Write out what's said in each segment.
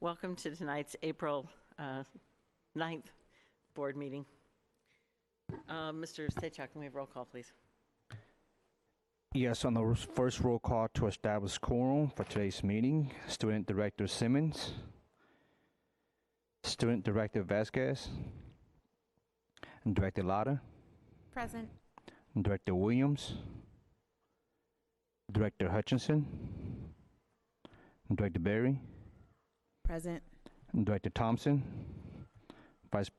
Welcome to tonight's April 9th board meeting. Mr. Stachak, can we have roll call, please? Yes, on the first roll call to establish quorum for today's meeting, Student Director Simmons, Student Director Vasquez, and Director Lotta, Present. and Director Williams, Director Hutchinson, and Director Berry, Present. and Director Thompson, Vice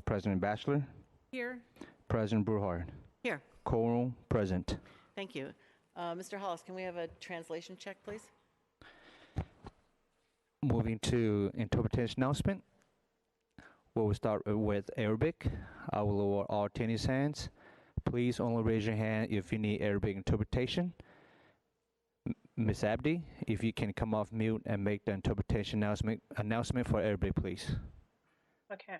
President Batchelor, Here. President Brewhart. Here. Quorum present. Thank you. Mr. Hollis, can we have a translation check, please? Moving to interpretation announcement. We will start with Arabic. I will lower all attendees' hands. Please only raise your hand if you need Arabic interpretation. Ms. Abdi, if you can come off mute and make the interpretation announcement for Arabic, please. Okay.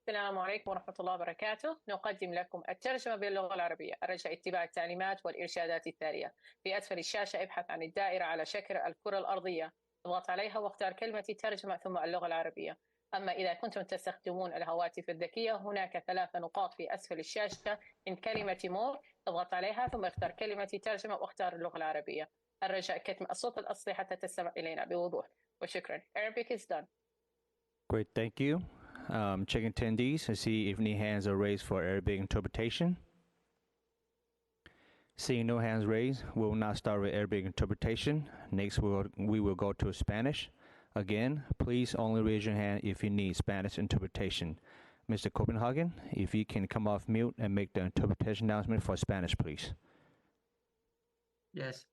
السلام عليكم ورحمة الله وبركاته. نقدم لكم الترجمة باللغة العربية. الرجاء اتباع التعليمات والإرشادات التالية. في أسفل الشاشة ابحث عن الدائرة على شكل الكرة الأرضية. اضغط عليها واختار كلمة ترجمة ثم اللغة العربية. أما إذا كنتم تستخدمون الهواتف الذكية هناك 3 نقاط في أسفل الشاشة من كلمة مور. اضغط عليها ثم اختار كلمة ترجمة واختار اللغة العربية. الرجاء كتم الصوت الأصلي حتى تستمع إلينا بوضوح. وشكرا. Arabic is done. Great, thank you. Checking attendees to see if any hands are raised for Arabic interpretation. Seeing no hands raised, we will not start with Arabic interpretation. Next, we will go to Spanish. Again, please only raise your hand if you need Spanish interpretation. Mr. Copenhagen, if you can come off mute and make the interpretation announcement for Spanish, please. Yes.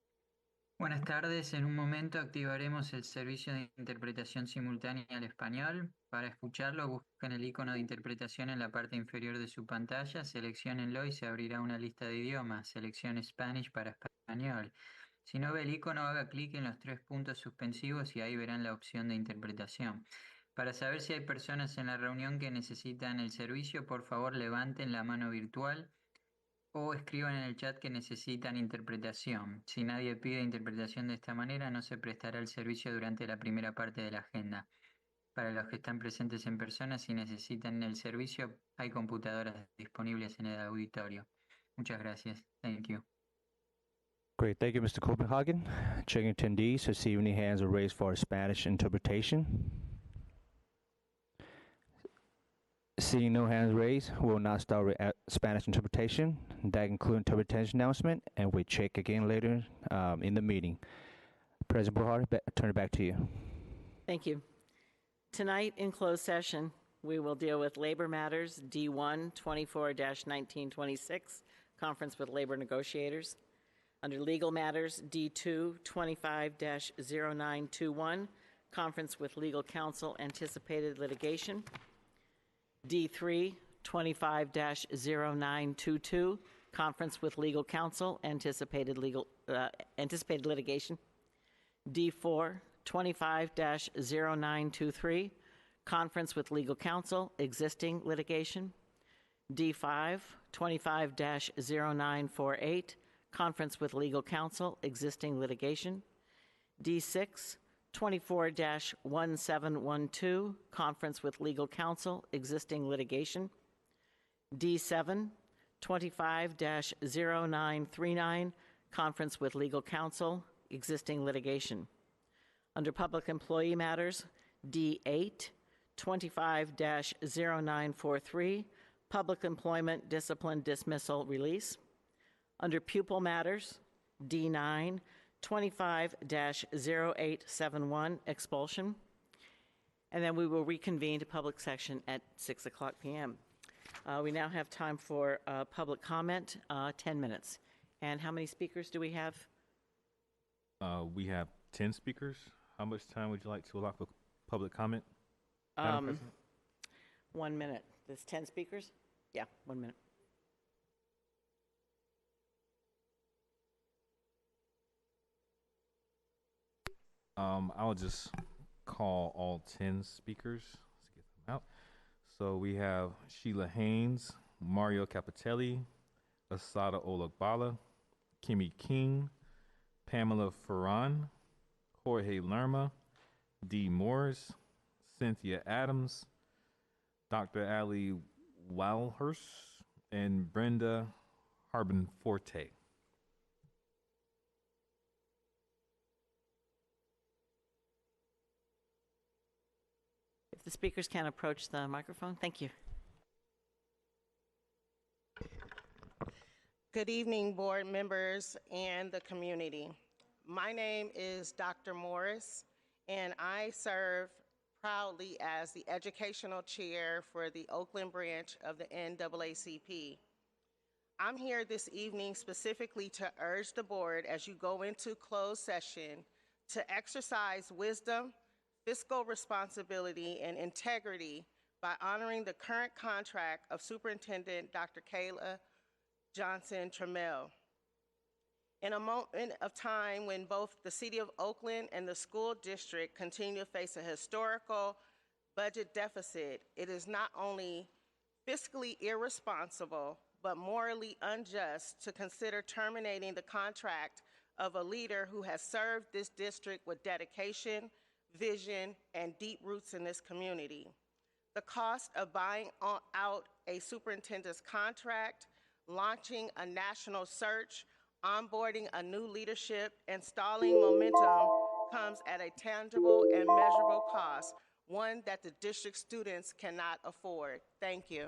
Buenas tardes. En un momento activaremos el servicio de interpretación simultánea al español. Para escucharlo, busquen el icono de interpretación en la parte inferior de su pantalla, selecciónenlo y se abrirá una lista de idiomas. Seleccione Spanish para español. Si no ve el icono, haga clic en los 3 puntos suspensivos y ahí verán la opción de interpretación. Para saber si hay personas en la reunión que necesitan el servicio, por favor levanten la mano virtual o escriban en el chat que necesitan interpretación. Si nadie pide interpretación de esta manera, no se prestará el servicio durante la primera parte de la agenda. Para los que están presentes en persona, si necesitan el servicio, hay computadoras disponibles en el auditorio. Muchas gracias. Thank you. Great, thank you, Mr. Copenhagen. Checking attendees to see if any hands are raised for Spanish interpretation. Seeing no hands raised, we will not start with Spanish interpretation. That concludes interpretation announcement, and we check again later in the meeting. President Brewhart, turn it back to you. Thank you. Tonight in closed session, we will deal with labor matters D1 24-1926, conference with labor negotiators. Under legal matters D2 25-0921, conference with legal counsel, anticipated litigation. D3 25-0922, conference with legal counsel, anticipated litigation. D4 25-0923, conference with legal counsel, existing litigation. D5 25-0948, conference with legal counsel, existing litigation. D6 24-1712, conference with legal counsel, existing litigation. D7 25-0939, conference with legal counsel, existing litigation. Under public employee matters, D8 25-0943, public employment, discipline, dismissal, release. Under pupil matters, D9 25-0871, expulsion. And then we will reconvene to public session at 6:00 p.m. We now have time for public comment, 10 minutes. And how many speakers do we have? We have 10 speakers. How much time would you like to allow for public comment, Madam President? 1 minute. There's 10 speakers? Yeah, 1 minute. I'll just call all 10 speakers to get them out. So we have Sheila Haynes, Mario Capitelli, Asada Olagbala, Kimmy King, Pamela Ferran, Jorge Lerma, D. Morris, Cynthia Adams, Dr. Ali Wildhurst, and Brenda Harbin Forte. If the speakers can approach the microphone, thank you. Good evening, board members and the community. My name is Dr. Morris, and I serve proudly as the educational chair for the Oakland branch of the NAACP. I'm here this evening specifically to urge the board, as you go into closed session, to exercise wisdom, fiscal responsibility, and integrity by honoring the current contract of Superintendent Dr. Kayla Johnson Trel. In a moment of time when both the City of Oakland and the school district continue to face a historical budget deficit, it is not only fiscally irresponsible, but morally unjust to consider terminating the contract of a leader who has served this district with dedication, vision, and deep roots in this community. The cost of buying out a superintendent's contract, launching a national search, onboarding a new leadership, and stalling momentum comes at a tangible and measurable cost, one that the district students cannot afford. Thank you.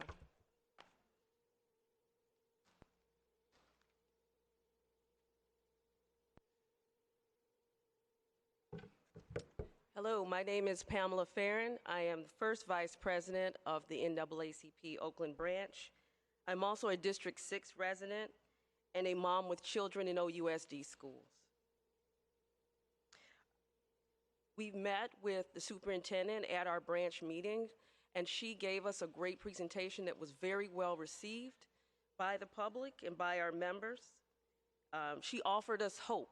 Hello, my name is Pamela Farron. I am the first vice president of the NAACP Oakland branch. I'm also a District 6 resident and a mom with children in OUSD schools. We met with the superintendent at our branch meeting, and she gave us a great presentation that was very well received by the public and by our members. She offered us hope.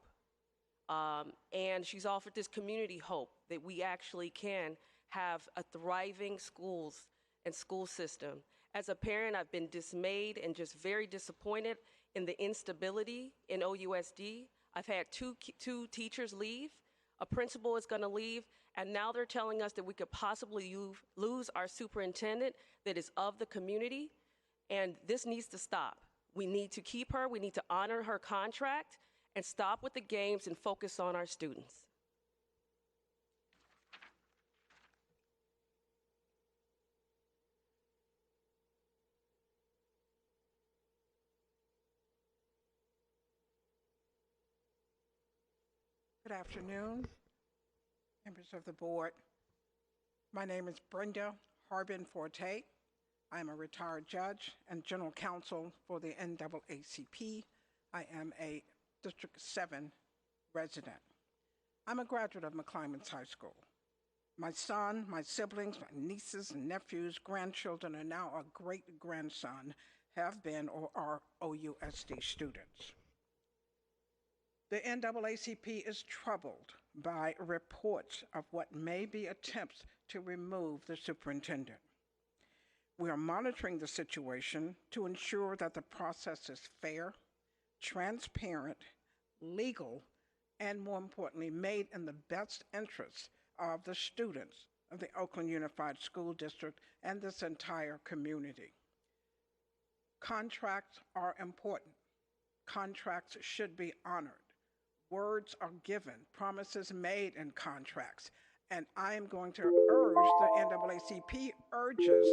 And she's offered this community hope that we actually can have a thriving schools and school system. As a parent, I've been dismayed and just very disappointed in the instability in OUSD. I've had two teachers leave, a principal is going to leave, and now they're telling us that we could possibly lose our superintendent that is of the community, and this needs to stop. We need to keep her, we need to honor her contract, and stop with the games and focus on our students. Good afternoon, members of the board. My name is Brenda Harbin Forte. I'm a retired judge and general counsel for the NAACP. I am a District 7 resident. I'm a graduate of McClymonds High School. My son, my siblings, my nieces and nephews, grandchildren, and now a great-grandson have been or are OUSD students. The NAACP is troubled by reports of what may be attempts to remove the superintendent. We are monitoring the situation to ensure that the process is fair, transparent, legal, and more importantly, made in the best interests of the students of the Oakland Unified School District and this entire community. Contracts are important. Contracts should be honored. Words are given, promises made in contracts. And I am going to urge, the NAACP urges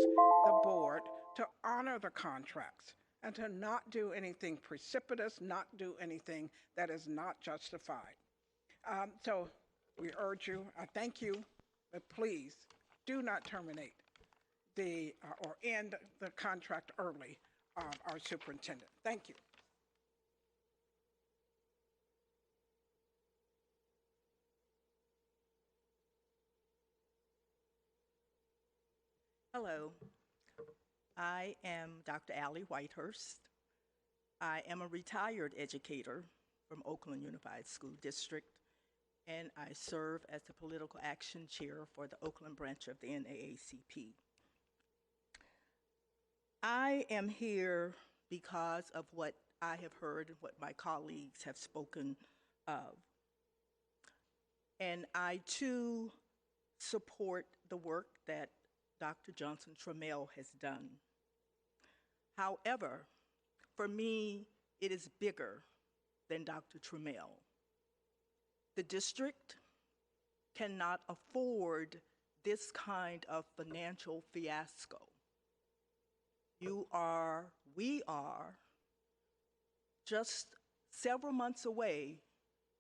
the board to honor the contracts and to not do anything precipitous, not do anything that is not justified. So we urge you, I thank you, but please do not terminate or end the contract early of our superintendent. Thank you. Hello, I am Dr. Ali Whitehurst. I am a retired educator from Oakland Unified School District, and I serve as the political action chair for the Oakland branch of the NAACP. I am here because of what I have heard and what my colleagues have spoken of. And I too support the work that Dr. Johnson Trel has done. However, for me, it is bigger than Dr. Trel. The district cannot afford this kind of financial fiasco. We are just several months away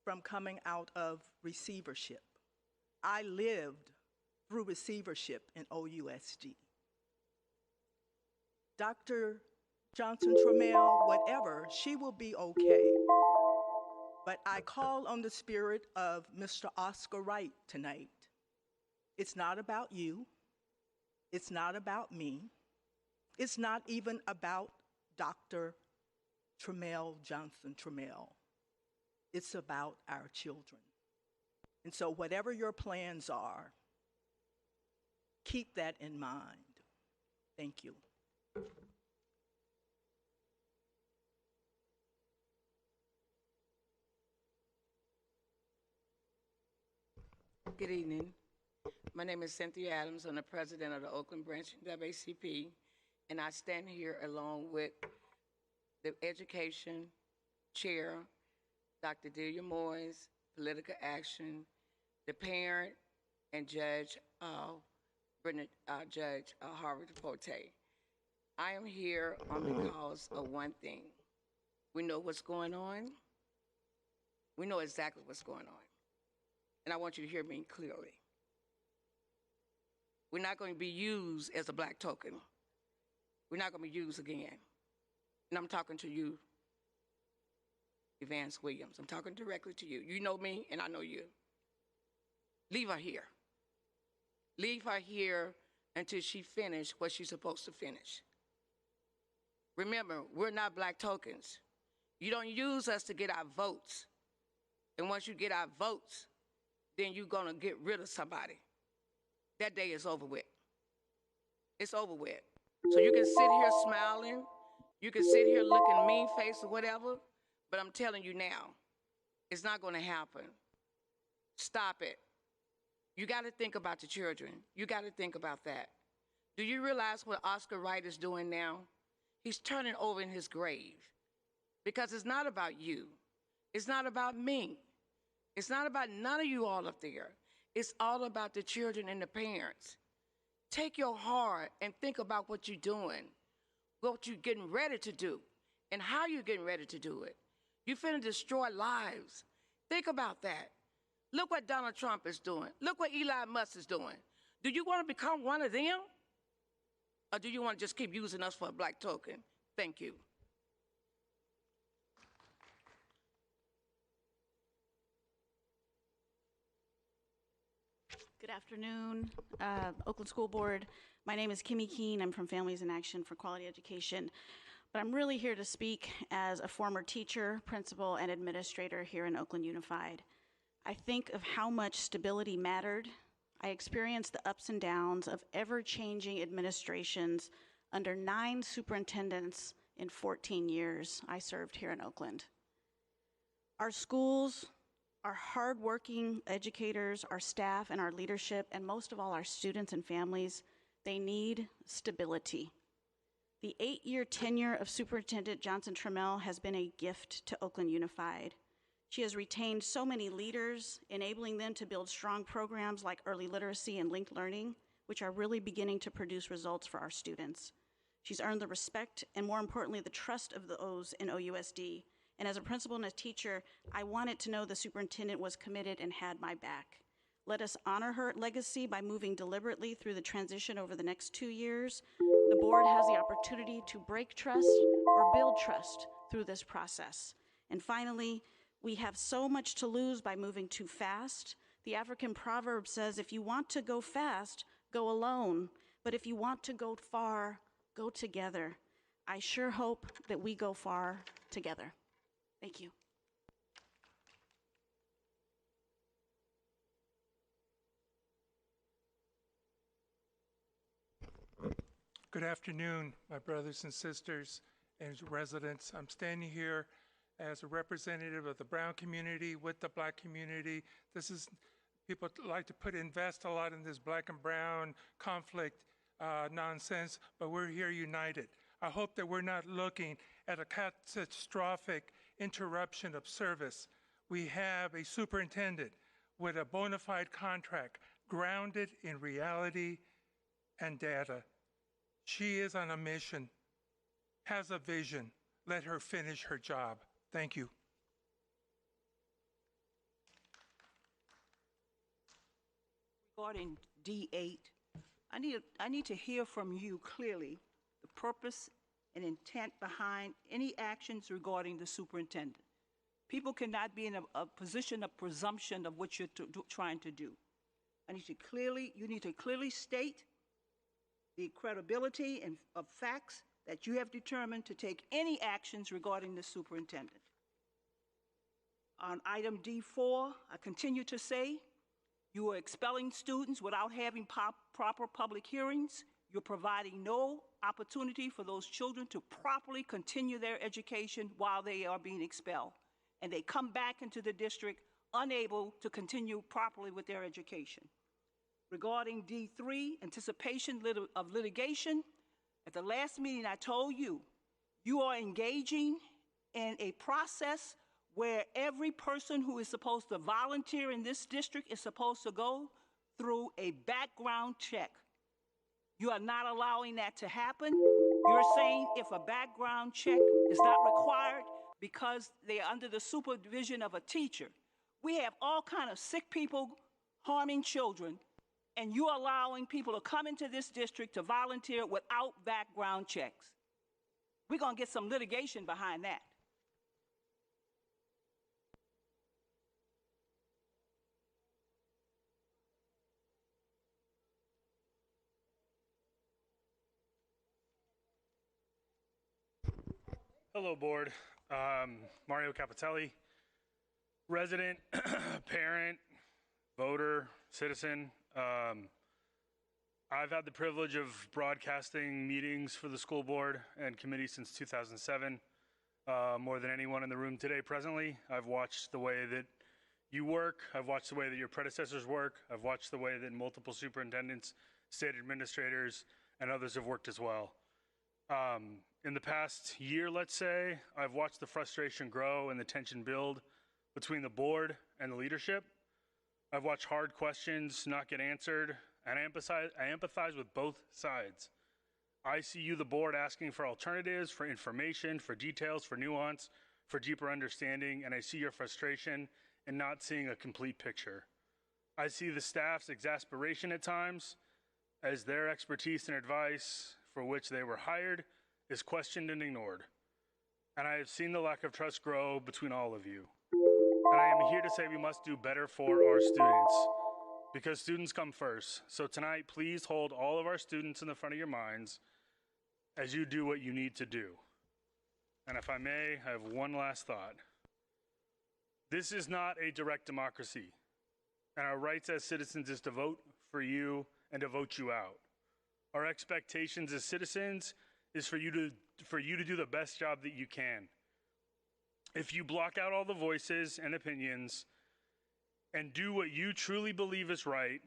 from coming out of receivership. I lived through receivership in OUSD. Dr. Johnson Trel, whatever, she will be okay. But I call on the spirit of Mr. Oscar Wright tonight. It's not about you. It's not about me. It's not even about Dr. Johnson Trel. It's about our children. And so whatever your plans are, keep that in mind. Thank you. Good evening. My name is Cynthia Adams. I'm the president of the Oakland branch of NAACP, and I stand here along with the education chair, Dr. Delia Moyes, political action, the parent, and Judge Harvard Forte. I am here because of one thing. We know what's going on. We know exactly what's going on. And I want you to hear me clearly. We're not going to be used as a black token. We're not going to be used again. And I'm talking to you, Evance Williams. I'm talking directly to you. You know me, and I know you. Leave her here. Leave her here until she finishes what she's supposed to finish. Remember, we're not black tokens. You don't use us to get our votes. And once you get our votes, then you're going to get rid of somebody. That day is over with. It's over with. So you can sit here smiling. You can sit here looking mean face or whatever. But I'm telling you now, it's not going to happen. Stop it. You got to think about the children. You got to think about that. Do you realize what Oscar Wright is doing now? He's turning over in his grave. Because it's not about you. It's not about me. It's not about none of you all up there. It's all about the children and the parents. Take your heart and think about what you're doing, what you're getting ready to do, and how you're getting ready to do it. You're finna destroy lives. Think about that. Look what Donald Trump is doing. Look what Elon Musk is doing. Do you want to become one of them? Or do you want to just keep using us for a black token? Thank you. Good afternoon, Oakland School Board. My name is Kimmy Keene. I'm from Families in Action for Quality Education. But I'm really here to speak as a former teacher, principal, and administrator here in Oakland Unified. I think of how much stability mattered. I experienced the ups and downs of ever-changing administrations under 9 superintendents in 14 years I served here in Oakland. Our schools, our hardworking educators, our staff, and our leadership, and most of all our students and families, they need stability. The 8-year tenure of Superintendent Johnson Trel has been a gift to Oakland Unified. She has retained so many leaders, enabling them to build strong programs like early literacy and linked learning, which are really beginning to produce results for our students. She's earned the respect and, more importantly, the trust of those in OUSD. And as a principal and a teacher, I wanted to know the superintendent was committed and had my back. Let us honor her legacy by moving deliberately through the transition over the next 2 years. The board has the opportunity to break trust or build trust through this process. And finally, we have so much to lose by moving too fast. The African proverb says, if you want to go fast, go alone. But if you want to go far, go together. I sure hope that we go far together. Thank you. Good afternoon, my brothers and sisters and residents. I'm standing here as a representative of the brown community with the black community. This is People like to invest a lot in this black and brown conflict nonsense, but we're here united. I hope that we're not looking at a catastrophic interruption of service. We have a superintendent with a bona fide contract grounded in reality and data. She is on a mission, has a vision. Let her finish her job. Thank you. Regarding D8, I need to hear from you clearly the purpose and intent behind any actions regarding the superintendent. People cannot be in a position of presumption of what you're trying to do. You need to clearly state the credibility and of facts that you have determined to take any actions regarding the superintendent. On item D4, I continue to say you are expelling students without having proper public hearings. You're providing no opportunity for those children to properly continue their education while they are being expelled. And they come back into the district unable to continue properly with their education. Regarding D3, anticipation of litigation, at the last meeting I told you, you are engaging in a process where every person who is supposed to volunteer in this district is supposed to go through a background check. You are not allowing that to happen. You're saying if a background check is not required because they are under the supervision of a teacher. We have all kinds of sick people harming children, and you're allowing people to come into this district to volunteer without background checks. We're going to get some litigation behind that. Hello, board. Mario Capitelli, resident, parent, voter, citizen. I've had the privilege of broadcasting meetings for the school board and committee since 2007. More than anyone in the room today presently, I've watched the way that you work. I've watched the way that your predecessors work. I've watched the way that multiple superintendents, state administrators, and others have worked as well. In the past year, let's say, I've watched the frustration grow and the tension build between the board and the leadership. I've watched hard questions not get answered, and I empathize with both sides. I see you, the board, asking for alternatives, for information, for details, for nuance, for deeper understanding, and I see your frustration in not seeing a complete picture. I see the staff's exasperation at times as their expertise and advice for which they were hired is questioned and ignored. And I have seen the lack of trust grow between all of you. And I am here to say we must do better for our students, because students come first. So tonight, please hold all of our students in the front of your minds as you do what you need to do. And if I may, I have one last thought. This is not a direct democracy, and our rights as citizens is to vote for you and to vote you out. Our expectations as citizens is for you to do the best job that you can. If you block out all the voices and opinions and do what you truly believe is right,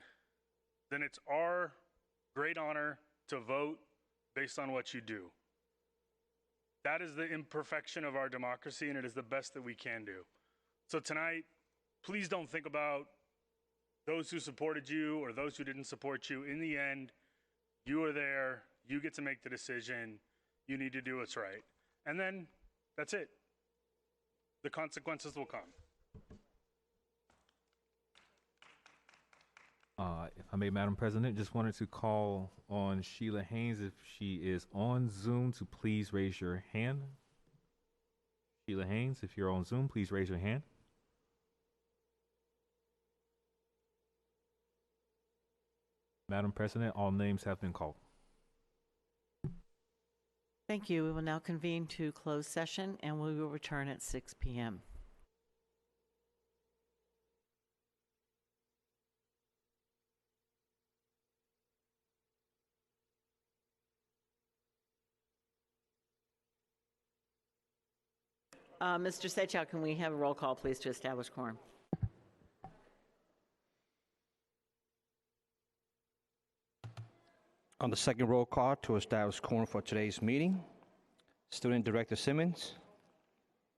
then it's our great honor to vote based on what you do. That is the imperfection of our democracy, and it is the best that we can do. So tonight, please don't think about those who supported you or those who didn't support you. In the end, you are there. You get to make the decision. You need to do what's right. And then that's it. The consequences will come. If I may, Madam President, just wanted to call on Sheila Haynes, if she is on Zoom, to please raise your hand. Sheila Haynes, if you're on Zoom, please raise your hand. Madam President, all names have been called. Thank you. We will now convene to closed session, and we will return at 6 p.m. Mr. Sechak, can we have a roll call, please, to establish quorum? On the second roll call to establish quorum for today's meeting, Student Director Simmons.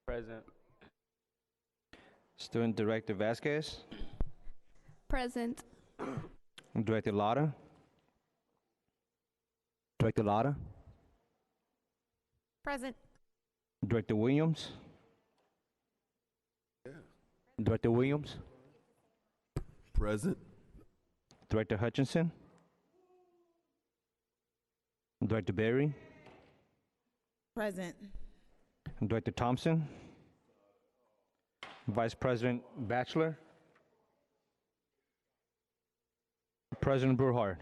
Present. Student Director Vasquez. Present. Director Lauder. Director Lauder. Present. Director Williams. Director Williams. Present. Director Hutchinson. Director Berry. Present. Director Thompson. Vice President Batchelor. President Burhard.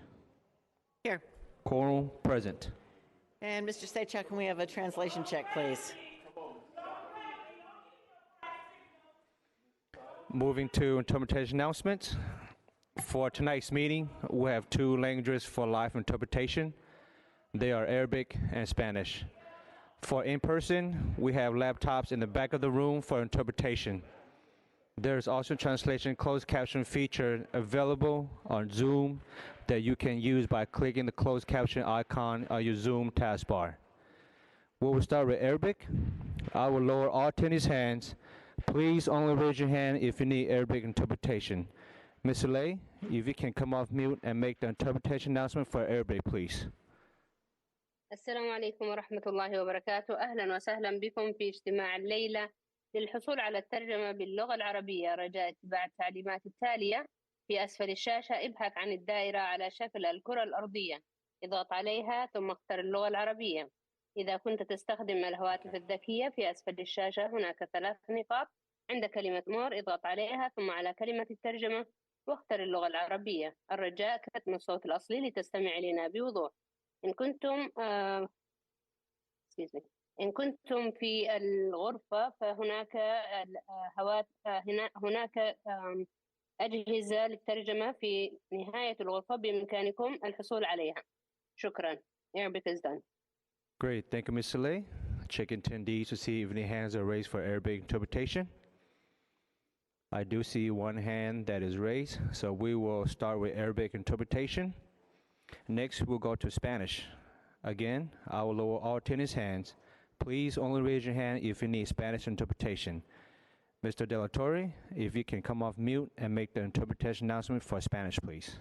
Here. Quorum present. And Mr. Sejak, can we have a translation check, please? Moving to interpretation announcements. For tonight's meeting, we have 2 languages for live interpretation. They are Arabic and Spanish. For in-person, we have laptops in the back of the room for interpretation. There's also translation closed caption feature available on Zoom that you can use by clicking the closed caption icon on your Zoom taskbar. We will start with Arabic. I will lower all attendees' hands. Please only raise your hand if you need Arabic interpretation. Ms. Lay, if you can come off mute and make the interpretation announcement for Arabic, please. السلام عليكم ورحمة الله وبركاته. أهلا وسهلا بكم في اجتماع الليلة للحصول على الترجمة باللغة العربية. رجاء اتباع التعليمات التالية. في أسفل الشاشة ابحث عن الدائرة على شكل الكرة الأرضية. اضغط عليها ثم اختر اللغة العربية. إذا كنت تستخدم الهواتف الذكية في أسفل الشاشة هناك 3 نقاط. عند كلمة مور اضغط عليها ثم على كلمة الترجمة واختر اللغة العربية. الرجاء كتم الصوت الأصلي لتستمع إلينا بوضوح. إن كنتم في الغرفة فهناك هناك أجهزة للترجمة في نهاية الغرفة بإمكانكم الحصول عليها. شكرا. Arabic is done. Great, thank you, Ms. Saleh. Check attendees to see if any hands are raised for Arabic interpretation. I do see 1 hand that is raised, so we will start with Arabic interpretation. Next, we'll go to Spanish. Again, I will lower all attendees' hands. Please only raise your hand if you need Spanish interpretation. Mr. De La Torre, if you can come off mute and make the interpretation announcement for Spanish, please.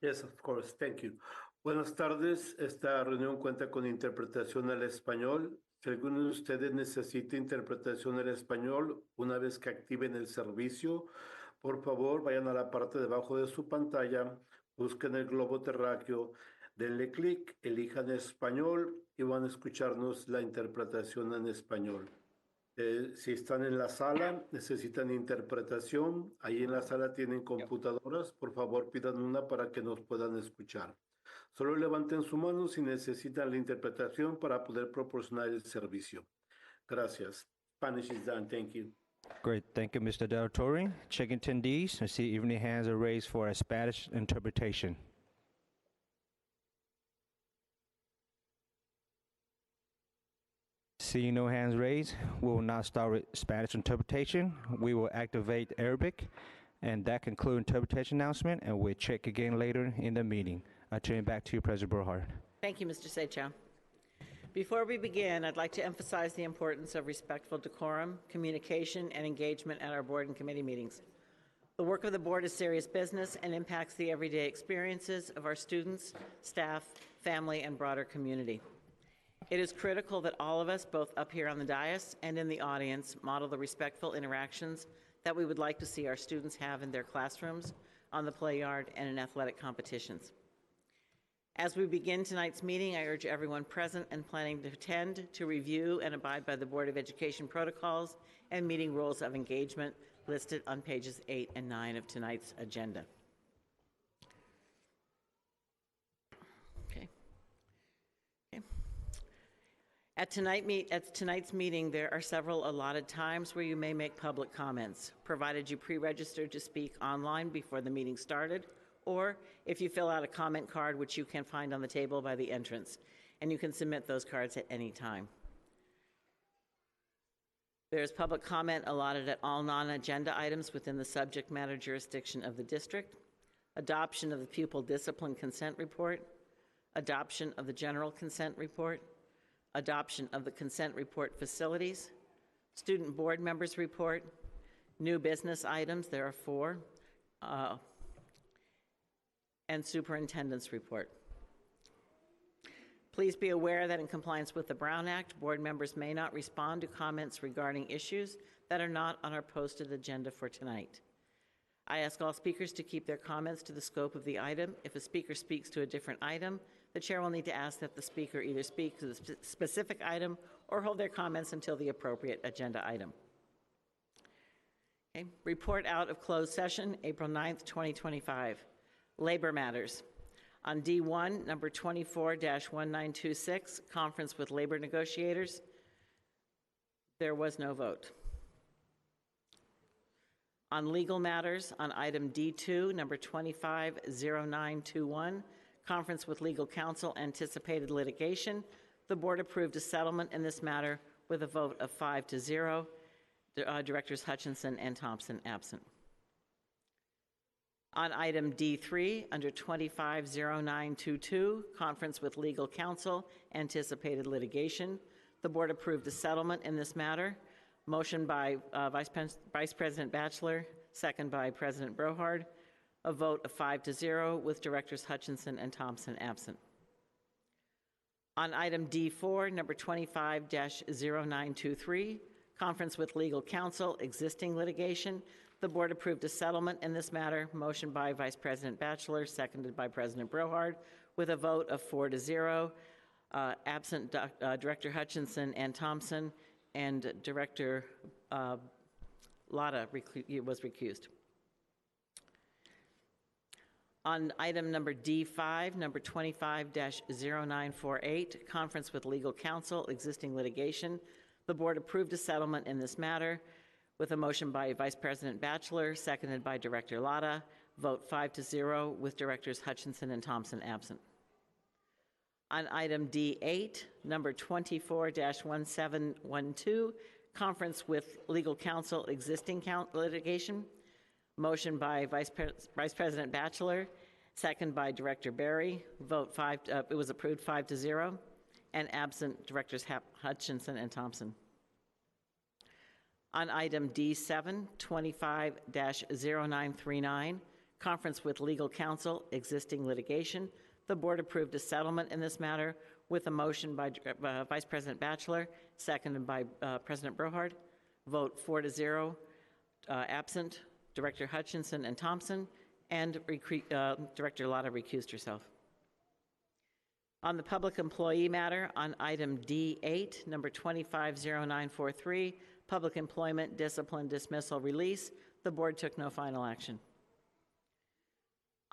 Yes, of course. Thank you. Buenas tardes. Esta reunión cuenta con interpretación al español. Si alguno de ustedes necesita interpretación al español, una vez que activen el servicio, por favor, vayan a la parte de abajo de su pantalla, busquen el globo terráqueo, denle clic, elijan español y van a escucharnos la interpretación en español. Si están en la sala, necesitan interpretación, ahí en la sala tienen computadoras, por favor pidan una para que nos puedan escuchar. Solo levanten su mano si necesitan la interpretación para poder proporcionar el servicio. Gracias. Spanish is done. Thank you. Great, thank you, Mr. De La Torre. Check attendees and see if any hands are raised for a Spanish interpretation. Seeing no hands raised, we will now start with Spanish interpretation. We will activate Arabic, and that concludes interpretation announcement, and we'll check again later in the meeting. I turn it back to you, President Burhard. Thank you, Mr. Sejak. Before we begin, I'd like to emphasize the importance of respectful decorum, communication, and engagement at our board and committee meetings. The work of the board is serious business and impacts the everyday experiences of our students, staff, family, and broader community. It is critical that all of us, both up here on the dais and in the audience, model the respectful interactions that we would like to see our students have in their classrooms, on the play yard, and in athletic competitions. As we begin tonight's meeting, I urge everyone present and planning to attend to review and abide by the Board of Education protocols and meeting rules of engagement listed on pages 8 and 9 of tonight's agenda. At tonight's meeting, there are several allotted times where you may make public comments, provided you pre-registered to speak online before the meeting started, or if you fill out a comment card, which you can find on the table by the entrance, and you can submit those cards at any time. There's public comment allotted at all non-agenda items within the subject matter jurisdiction of the district, adoption of the pupil discipline consent report, adoption of the general consent report, adoption of the consent report facilities, student board members report, new business items, there are 4, and superintendent's report. Please be aware that in compliance with the Brown Act, board members may not respond to comments regarding issues that are not on our posted agenda for tonight. I ask all speakers to keep their comments to the scope of the item. If a speaker speaks to a different item, the chair will need to ask that the speaker either speak to the specific item or hold their comments until the appropriate agenda item. Okay. Report out of closed session, April 9th, 2025. Labor matters. On D1, number 24-1926, conference with labor negotiators, there was no vote. On legal matters, on item D2, number 250921, conference with legal counsel, anticipated litigation, the board approved a settlement in this matter with a vote of 5-0. Directors Hutchinson and Thompson absent. On item D3, under 250922, conference with legal counsel, anticipated litigation, the board approved a settlement in this matter. Motion by Vice President Batchelor, second by President Brohard, a vote of 5-0 with Directors Hutchinson and Thompson absent. On item D4, number 25-0923, conference with legal counsel, existing litigation, the board approved a settlement in this matter. Motion by Vice President Batchelor, seconded by President Brohard, with a vote of 4-0. Absent Director Hutchinson and Thompson, and Director Lotta was recused. On item number D5, number 25-0948, conference with legal counsel, existing litigation, the board approved a settlement in this matter with a motion by Vice President Batchelor, seconded by Director Lotta, vote 5-0 with Directors Hutchinson and Thompson absent. On item D8, number 24-1712, conference with legal counsel, existing litigation, motion by Vice President Batchelor, second by Director Berry, vote it was approved 5-0, and absent Directors Hutchinson and Thompson. On item D7, 25-0939, conference with legal counsel, existing litigation, the board approved a settlement in this matter with a motion by Vice President Batchelor, seconded by President Brohard, vote 4-0, absent Director Hutchinson and Thompson, and Director Lotta recused herself. On the public employee matter, on item D8, number 250943, public employment, discipline, dismissal, release, the board took no final action.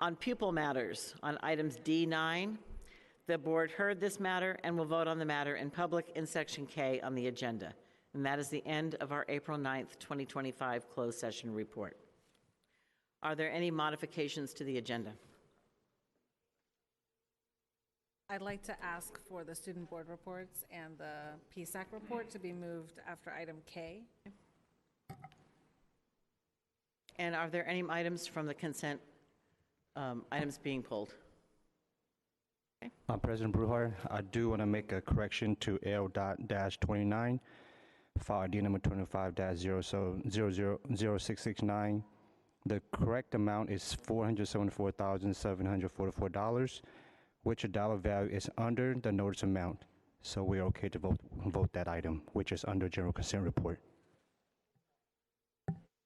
On pupil matters, on items D9, the board heard this matter and will vote on the matter in public in section K on the agenda. And that is the end of our April 9th, 2025 closed session report. Are there any modifications to the agenda? I'd like to ask for the student board reports and the PSAC report to be moved after item K. And are there any items from the consent items being pulled? Okay. President Brohard, I do want to make a correction to L.-29, file ID number 25-000669. The correct amount is $474,744, which a dollar value is under the notice amount. So we're okay to vote that item, which is under general consent report.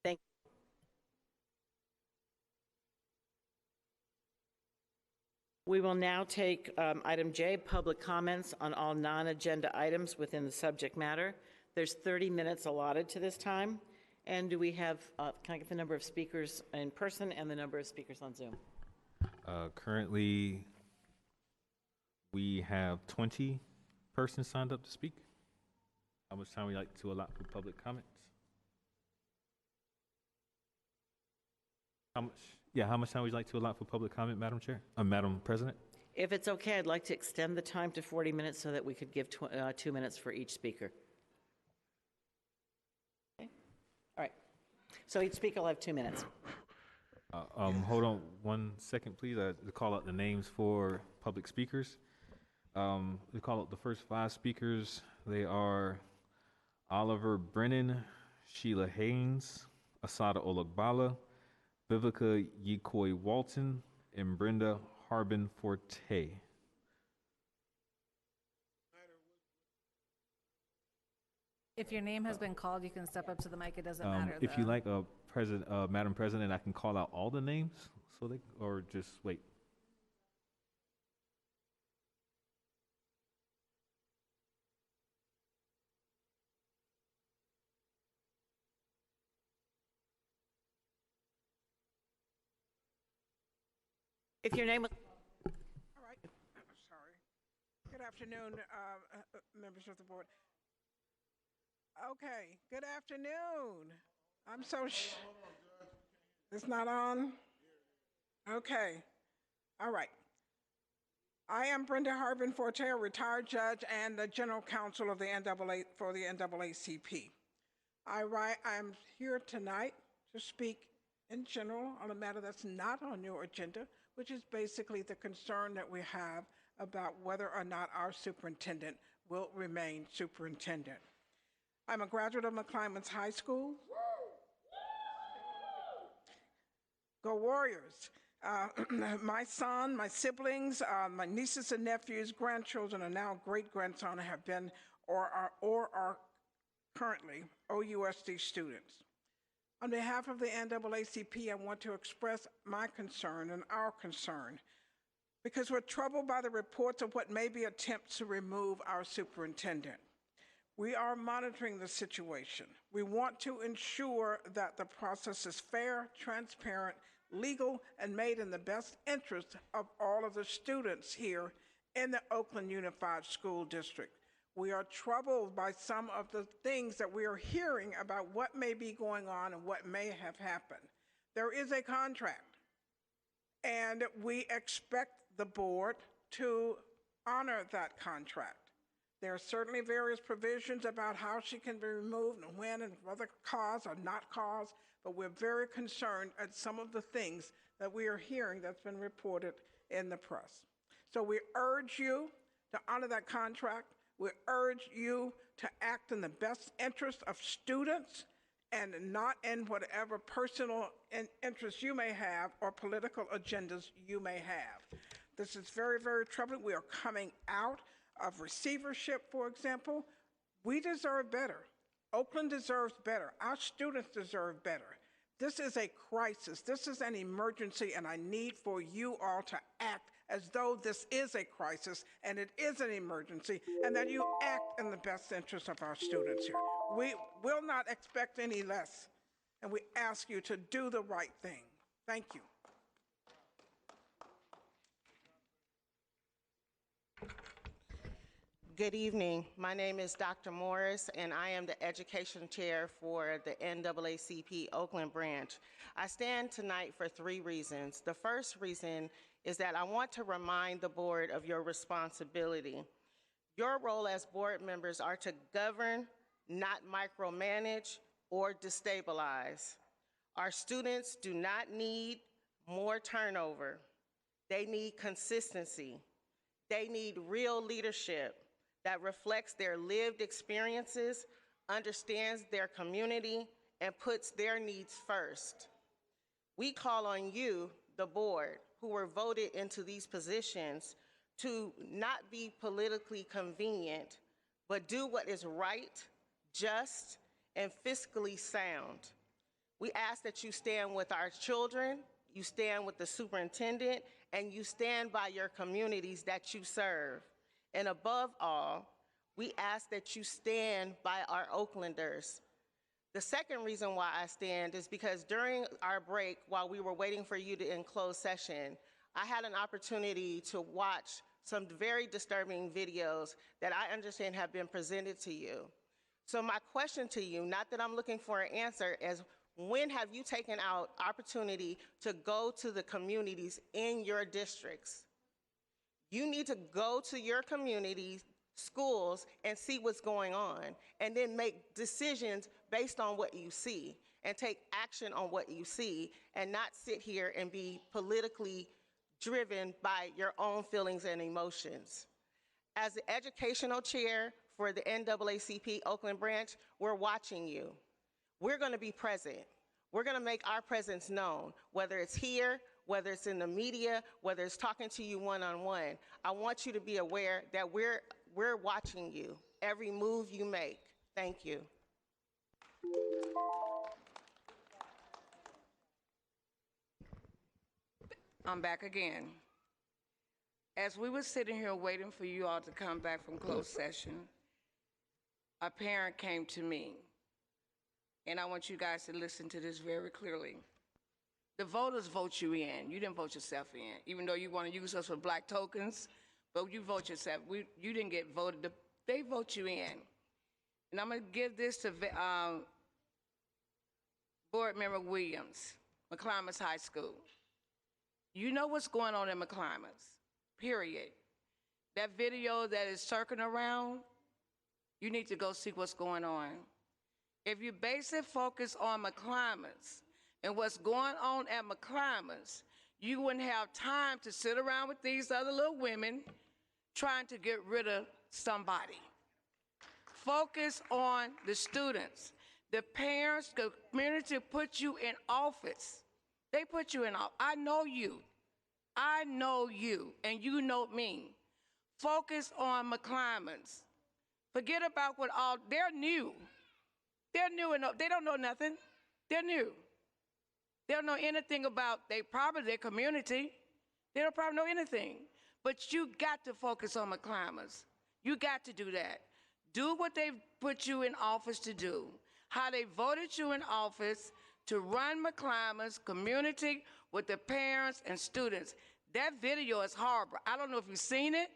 Thank you. We will now take item J, public comments on all non-agenda items within the subject matter. There's 30 minutes allotted to this time. And do we have, can I get the number of speakers in person and the number of speakers on Zoom? Currently, we have 20 persons signed up to speak. How much time would you like to allot for public comments? How much time would you like to allot for public comment, Madam Chair? Madam President? If it's okay, I'd like to extend the time to 40 minutes so that we could give 2 minutes for each speaker. Okay. All right. So each speaker will have 2 minutes. Hold on 1 second, please. I call out the names for public speakers. We call it the first 5 speakers. They are Oliver Brennan, Sheila Haynes, Asada Olagbala, Vivica Yikoi Walton, and Brenda Harbin Forte. If your name has been called, you can step up to the mic. It doesn't matter. If you like, Madam President, I can call out all the names, or just wait. If your name. All right. Sorry. Good afternoon, members of the board. Okay. Good afternoon. I'm so. It's not on? Okay. All right. I am Brenda Harbin Forte, a retired judge and the general counsel of the NAACP. I'm here tonight to speak in general on a matter that's not on your agenda, which is basically the concern that we have about whether or not our superintendent will remain superintendent. I'm a graduate of McClymonds High School. Go Warriors. My son, my siblings, my nieces and nephews, grandchildren, and now great-grandson have been or are currently OUSD students. On behalf of the NAACP, I want to express my concern and our concern because we're troubled by the reports of what may be attempts to remove our superintendent. We are monitoring the situation. We want to ensure that the process is fair, transparent, legal, and made in the best interest of all of the students here in the Oakland Unified School District. We are troubled by some of the things that we are hearing about what may be going on and what may have happened. There is a contract, and we expect the board to honor that contract. There are certainly various provisions about how she can be removed and when and whether cause or not cause, but we're very concerned at some of the things that we are hearing that's been reported in the press. So we urge you to honor that contract. We urge you to act in the best interest of students and not in whatever personal interests you may have or political agendas you may have. This is very, very troubling. We are coming out of receivership, for example. We deserve better. Oakland deserves better. Our students deserve better. This is a crisis. This is an emergency, and I need for you all to act as though this is a crisis and it is an emergency, and that you act in the best interest of our students here. We will not expect any less, and we ask you to do the right thing. Thank you. Good evening. My name is Dr. Morris, and I am the Education Chair for the NAACP Oakland branch. I stand tonight for 3 reasons. The first reason is that I want to remind the board of your responsibility. Your role as board members are to govern, not micromanage or destabilize. Our students do not need more turnover. They need consistency. They need real leadership that reflects their lived experiences, understands their community, and puts their needs first. We call on you, the board, who were voted into these positions, to not be politically convenient, but do what is right, just, and fiscally sound. We ask that you stand with our children, you stand with the superintendent, and you stand by your communities that you serve. And above all, we ask that you stand by our Oaklanders. The second reason why I stand is because during our break, while we were waiting for you to end closed session, I had an opportunity to watch some very disturbing videos that I understand have been presented to you. So my question to you, not that I'm looking for an answer, is when have you taken out opportunity to go to the communities in your districts? You need to go to your communities, schools, and see what's going on, and then make decisions based on what you see, and take action on what you see, and not sit here and be politically driven by your own feelings and emotions. As the educational chair for the NAACP Oakland branch, we're watching you. We're going to be present. We're going to make our presence known, whether it's here, whether it's in the media, whether it's talking to you one-on-one. I want you to be aware that we're watching you, every move you make. Thank you. I'm back again. As we were sitting here waiting for you all to come back from closed session, a parent came to me, and I want you guys to listen to this very clearly. The voters vote you in. You didn't vote yourself in, even though you want to use us for black tokens, but you vote yourself. You didn't get voted. They vote you in. And I'm going to give this to Board Member Williams, McClymonds High School. You know what's going on in McClymonds, period. That video that is circling around, you need to go see what's going on. If you base it focus on McClymonds and what's going on at McClymonds, you wouldn't have time to sit around with these other little women trying to get rid of somebody. Focus on the students. The parents, the community put you in office. They put you in office. I know you. I know you, and you know me. Focus on McClymonds. Forget about what all, they're new. They're new and they don't know nothing. They're new. They don't know anything about their community. They don't probably know anything. But you got to focus on McClymonds. You got to do that. Do what they've put you in office to do. How they voted you in office to run McClymonds community with the parents and students. That video is horrible. I don't know if you've seen it.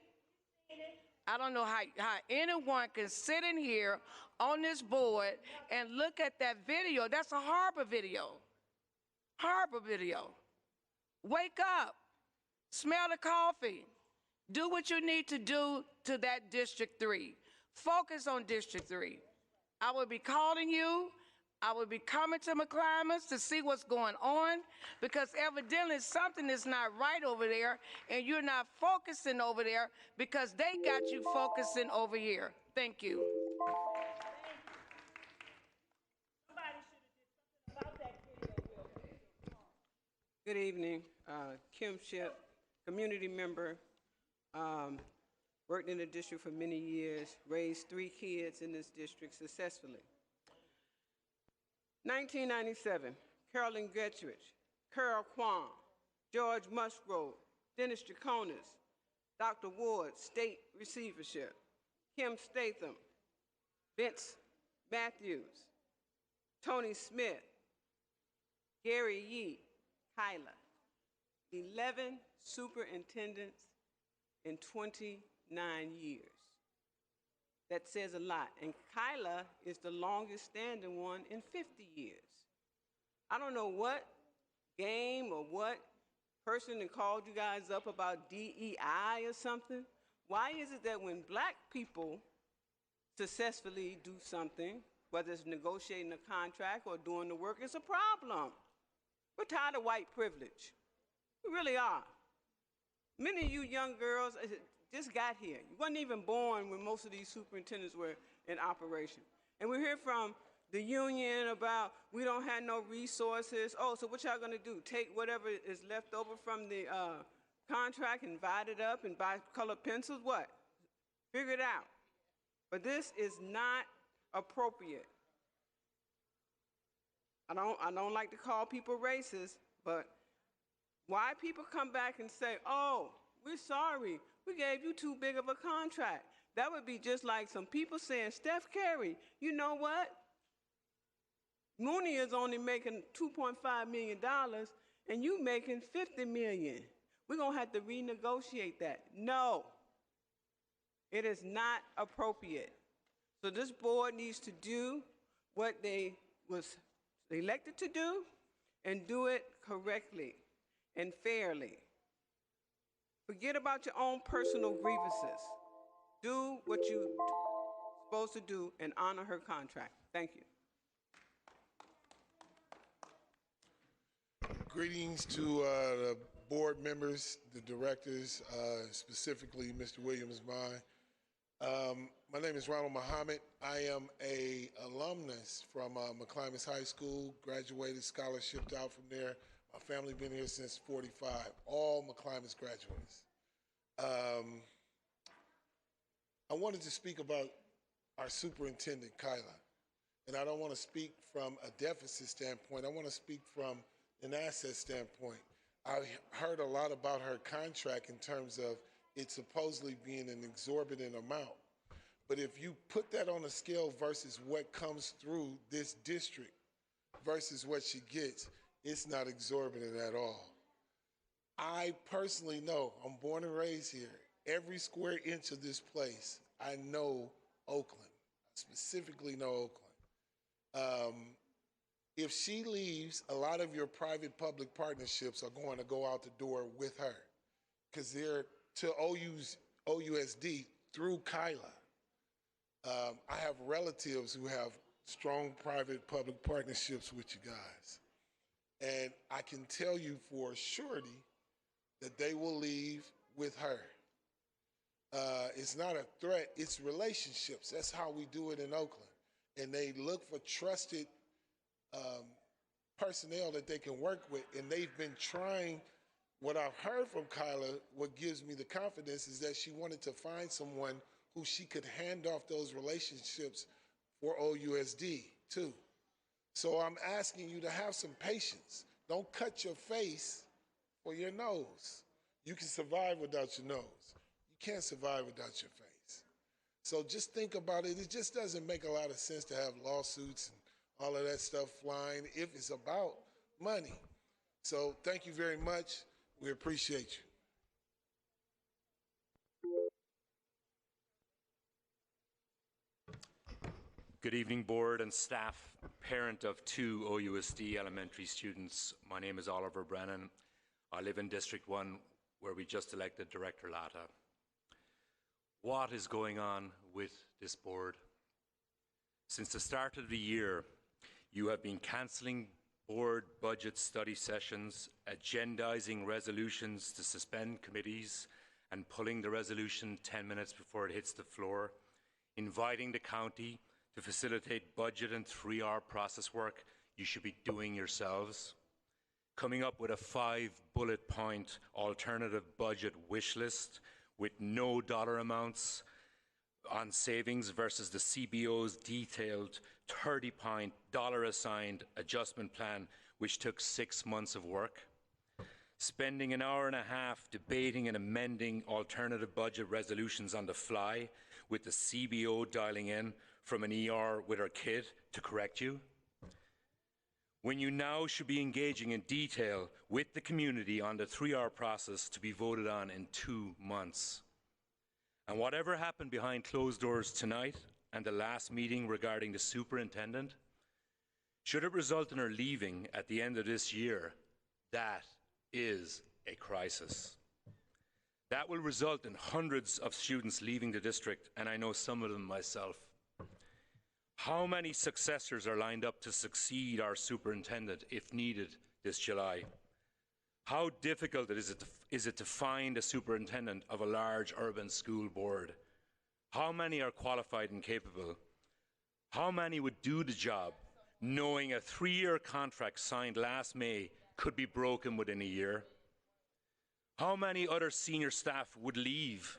I don't know how anyone can sit in here on this board and look at that video. That's a horrible video. Horrible video. Wake up. Smell the coffee. Do what you need to do to that District 3. Focus on District 3. I will be calling you. I will be coming to McClymonds to see what's going on, because evidently something is not right over there and you're not focusing over there because they got you focusing over here. Thank you. Good evening. Kim Ship, community member, worked in the district for many years, raised 3 kids in this district successfully. 1997, Carolyn Getrich, Carol Kwan, George Musgrove, Dennis Jaconis, Dr. Ward, State Receivership, Kim Statham, Vince Matthews, Tony Smith, Gary Yee, Kayla. 11 superintendents in 29 years. That says a lot. And Kayla is the longest standing one in 50 years. I don't know what game or what person that called you guys up about DEI or something. Why is it that when black people successfully do something, whether it's negotiating a contract or doing the work, it's a problem? We're tired of white privilege. We really are. Many of you young girls just got here. You wasn't even born when most of these superintendents were in operation. And we hear from the union about we don't have no resources. Oh, so what y'all gonna do? Take whatever is left over from the contract and divide it up and buy colored pencils? What? Figure it out. But this is not appropriate. I don't like to call people racist, but why people come back and say, oh, we're sorry, we gave you too big of a contract. That would be just like some people saying, Steph Curry, you know what? Mooney is only making $2.5 million and you making $50 million. We're gonna have to renegotiate that. No, it is not appropriate. So this board needs to do what they was elected to do and do it correctly and fairly. Forget about your own personal grievances. Do what you're supposed to do and honor her contract. Thank you. Greetings to the board members, the directors, specifically Mr. Williams, My name is Ronald Muhammad. I am a alumnus from McClimas High School, graduated, scholarshiped out from there. My family been here since 45, all McClimas graduates. I wanted to speak about our superintendent, Kayla. And I don't want to speak from a deficit standpoint. I want to speak from an asset standpoint. I heard a lot about her contract in terms of it supposedly being an exorbitant amount. But if you put that on a scale versus what comes through this district versus what she gets, it's not exorbitant at all. I personally know, I'm born and raised here, every square inch of this place, I know Oakland. I specifically know Oakland. If she leaves, a lot of your private-public partnerships are going to go out the door with her because they're to OUSD through Kayla. I have relatives who have strong private-public partnerships with you guys. And I can tell you for surety that they will leave with her. It's not a threat, it's relationships. That's how we do it in Oakland. And they look for trusted personnel that they can work with. And they've been trying, what I've heard from Kayla, what gives me the confidence is that she wanted to find someone who she could hand off those relationships for OUSD too. So I'm asking you to have some patience. Don't cut your face for your nose. You can survive without your nose. You can't survive without your face. So just think about it. It just doesn't make a lot of sense to have lawsuits and all of that stuff flying if it's about money. So thank you very much. We appreciate you. Good evening, board and staff. Parent of 2 OUSD elementary students. My name is Oliver Brennan. I live in District 1, where we just elected Director Latta. What is going on with this board? Since the start of the year, you have been cancelling board budget study sessions, agendizing resolutions to suspend committees, and pulling the resolution 10 minutes before it hits the floor, inviting the county to facilitate budget and 3-hour process work you should be doing yourselves, coming up with a 5-bullet point alternative budget wish list with no dollar amounts on savings versus the CBO's detailed 30-point dollar assigned adjustment plan, which took 6 months of work, spending an hour and a half debating and amending alternative budget resolutions on the fly with the CBO dialing in from an ER with her kid to correct you, when you now should be engaging in detail with the community on the 3-hour process to be voted on in 2 months. And whatever happened behind closed doors tonight and the last meeting regarding the superintendent, should it result in her leaving at the end of this year, that is a crisis. That will result in hundreds of students leaving the district, and I know some of them myself. How many successors are lined up to succeed our superintendent if needed this July? How difficult is it to find a superintendent of a large urban school board? How many are qualified and capable? How many would do the job knowing a 3-year contract signed last May could be broken within a year? How many other senior staff would leave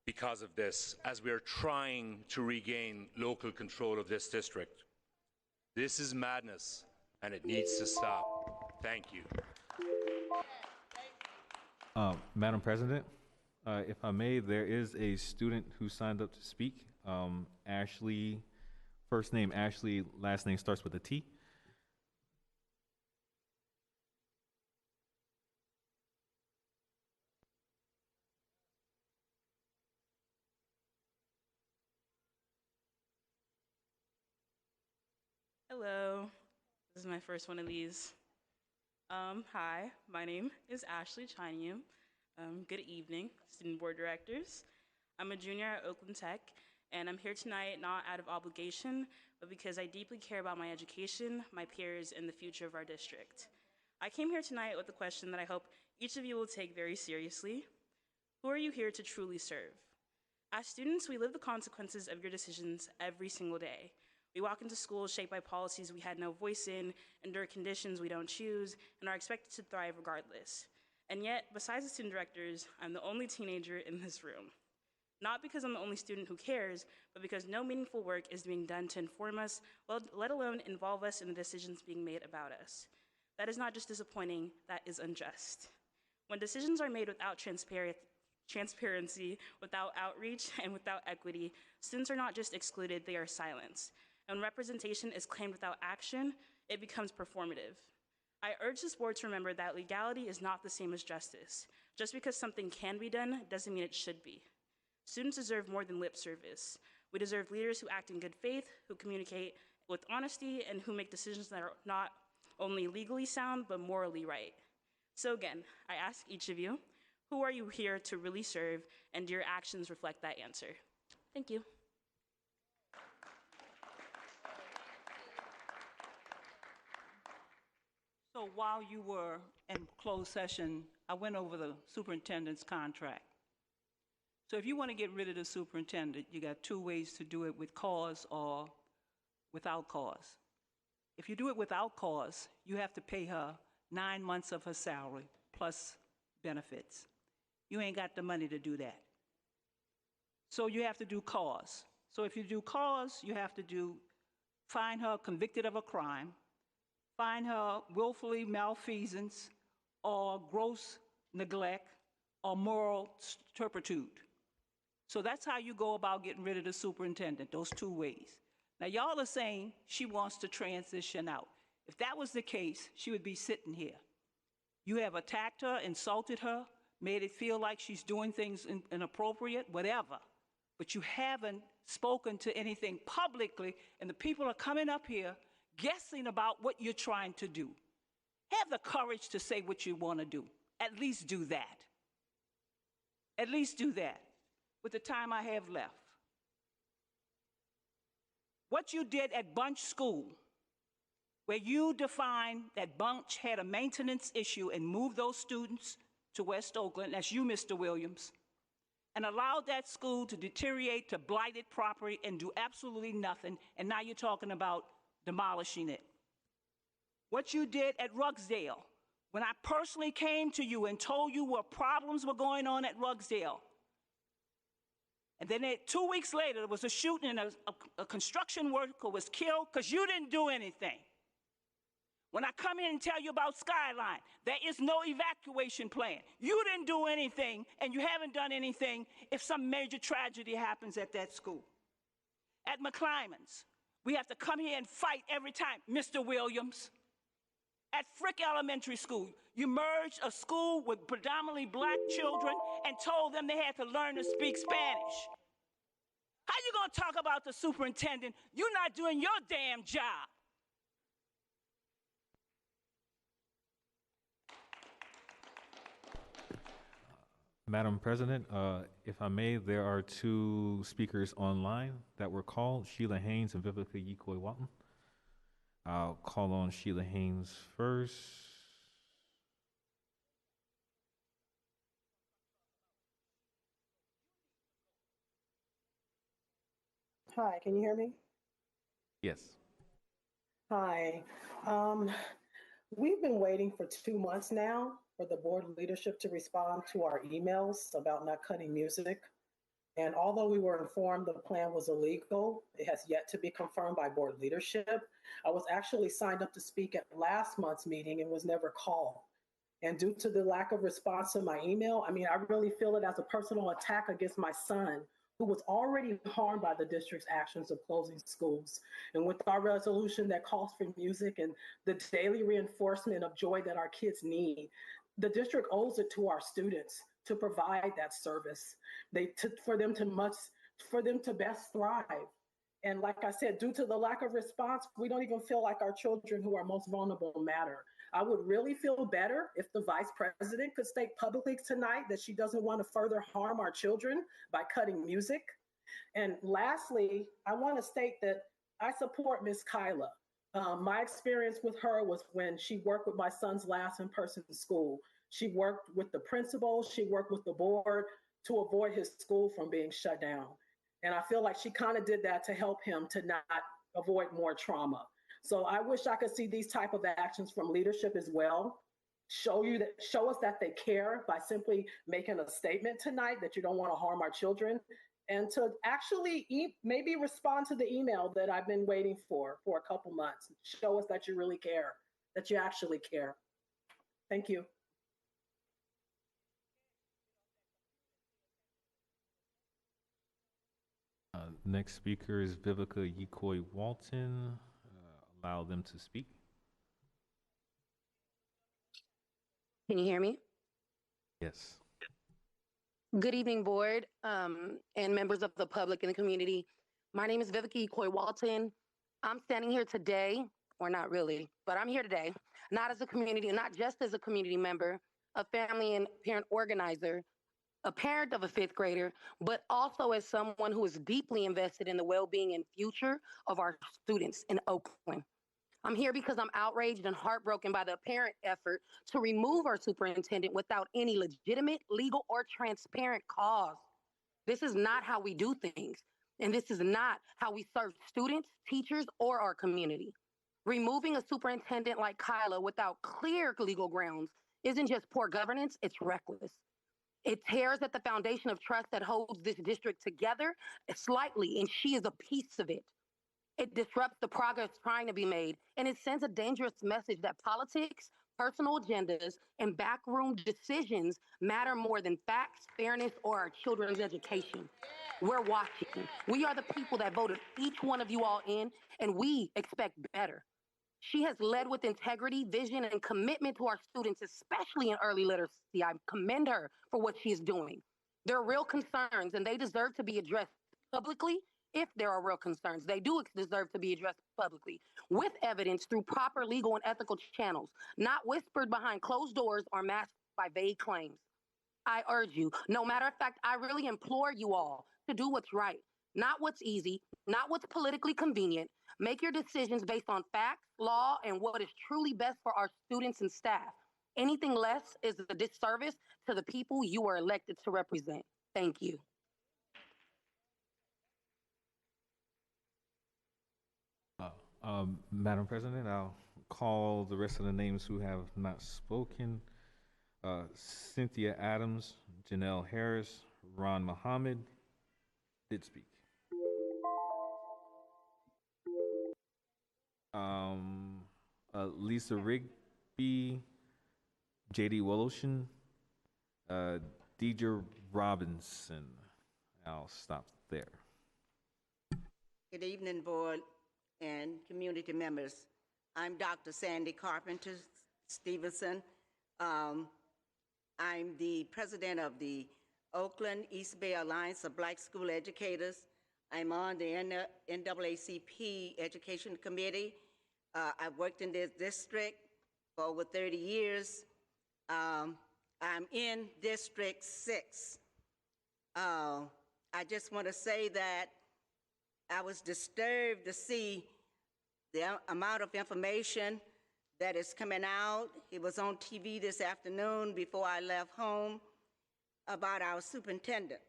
because of this, as we are trying to regain local control of this district? This is madness, and it needs to stop. Thank you. Madam President, if I may, there is a student who signed up to speak. Ashley, first name Ashley, last name starts with a T. Hello, this is my first one of these. Hi, my name is Ashley Chinium. Good evening, student board directors. I'm a junior at Oakland Tech, and I'm here tonight not out of obligation, but because I deeply care about my education, my peers, and the future of our district. I came here tonight with a question that I hope each of you will take very seriously. Who are you here to truly serve? As students, we live the consequences of your decisions every single day. We walk into school shaped by policies we had no voice in, endure conditions we don't choose, and are expected to thrive regardless. And yet, besides the student directors, I'm the only teenager in this room. Not because I'm the only student who cares, but because no meaningful work is being done to inform us, well, let alone involve us in the decisions being made about us. That is not just disappointing, that is unjust. When decisions are made without transparency, without outreach, and without equity, students are not just excluded, they are silenced. And when representation is claimed without action, it becomes performative. I urge this board to remember that legality is not the same as justice. Just because something can be done doesn't mean it should be. Students deserve more than lip service. We deserve leaders who act in good faith, who communicate with honesty, and who make decisions that are not only legally sound, but morally right. So again, I ask each of you, who are you here to really serve, and do your actions reflect that answer? Thank you. So while you were in closed session, I went over the superintendent's contract. So if you want to get rid of the superintendent, you got two ways to do it: with cause or without cause. If you do it without cause, you have to pay her 9 months of her salary plus benefits. You ain't got the money to do that. So you have to do cause. So if you do cause, you have to find her convicted of a crime, find her willfully malfeasance or gross neglect or moral turpitude. So that's how you go about getting rid of the superintendent, those two ways. Now, y'all are saying she wants to transition out. If that was the case, she would be sitting here. You have attacked her, insulted her, made it feel like she's doing things inappropriate, whatever. But you haven't spoken to anything publicly, and the people are coming up here guessing about what you're trying to do. Have the courage to say what you want to do. At least do that. At least do that with the time I have left. What you did at Bunch School, where you defined that Bunch had a maintenance issue and moved those students to West Oakland, that's you, Mr. Williams, and allowed that school to deteriorate to blighted property and do absolutely nothing, and now you're talking about demolishing it. What you did at Rugsdale, when I personally came to you and told you what problems were going on at Rugsdale, and then 2 weeks later, there was a shooting and a construction worker was killed because you didn't do anything. When I come in and tell you about Skyline, there is no evacuation plan. You didn't do anything, and you haven't done anything if some major tragedy happens at that school. At McClymonds, we have to come here and fight every time, Mr. Williams. At Frick Elementary School, you merged a school with predominantly black children and told them they had to learn to speak Spanish. How you gonna talk about the superintendent? You're not doing your damn job. Madam President, if I may, there are two speakers online that were called, Sheila Haynes and Vivica Yikoi Walton. I'll call on Sheila Haynes first. Hi, can you hear me? Yes. Hi. We've been waiting for 2 months now for the board leadership to respond to our emails about not cutting music. And although we were informed the plan was illegal, it has yet to be confirmed by board leadership. I was actually signed up to speak at last month's meeting and was never called. And due to the lack of response to my email, I really feel it as a personal attack against my son, who was already harmed by the district's actions of closing schools. And with our resolution that calls for music and the daily reinforcement of joy that our kids need, the district owes it to our students to provide that service. For them to best thrive. And like I said, due to the lack of response, we don't even feel like our children who are most vulnerable matter. I would really feel better if the vice president could state publicly tonight that she doesn't want to further harm our children by cutting music. And lastly, I want to state that I support Ms. Kayla. My experience with her was when she worked with my son's last in-person school. She worked with the principal, she worked with the board to avoid his school from being shut down. And I feel like she kind of did that to help him to not avoid more trauma. So I wish I could see these type of actions from leadership as well. Show us that they care by simply making a statement tonight that you don't want to harm our children, and to actually maybe respond to the email that I've been waiting for a couple months. Show us that you really care, that you actually care. Thank you. Next speaker is Vivica Yikoi Walton. Allow them to speak. Can you hear me? Yes. Good evening, board, and members of the public and the community. My name is Vivica Yikoi Walton. I'm standing here today, or not really, but I'm here today, not as a community, not just as a community member, a family and parent organizer, a parent of a fifth grader, but also as someone who is deeply invested in the well-being and future of our students in Oakland. I'm here because I'm outraged and heartbroken by the apparent effort to remove our superintendent without any legitimate, legal, or transparent cause. This is not how we do things, and this is not how we serve students, teachers, or our community. Removing a superintendent like Kayla without clear legal grounds isn't just poor governance, it's reckless. It tears at the foundation of trust that holds this district together slightly, and she is a piece of it. It disrupts the progress trying to be made, and it sends a dangerous message that politics, personal agendas, and backroom decisions matter more than facts, fairness, or our children's education. We're watching. We are the people that voted each one of you all in, and we expect better. She has led with integrity, vision, and commitment to our students, especially in early literacy. I commend her for what she is doing. There are real concerns, and they deserve to be addressed publicly. If there are real concerns, they do deserve to be addressed publicly with evidence through proper legal and ethical channels, not whispered behind closed doors or masked by vague claims. I urge you, no matter of fact, I really implore you all to do what's right, not what's easy, not what's politically convenient. Make your decisions based on facts, law, and what is truly best for our students and staff. Anything less is a disservice to the people you are elected to represent. Thank you. Madam President, I'll call the rest of the names who have not spoken. Cynthia Adams, Janelle Harris, Ron Muhammad did speak. Lisa Rigby, J.D. Woloshin, Deidre Robinson. I'll stop there. Good evening, board and community members. I'm Dr. Sandy Carpenter Stevenson. I'm the president of the Oakland East Bay Alliance of Black School Educators. I'm on the NAACP Education Committee. I've worked in this district for over 30 years. I'm in District 6. I just want to say that I was disturbed to see the amount of information that is coming out. It was on TV this afternoon before I left home about our superintendent.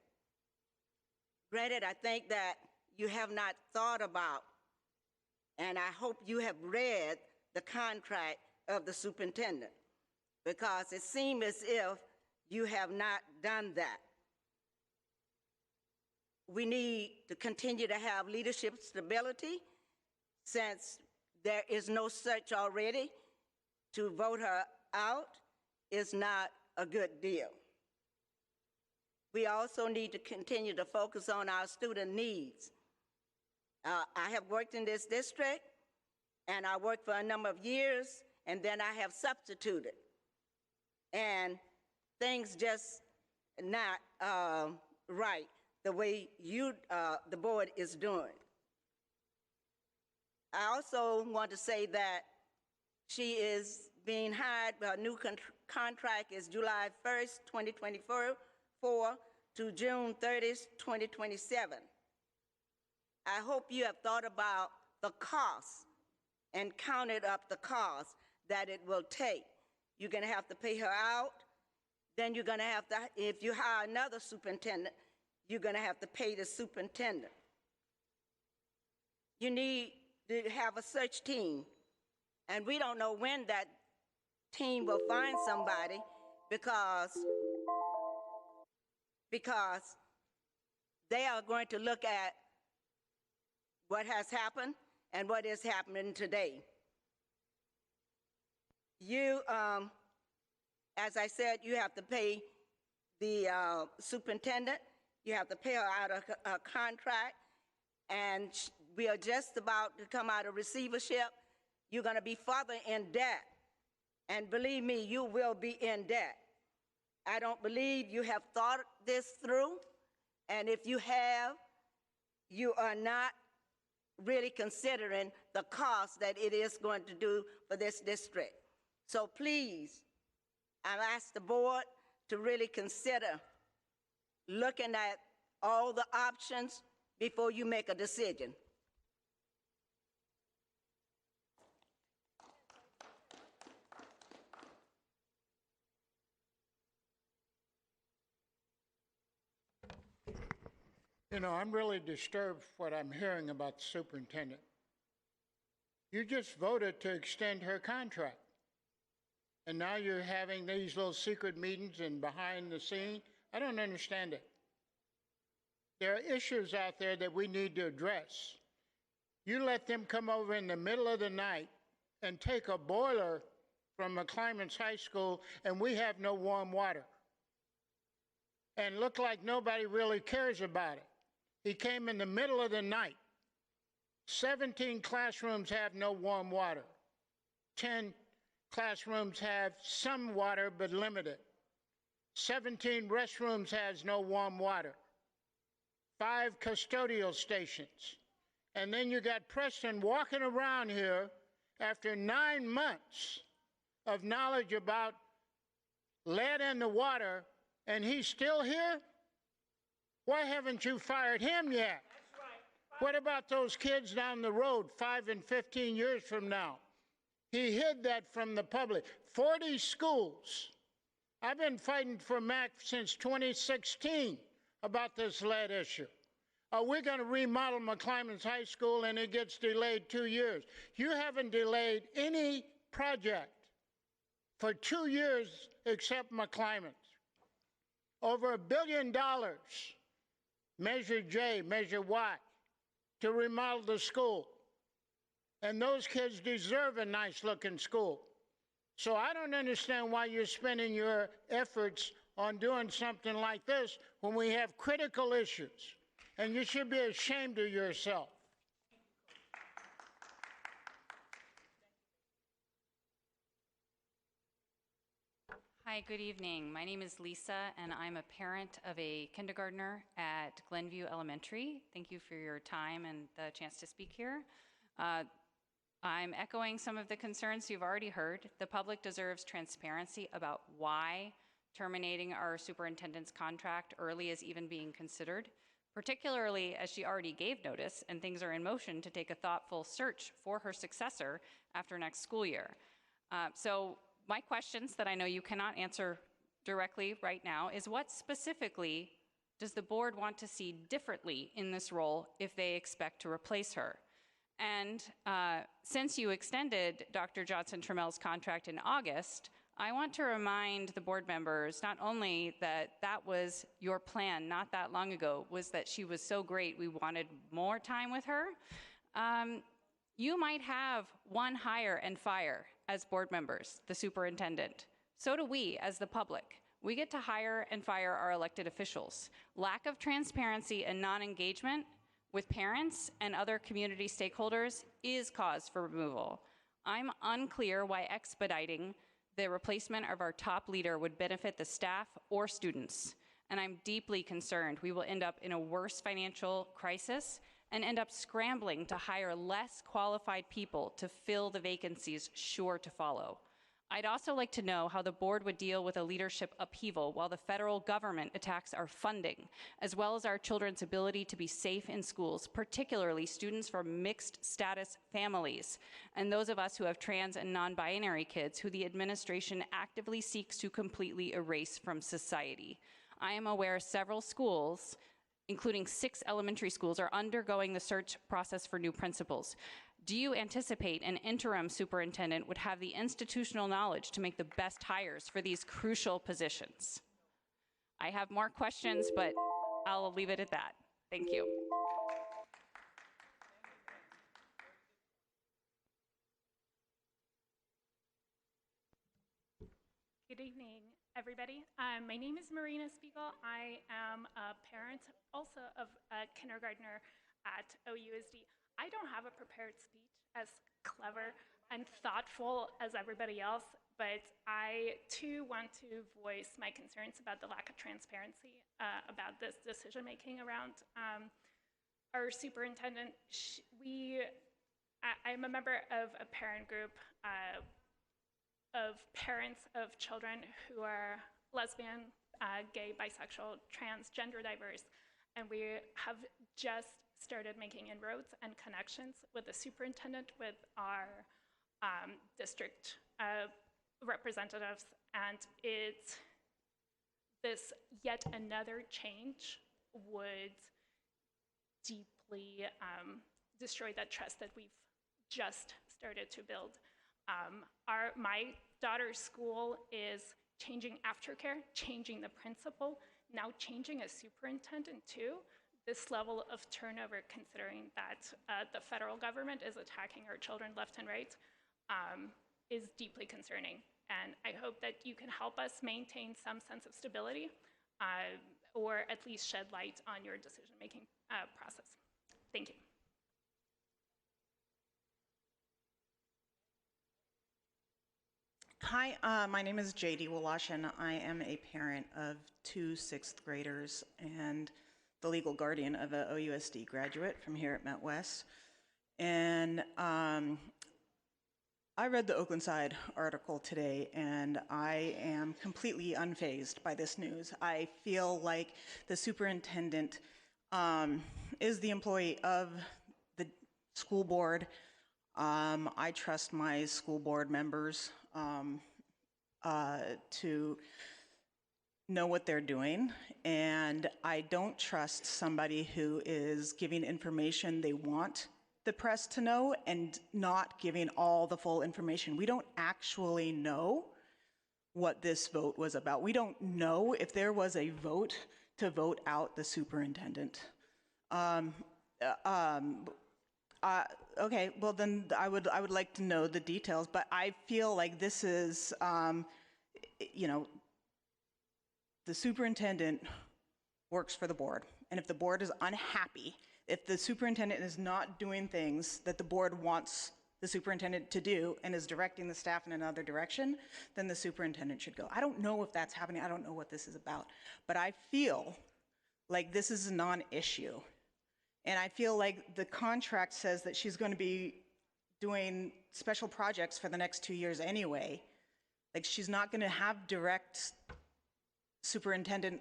Granted, I think that you have not thought about, and I hope you have read the contract of the superintendent, because it seems as if you have not done that. We need to continue to have leadership stability, since there is no such already. To vote her out is not a good deal. We also need to continue to focus on our student needs. I have worked in this district, and I worked for a number of years, and then I have substituted. And things just not right the way the board is doing. I also want to say that she is being hired, her new contract is July 1st, 2024 to June 30th, 2027. I hope you have thought about the cost and counted up the cost that it will take. You're gonna have to pay her out. then you're going to have to, if you hire another superintendent, you're going to have to pay the superintendent. You need to have a search team, and we don't know when that team will find somebody because they are going to look at what has happened and what is happening today. You, as I said, you have to pay the superintendent, you have to pay her out of a contract, and we are just about to come out of receivership. You're going to be further in debt. And believe me, you will be in debt. I don't believe you have thought this through. And if you have, you are not really considering the cost that it is going to do for this district. So please, I've asked the board to really consider looking at all the options before you make a decision. You know, I'm really disturbed what I'm hearing about the superintendent. You just voted to extend her contract. And now you're having these little secret meetings and behind the scene. I don't understand it. There are issues out there that we need to address. You let them come over in the middle of the night and take a boiler from McClymonds High School, and we have no warm water. And look like nobody really cares about it. He came in the middle of the night. 17 classrooms have no warm water. 10 classrooms have some water but limited. 17 restrooms has no warm water. 5 custodial stations. And then you got Preston walking around here after 9 months of knowledge about lead in the water, and he's still here? Why haven't you fired him yet? That's right. What about those kids down the road 5 and 15 years from now? He hid that from the public. 40 schools. I've been fighting for MAC since 2016 about this lead issue. We're going to remodel McClymonds High School and it gets delayed 2 years. You haven't delayed any project for 2 years except McClymonds. Over $1 billion, Measure J, Measure Y, to remodel the school. And those kids deserve a nice-looking school. So I don't understand why you're spending your efforts on doing something like this when we have critical issues. And you should be ashamed of yourself. Hi, good evening. My name is Lisa, and I'm a parent of a kindergartner at Glenview Elementary. Thank you for your time and the chance to speak here. I'm echoing some of the concerns you've already heard. The public deserves transparency about why terminating our superintendent's contract early is even being considered, particularly as she already gave notice and things are in motion to take a thoughtful search for her successor after next school year. So my questions that I know you cannot answer directly right now is what specifically does the board want to see differently in this role if they expect to replace her? And since you extended Dr. Johnson Trel's contract in August, I want to remind the board members not only that that was your plan not that long ago, was that she was so great we wanted more time with her. You might have one hire and fire as board members, the superintendent. So do we as the public. We get to hire and fire our elected officials. Lack of transparency and non-engagement with parents and other community stakeholders is cause for removal. I'm unclear why expediting the replacement of our top leader would benefit the staff or students. And I'm deeply concerned we will end up in a worse financial crisis and end up scrambling to hire less qualified people to fill the vacancies sure to follow. I'd also like to know how the board would deal with a leadership upheaval while the federal government attacks our funding, as well as our children's ability to be safe in schools, particularly students from mixed status families, and those of us who have trans and non-binary kids who the administration actively seeks to completely erase from society. I am aware several schools, including 6 elementary schools, are undergoing the search process for new principals. Do you anticipate an interim superintendent would have the institutional knowledge to make the best hires for these crucial positions? I have more questions, but I'll leave it at that. Thank you. Good evening, everybody. My name is Marina Spiegel. I am a parent also of a kindergartner at OUSD. I don't have a prepared speech as clever and thoughtful as everybody else, but I too want to voice my concerns about the lack of transparency about this decision-making around our superintendent. I'm a member of a parent group of parents of children who are lesbian, gay, bisexual, transgender diverse, and we have just started making inroads and connections with the superintendent, with our district representatives, and this yet another change would deeply destroy that trust that we've just started to build. My daughter's school is changing aftercare, changing the principal, now changing a superintendent too. This level of turnover, considering that the federal government is attacking our children left and right, is deeply concerning. And I hope that you can help us maintain some sense of stability or at least shed light on your decision-making process. Thank you. Hi, my name is JD Walash, and I am a parent of 2 6th graders and the legal guardian of a OUSD graduate from here at Met West. And I read the Oakland Side article today, and I am completely unfazed by this news. I feel like the superintendent is the employee of the school board. I trust my school board members to know what they're doing, and I don't trust somebody who is giving information they want the press to know and not giving all the full information. We don't actually know what this vote was about. We don't know if there was a vote to vote out the superintendent. Okay, well then I would like to know the details, but I feel like this is, you know, the superintendent works for the board, and if the board is unhappy, if the superintendent is not doing things that the board wants the superintendent to do and is directing the staff in another direction, then the superintendent should go. I don't know if that's happening. I don't know what this is about, but I feel like this is a non-issue. And I feel like the contract says that she's going to be doing special projects for the next 2 years anyway. Like, she's not going to have direct superintendent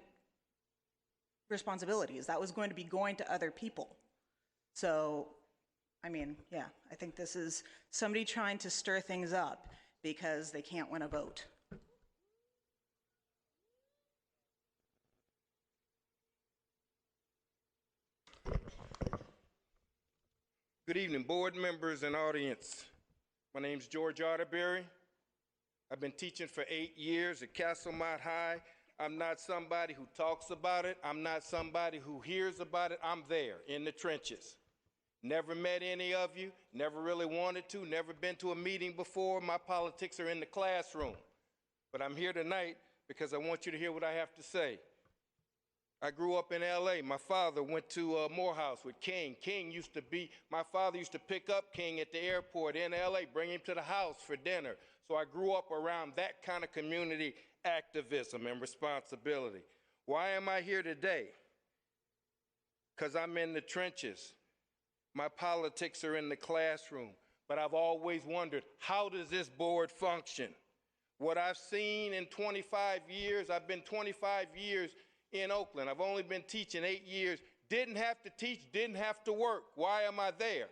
responsibilities. That was going to be going to other people. So, I mean, yeah, I think this is somebody trying to stir things up because they can't win a vote. Good evening, board members and audience. My name's George Arterberry. I've been teaching for 8 years at Castlemont High. I'm not somebody who talks about it. I'm not somebody who hears about it. I'm there in the trenches. Never met any of you, never really wanted to, never been to a meeting before. My politics are in the classroom. But I'm here tonight because I want you to hear what I have to say. I grew up in LA. My father went to Morehouse with King. My father used to pick up King at the airport in LA, bring him to the house for dinner. So I grew up around that kind of community activism and responsibility. Why am I here today? Because I'm in the trenches. My politics are in the classroom. But I've always wondered, how does this board function? What I've seen in 25 years, I've been 25 years in Oakland. I've only been teaching 8 years. Didn't have to teach, didn't have to work. Why am I there?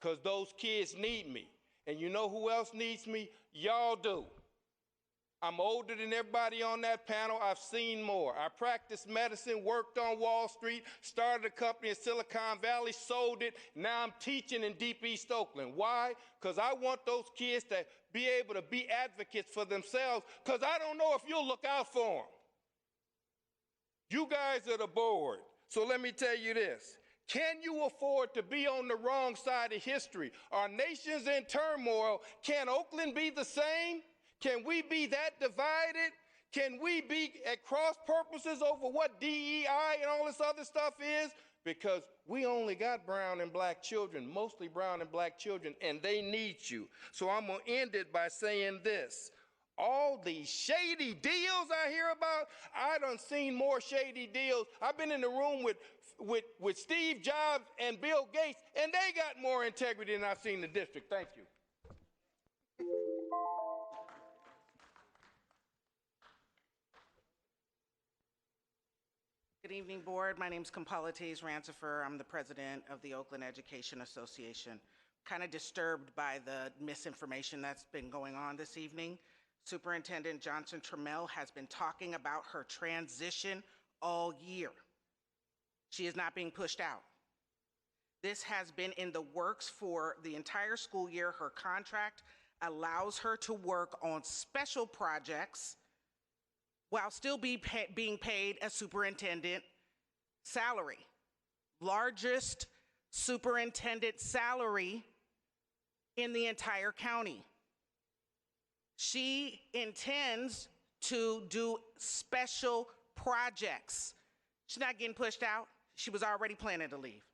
Because those kids need me. And you know who else needs me? Y'all do. I'm older than everybody on that panel. I've seen more. I practiced medicine, worked on Wall Street, started a company in Silicon Valley, sold it. Now I'm teaching in Deep East Oakland. Why? Because I want those kids to be able to be advocates for themselves, because I don't know if you'll look out for them. You guys are the board. So let me tell you this. Can you afford to be on the wrong side of history? Our nation's in turmoil. Can Oakland be the same? Can we be that divided? Can we be at cross purposes over what DEI and all this other stuff is? Because we only got brown and black children, mostly brown and black children, and they need you. So I'm going to end it by saying this. All these shady deals I hear about, I done seen more shady deals. I've been in the room with Steve Jobs and Bill Gates, and they got more integrity than I've seen in the district. Thank you. Good evening, board. My name is Kampala Taze Rancifer. I'm the president of the Oakland Education Association. Kind of disturbed by the misinformation that's been going on this evening. Superintendent Johnson Trel has been talking about her transition all year. She is not being pushed out. This has been in the works for the entire school year. Her contract allows her to work on special projects while still being paid a superintendent salary. Largest superintendent salary in the entire county. She intends to do special projects. She's not getting pushed out. She was already planning to leave.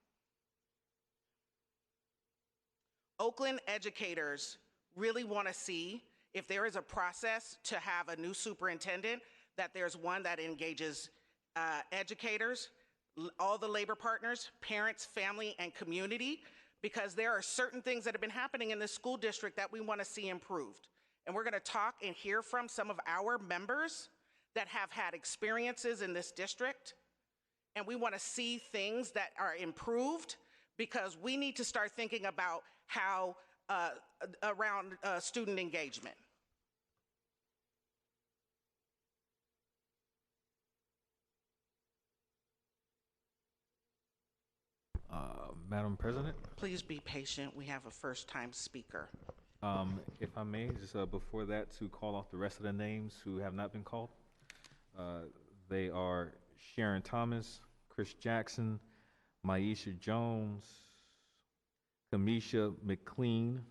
Oakland educators really want to see if there is a process to have a new superintendent, that there's one that engages educators, all the labor partners, parents, family, and community, because there are certain things that have been happening in this school district that we want to see improved. And we're going to talk and hear from some of our members that have had experiences in this district. And we want to see things that are improved, because we need to start thinking about how around student engagement. Madam President? Please be patient. We have a first-time speaker. If I may, just before that, to call off the rest of the names who have not been called. They are Sharon Thomas, Chris Jackson, Maisha Jones, Kamisha McLean,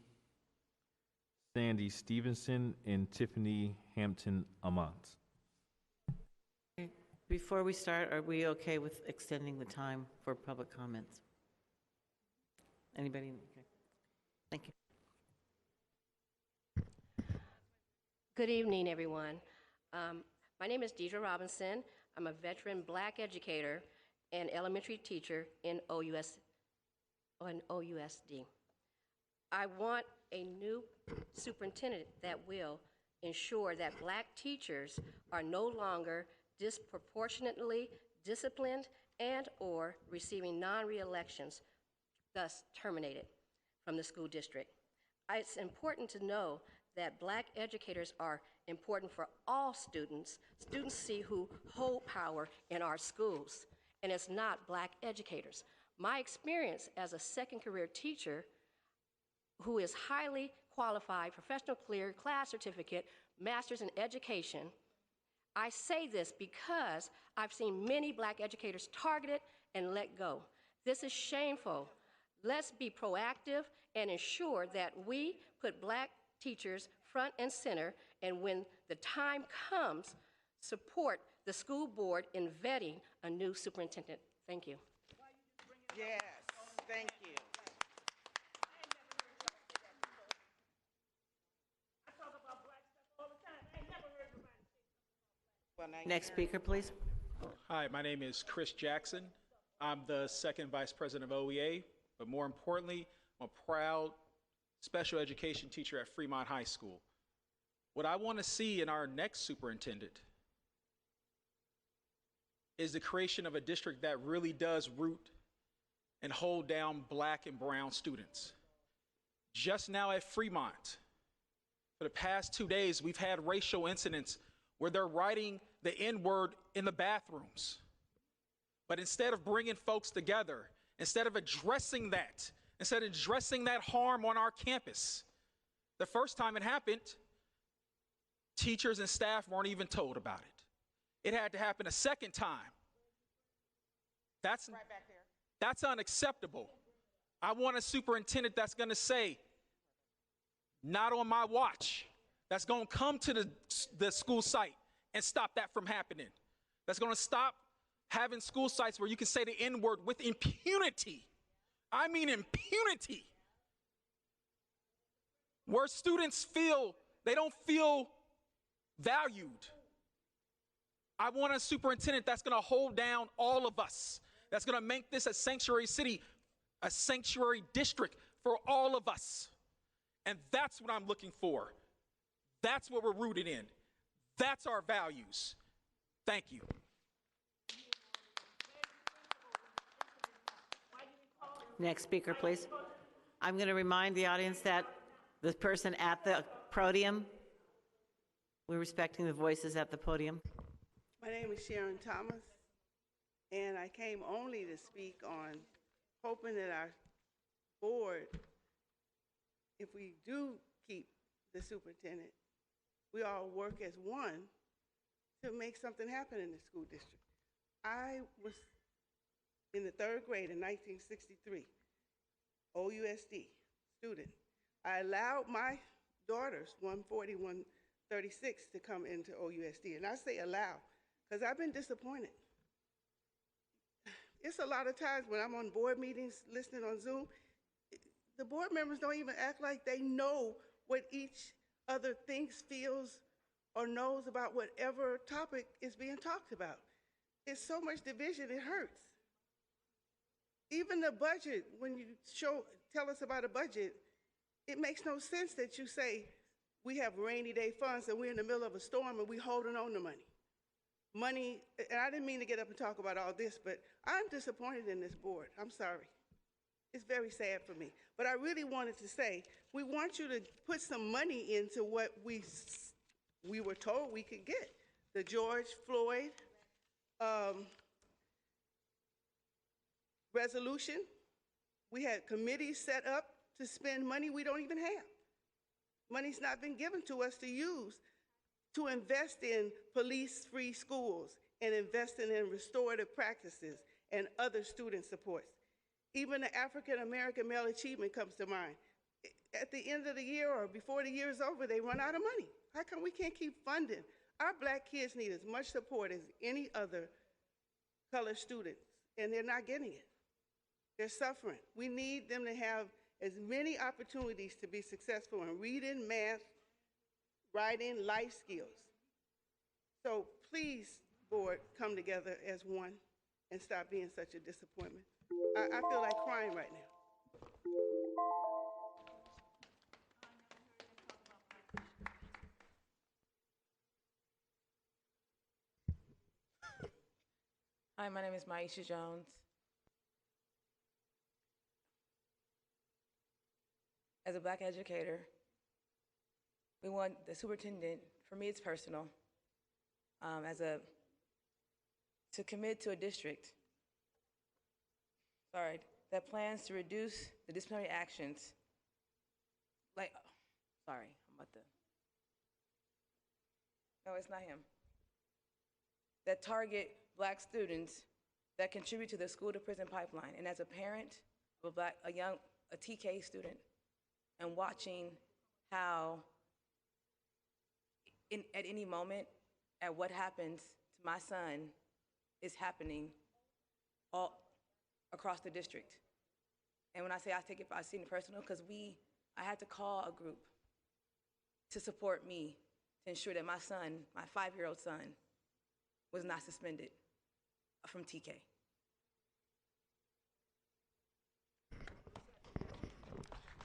Sandy Stevenson, and Tiffany Hampton Amont. Before we start, are we okay with extending the time for public comments? Anybody? Okay. Thank you. Good evening, everyone. My name is Deidre Robinson. I'm a veteran Black educator and elementary teacher in OUSD. I want a new superintendent that will ensure that Black teachers are no longer disproportionately disciplined and/or receiving non-reelections, thus terminated from the school district. It's important to know that Black educators are important for all students. Students see who hold power in our schools, and it's not Black educators. My experience as a second career teacher who is highly qualified, professional cleared, class certificate, master's in education, I say this because I've seen many Black educators targeted and let go. This is shameful. Let's be proactive and ensure that we put Black teachers front and center, and when the time comes, support the school board in vetting a new superintendent. Thank you. Yes, thank you. Next speaker, please. Hi, my name is Chris Jackson. I'm the second vice president of OEA, but more importantly, I'm a proud special education teacher at Fremont High School. What I want to see in our next superintendent is the creation of a district that really does root and hold down Black and brown students. Just now at Fremont, for the past 2 days, we've had racial incidents where they're writing the N-word in the bathrooms. But instead of bringing folks together, instead of addressing that harm on our campus, the first time it happened, teachers and staff weren't even told about it. It had to happen a second time. That's unacceptable. I want a superintendent that's going to say, not on my watch. That's going to come to the school site and stop that from happening. That's going to stop having school sites where you can say the N-word with impunity. I mean impunity. Where students feel they don't feel valued. I want a superintendent that's going to hold down all of us. That's going to make this a sanctuary city, a sanctuary district for all of us. And that's what I'm looking for. That's what we're rooted in. That's our values. Thank you. Next speaker, please. I'm going to remind the audience that the person at the podium, we're respecting the voices at the podium. My name is Sharon Thomas, and I came only to speak on hoping that our board, if we do keep the superintendent, we all work as one to make something happen in the school district. I was in the 3rd grade in 1963, OUSD student. I allowed my daughters, 140, 136, to come into OUSD. And I say allow, because I've been disappointed. It's a lot of times when I'm on board meetings, listening on Zoom, the board members don't even act like they know what each other thinks, feels, or knows about whatever topic is being talked about. It's so much division, it hurts. Even the budget, when you tell us about a budget, it makes no sense that you say we have rainy day funds and we're in the middle of a storm and we're holding on to money. Money, and I didn't mean to get up and talk about all this, but I'm disappointed in this board. I'm sorry. It's very sad for me. But I really wanted to say, we want you to put some money into what we were told we could get. The George Floyd resolution. We had committees set up to spend money we don't even have. Money's not been given to us to use to invest in police-free schools and investing in restorative practices and other student supports. Even the African-American Male Achievement comes to mind. At the end of the year or before the year is over, they run out of money. How come we can't keep funding? Our Black kids need as much support as any other colored students, and they're not getting it. They're suffering. We need them to have as many opportunities to be successful in reading, math, writing, life skills. So please, board, come together as one and stop being such a disappointment. I feel like crying right now. Hi, my name is Maisha Jones. As a Black educator, we want the superintendent, for me it's personal, to commit to a district, that plans to reduce the disciplinary actions, no, it's not him, that target Black students that contribute to the school-to-prison pipeline. And as a parent of a TK student, and watching how at any moment, at what happens to my son is happening all across the district. And when I say I see it personal, because I had to call a group to support me to ensure that my son, my 5-year-old son, was not suspended from TK.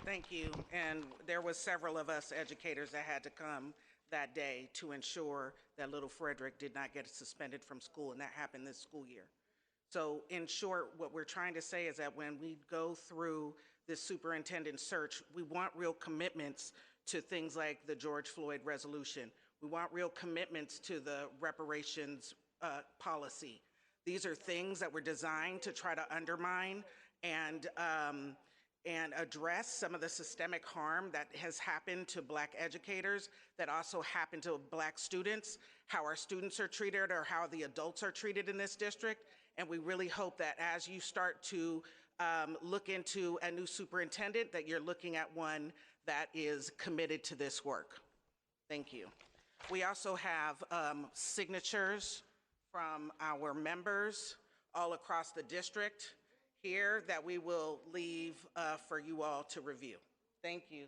Thank you. And there was several of us educators that had to come that day to ensure that little Frederick did not get suspended from school, and that happened this school year. So in short, what we're trying to say is that when we go through this superintendent search, we want real commitments to things like the George Floyd resolution. We want real commitments to the reparations policy. These are things that were designed to try to undermine and address some of the systemic harm that has happened to Black educators, that also happened to Black students, how our students are treated or how the adults are treated in this district. And we really hope that as you start to look into a new superintendent, that you're looking at one that is committed to this work. Thank you. We also have signatures from our members all across the district here that we will leave for you all to review. Thank you.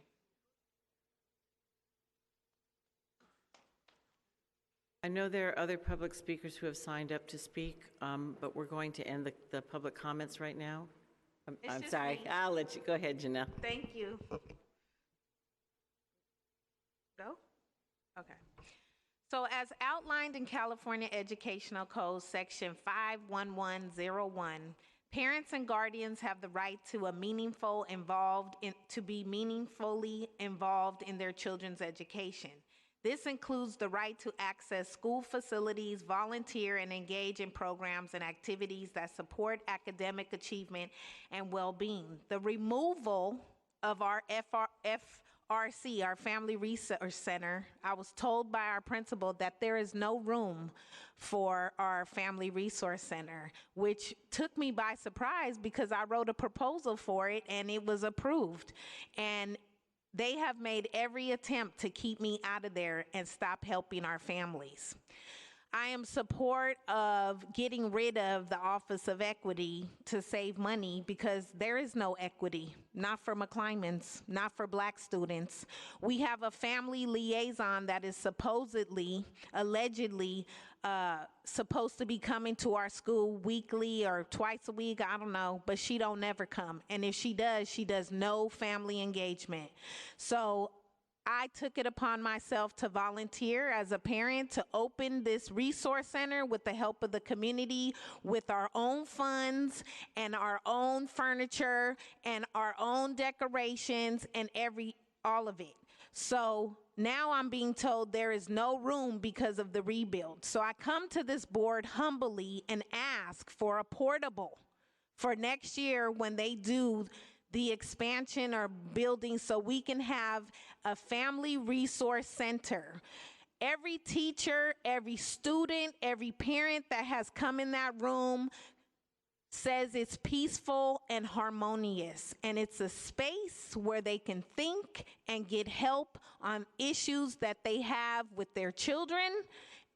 I know there are other public speakers who have signed up to speak, but we're going to end the public comments right now. I'm sorry. Me. I'll let you go ahead, Janelle. Thank you. Go? Okay. So as outlined in California Educational Code Section 51101, parents and guardians have the right to be meaningfully involved in their children's education. This includes the right to access school facilities, volunteer, and engage in programs and activities that support academic achievement and well-being. The removal of our FRC, our Family Resource Center, I was told by our principal that there is no room for our Family Resource Center, which took me by surprise because I wrote a proposal for it and it was approved. And they have made every attempt to keep me out of there and stop helping our families. I am support of getting rid of the Office of Equity to save money because there is no equity, not for McClymans, not for Black students. We have a family liaison that is allegedly supposed to be coming to our school weekly or twice a week, I don't know, but she don't never come. And if she does no family engagement. So I took it upon myself to volunteer as a parent to open this resource center with the help of the community, with our own funds and our own furniture and our own decorations and all of it. So now I'm being told there is no room because of the rebuild. So I come to this board humbly and ask for a portable for next year when they do the expansion or building, so we can have a family resource center. Every teacher, every student, every parent that has come in that room says it's peaceful and harmonious, and it's a space where they can think and get help on issues that they have with their children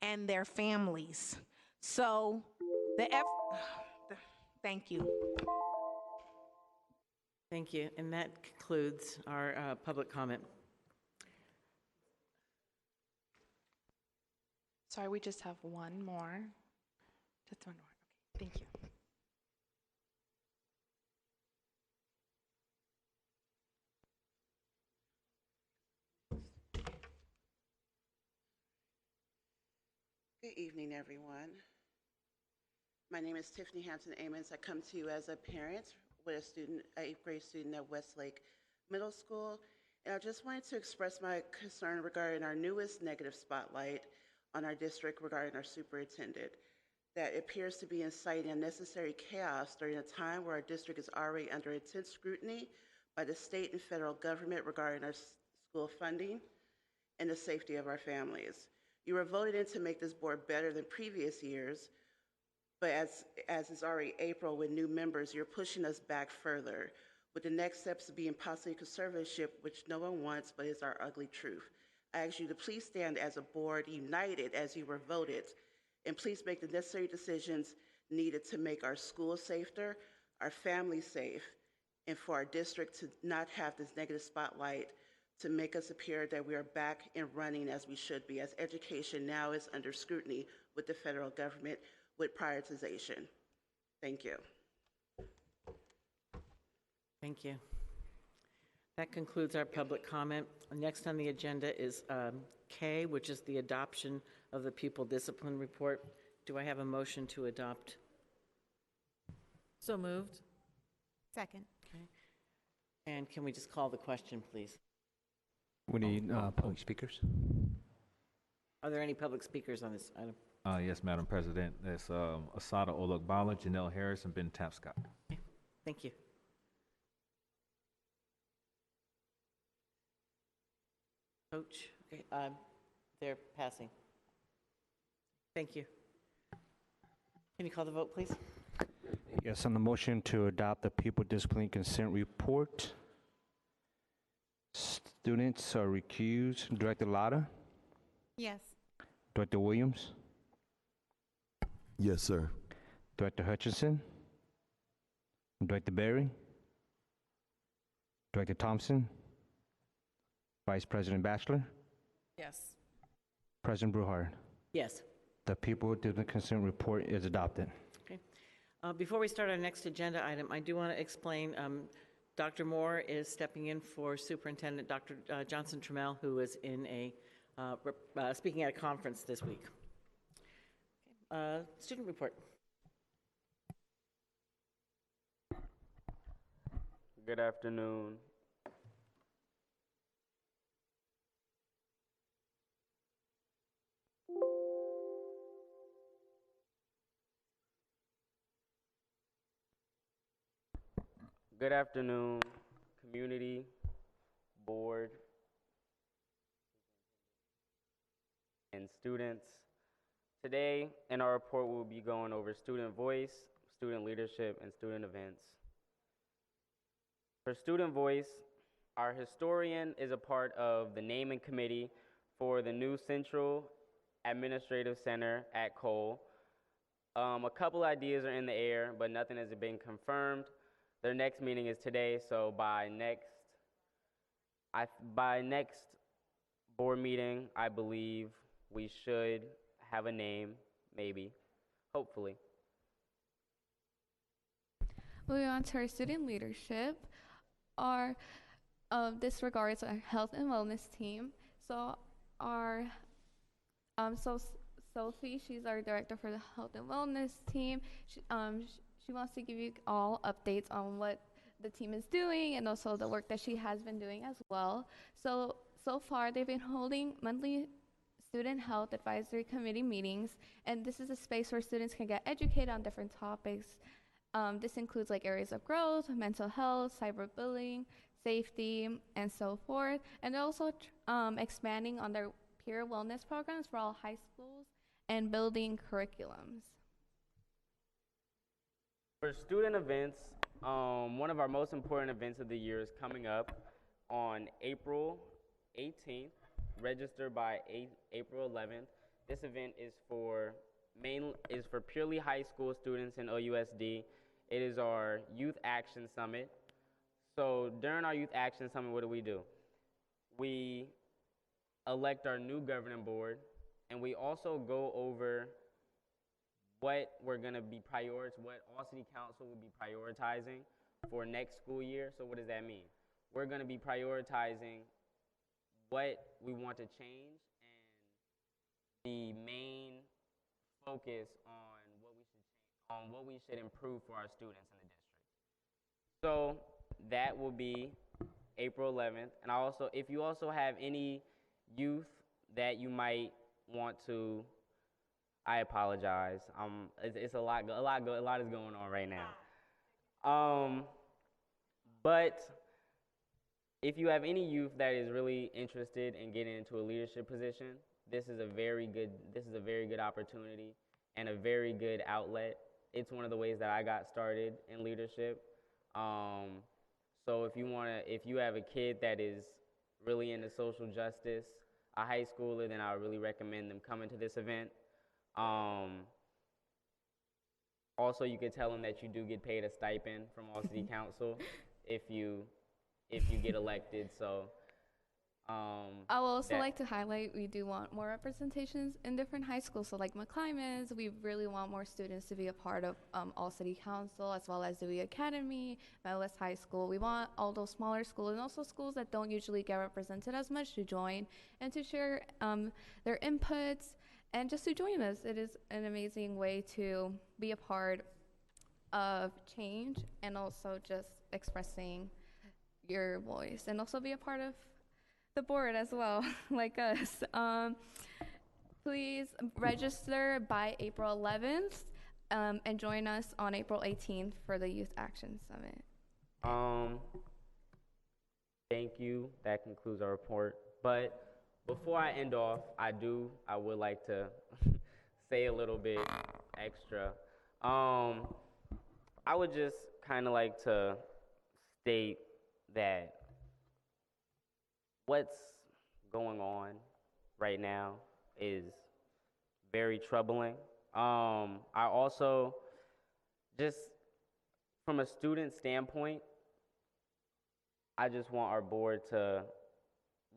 and their families. So thank you. Thank you. And that concludes our public comment. Sorry, we just have one more. Just one more. Okay, thank you. Good evening, everyone. My name is Tiffany Hampton-Amons. I come to you as a parent with a student, an 8th grade student at Westlake Middle School. And I just wanted to express my concern regarding our newest negative spotlight on our district regarding our superintendent, that appears to be inciting unnecessary chaos during a time where our district is already under intense scrutiny by the state and federal government regarding our school funding and the safety of our families. You were voted in to make this board better than previous years, but as is already April with new members, you're pushing us back further, with the next steps being possibly conservatorship, which no one wants, but is our ugly truth. I ask you to please stand as a board united as you were voted, and please make the necessary decisions needed to make our schools safer, our families safe, and for our district to not have this negative spotlight to make us appear that we are back and running as we should be, as education now is under scrutiny with the federal government with prioritization. Thank you. Thank you. That concludes our public comment. Next on the agenda is K, which is the adoption of the pupil discipline report. Do I have a motion to adopt? So moved. Second. Okay. And can we just call the question, please? We need public speakers. Are there any public speakers on this item? Yes, Madam President. That's Asada Olokbala, Janelle Harris, and Ben Tapscott. Okay. Thank you. Coach, okay, they're passing. Thank you. Can you call the vote, please? Yes, on the motion to adopt the pupil discipline consent report. Students are recused. Director Lotta, Yes. Director Williams, Yes, sir. Director Hutchinson, Director Berry, Director Thompson, Vice President Batchelor, Yes. President Bruhard. Yes. The pupil discipline consent report is adopted. Okay. Before we start our next agenda item, I do want to explain Dr. Moore is stepping in for Superintendent Dr. Johnson Trel, who is in speaking at a conference this week. Student report. Good afternoon. Good afternoon, community, board, and students. Today, in our report, we'll be going over student voice, student leadership, and student events. For student voice, our historian is a part of the naming committee for the new Central Administrative Center at Cole. A couple ideas are in the air, but nothing has been confirmed. Their next meeting is today, so by next board meeting, I believe we should have a name, maybe, hopefully. Moving on to our student leadership, this regards our health and wellness team. So Sophie, she's our director for the health and wellness team. She wants to give you all updates on what the team is doing and also the work that she has been doing as well. So far, they've been holding monthly student health advisory committee meetings, and this is a space where students can get educated on different topics. This includes like areas of growth, mental health, cyberbullying, safety, and so forth. And they're also expanding on their peer wellness programs for all high schools and building curriculums. For student events, one of our most important events of the year is coming up on April 18th. Register by April 11th. This event is for purely high school students in OUSD. It is our Youth Action Summit. So during our Youth Action Summit, what do? We elect our new governing board, and we also go over what we're going to be what all city council will be prioritizing for next school year. So what does that mean? We're going to be prioritizing what we want to change and the main focus on what we should improve for our students in the district. So that will be April 11th. And also, if you also have any youth that you might want to, I apologize. It's a lot is going on right now. But if you have any youth that is really interested in getting into a leadership position, this is a very good opportunity and a very good outlet. It's one of the ways that I got started in leadership. So if you have a kid that is really into social justice, a high schooler, then I would really recommend them coming to this event. Also, you could tell them that you do get paid a stipend from all city council if you get elected. So I would also that- like to highlight we do want more representations in different high schools. So like McClymonds, we really want more students to be a part of All City Council, as well as Dewey Academy, West High School. We want all those smaller schools and also schools that don't usually get represented as much to join and to share their inputs and just to join us. It is an amazing way to be a part of change and also just expressing your voice and also be a part of the board as well, like us. Please register by April 11th and join us on April 18th for the Youth Action Summit. Thank you. That concludes our report. But before I end off, I would like to say a little bit extra. I would just kind of like to state that what's going on right now is very troubling. I also, just from a student standpoint, I just want our board to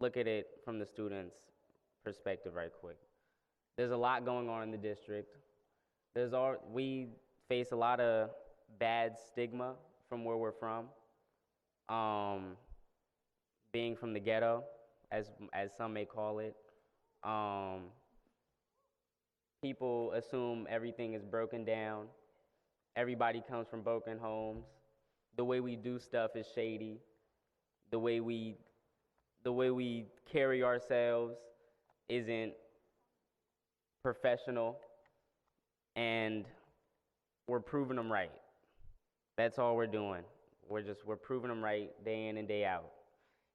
look at it from the students' perspective right quick. There's a lot going on in the district. We face a lot of bad stigma from where we're from. Being from the ghetto, as some may call it. People assume everything is broken down. Everybody comes from broken homes. The way we do stuff is shady. The way we carry ourselves isn't professional, and we're proving them right. That's all we're doing. We're proving them right day in and day out.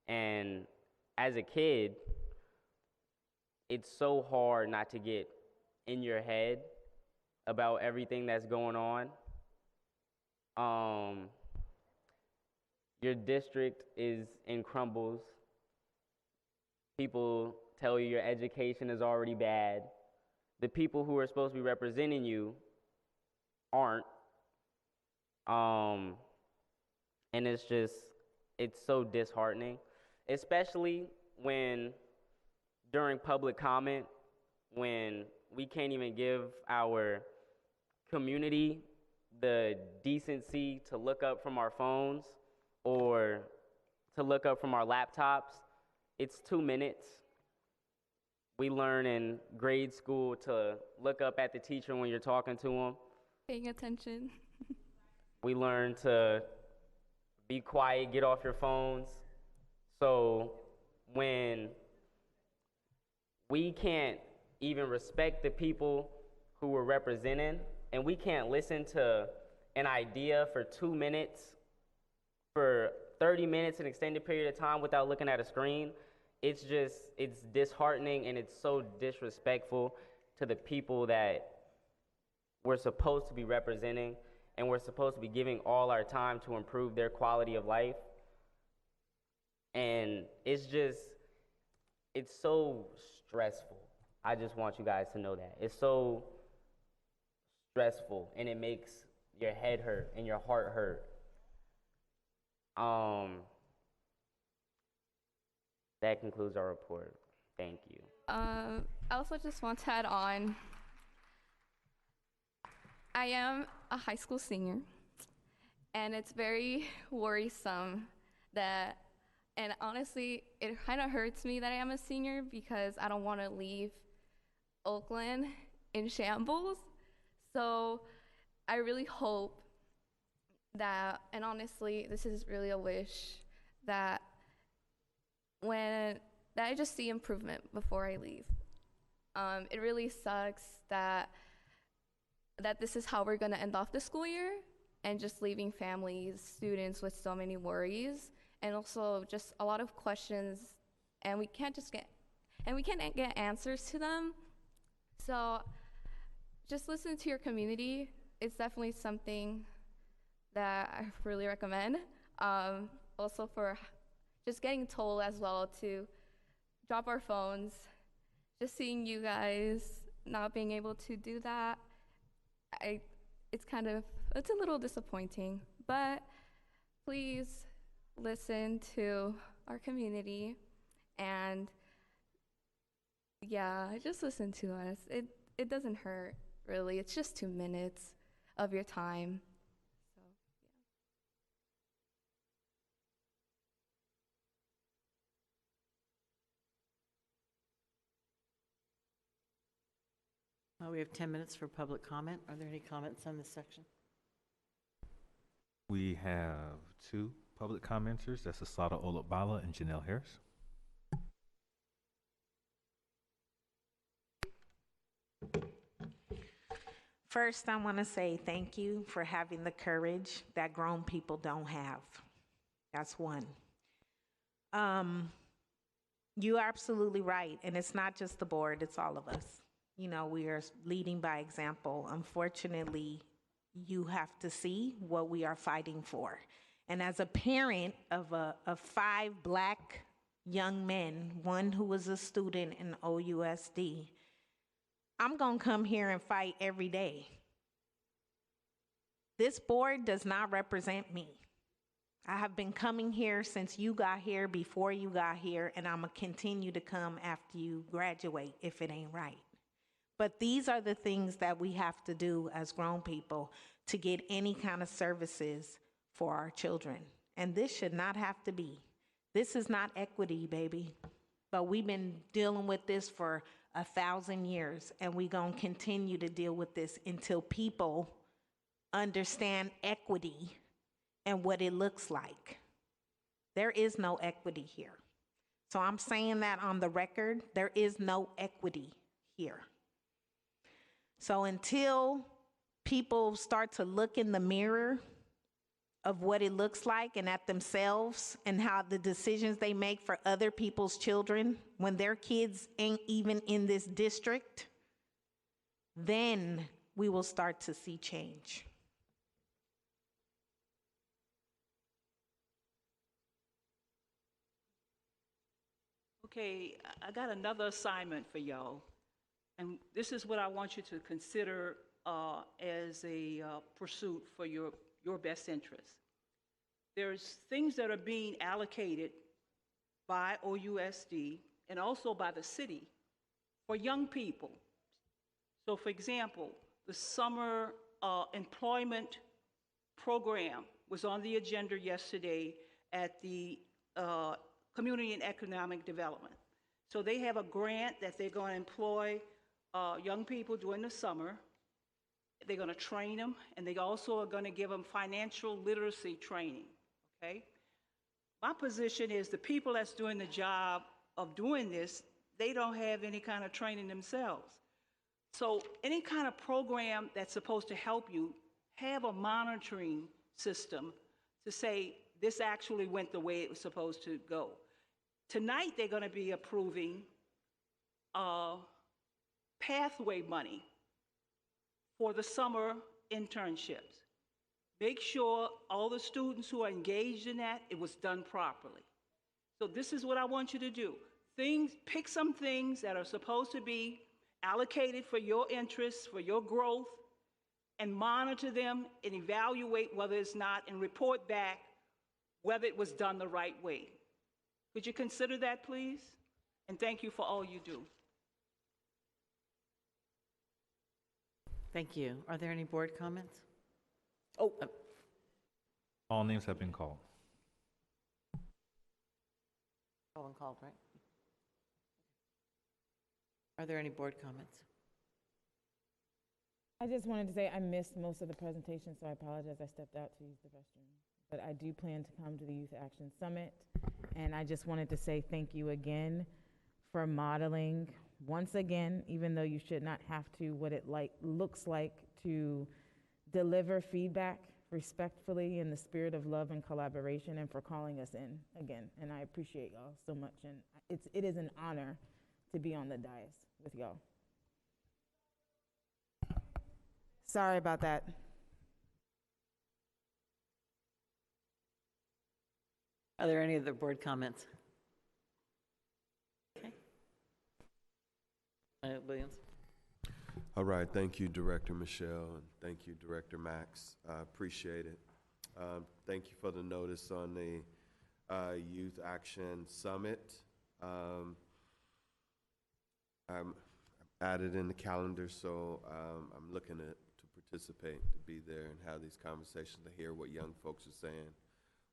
And as a kid, it's so hard not to get in your head about everything that's going on. Your district is in crumbles. People tell you your education is already bad. The people who are supposed to be representing you aren't. And it's so disheartening, especially when during public comment, when we can't even give our community the decency to look up from our phones or to look up from our laptops. It's 2 minutes. We learn in grade school to look up at the teacher when you're talking to them. Paying attention. We learn to be quiet, get off your phones. So when we can't even respect the people who we're representing, and we can't listen to an idea for 2 minutes, for 30 minutes, an extended period of time without looking at a screen, it's disheartening, and it's so disrespectful to the people that we're supposed to be representing, and we're supposed to be giving all our time to improve their quality of life. And it's so stressful. I just want you guys to know that. It's so stressful, and it makes your head hurt and your heart hurt. That concludes our report. Thank you. I also just want to add on, I am a high school senior, and it's very worrisome that, and honestly, it kind of hurts me that I am a senior because I don't want to leave Oakland in shambles. So I really hope that, and honestly, this is really a wish, that I just see improvement before I leave. It really sucks that this is how we're going to end off the school year, and just leaving families, students with so many worries, and also just a lot of questions, and we can't get answers to them. So just listen to your community. It's definitely something that I really recommend. Also for just getting told as well to drop our phones, just seeing you guys not being able to do that, it's a little disappointing, but please listen to our community And yeah, just listen to us. It doesn't hurt, really. It's just 2 minutes of your time. So, We have 10 minutes for public comment. Are there any comments on this section? We have 2 public commenters. That's Asada Olabala and Janelle Harris. First, I want to say thank you for having the courage that grown people don't have. That's one. You're absolutely right, and it's not just the board, it's all of us. You know, we are leading by example. Unfortunately, you have to see what we are fighting for. And as a parent of 5 Black young men, one who was a student in OUSD, I'm gonna come here and fight every day. This board does not represent me. I have been coming here since you got here, before you got here, and I'm gonna continue to come after you graduate if it ain't right. But these are the things that we have to do as grown people to get any kind of services for our children. And this should not have to be. This is not equity, baby. But we've been dealing with this for 1,000 years, and we're gonna continue to deal with this until people understand equity and what it looks like. There is no equity here. So I'm saying that on the record, there is no equity here. So until people start to look in the mirror of what it looks like and at themselves and how the decisions they make for other people's children when their kids ain't even in this district, then we will start to see change. Okay, I got another assignment for y'all. And this is what I want you to consider as a pursuit for your best interest. There's things that are being allocated by OUSD and also by the city for young people. So for example, the summer employment program was on the agenda yesterday at the Community and Economic Development. So they have a grant that they're going to employ young people during the summer. They're going to train them, and they also are going to give them financial literacy training, okay? My position is the people that's doing the job of doing this, they don't have any kind of training themselves. So any kind of program that's supposed to help you, have a monitoring system to say this actually went the way it was supposed to go. Tonight, they're going to be approving pathway money for the summer internships. Make sure all the students who are engaged in that, it was done properly. So this is what I want you to do. Pick some things that are supposed to be allocated for your interests, for your growth, and monitor them and evaluate whether it's not, and report back whether it was done the right way. Could you consider that, please? And thank you for all you do. Thank you. Are there any board comments? All names have been called. All uncalled, right? Are there any board comments? I just wanted to say I missed most of the presentation, so I apologize. I stepped out to use the restroom. But I do plan to come to the Youth Action Summit, and I just wanted to say thank you again for modeling, once again, even though you should not have to, what it looks like to deliver feedback respectfully in the spirit of love and collaboration, and for calling us in again. And I appreciate y'all so much, and it is an honor to be on the dais with y'all. Sorry about that. Are there any other board comments? Okay. Williams. All right, thank you, Director Michelle, and thank you, Director Max. I appreciate it. Thank you for the notice on the Youth Action Summit. I'm added in the calendar, so I'm looking to participate, to be there and have these conversations, to hear what young folks are saying.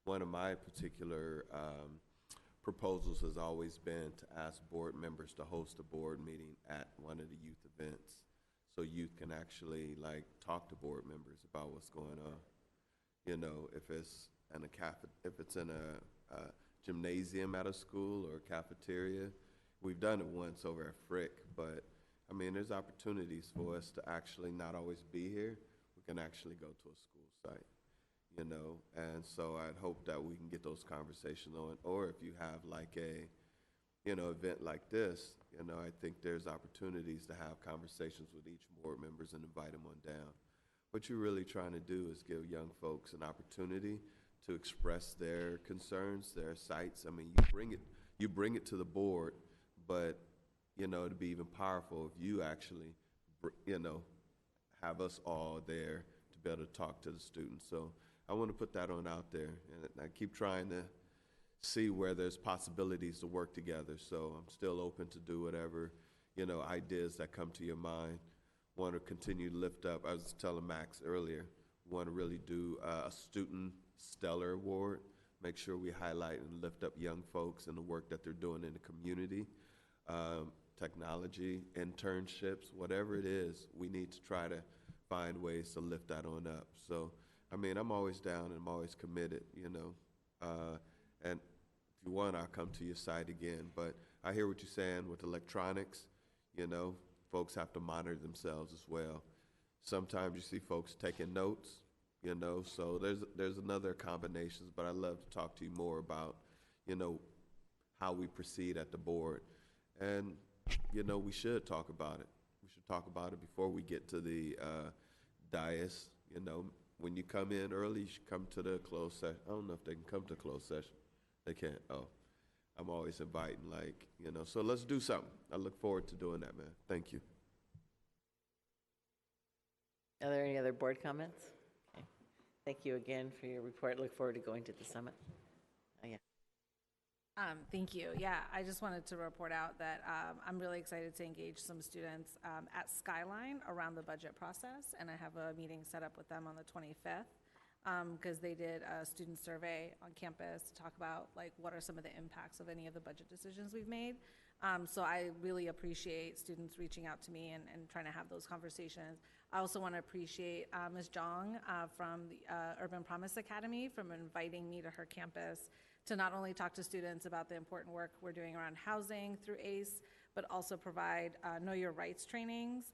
One of my particular proposals has always been to ask board members to host a board meeting at one of the youth events, so youth can actually like talk to board members about what's going on. You know, if it's in a gymnasium at a school or a cafeteria. We've done it once over at Frick, but I mean, there's opportunities for us to actually not always be here. We can actually go to a school site, you know, and so I'd hope that we can get those conversations on. Or if you have like a, you know, event like this, you know, I think there's opportunities to have conversations with each board members and invite them on down. What you're really trying to do is give young folks an opportunity to express their concerns, their sites. I mean, you bring it to the board, but you know, it'd be even powerful if you actually, you know, have us all there to be able to talk to the students. So I want to put that on out there, and I keep trying to see where there's possibilities to work together. So I'm still open to do whatever, you know, ideas that come to your mind. Want to continue to lift up, I was telling Max earlier, want to really do a student stellar award, make sure we highlight and lift up young folks and the work that they're doing in the community. Technology, internships, whatever it is, we need to try to find ways to lift that on up. So, I mean, I'm always down and I'm always committed, you know. And if you want, I'll come to your site again. But I hear what you're saying with electronics, you know, folks have to monitor themselves as well. Sometimes you see folks taking notes, you know, so there's another combinations, but I'd love to talk to you more about, you know, how we proceed at the board. And, you know, we should talk about it. We should talk about it before we get to the dais. You know, when you come in early, you should come to the closed session. I don't know if they can come to closed session. They can't. Oh, I'm always inviting, like, you know. So let's do something. I look forward to doing that, man. Thank you. Are there any other board comments? Okay. Thank you again for your report. Look forward to going to the summit. Oh, yeah. Thank you. Yeah, I just wanted to report out that I'm really excited to engage some students at Skyline around the budget process, and I have a meeting set up with them on the 25th because they did a student survey on campus to talk about like what are some of the impacts of any of the budget decisions we've made. So I really appreciate students reaching out to me and trying to have those conversations. I also want to appreciate Ms. Jong from the Urban Promise Academy from inviting me to her campus to not only talk to students about the important work we're doing around housing through ACE, but also provide Know Your Rights trainings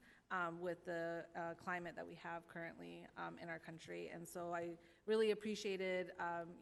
with the climate that we have currently in our country. And so I really appreciated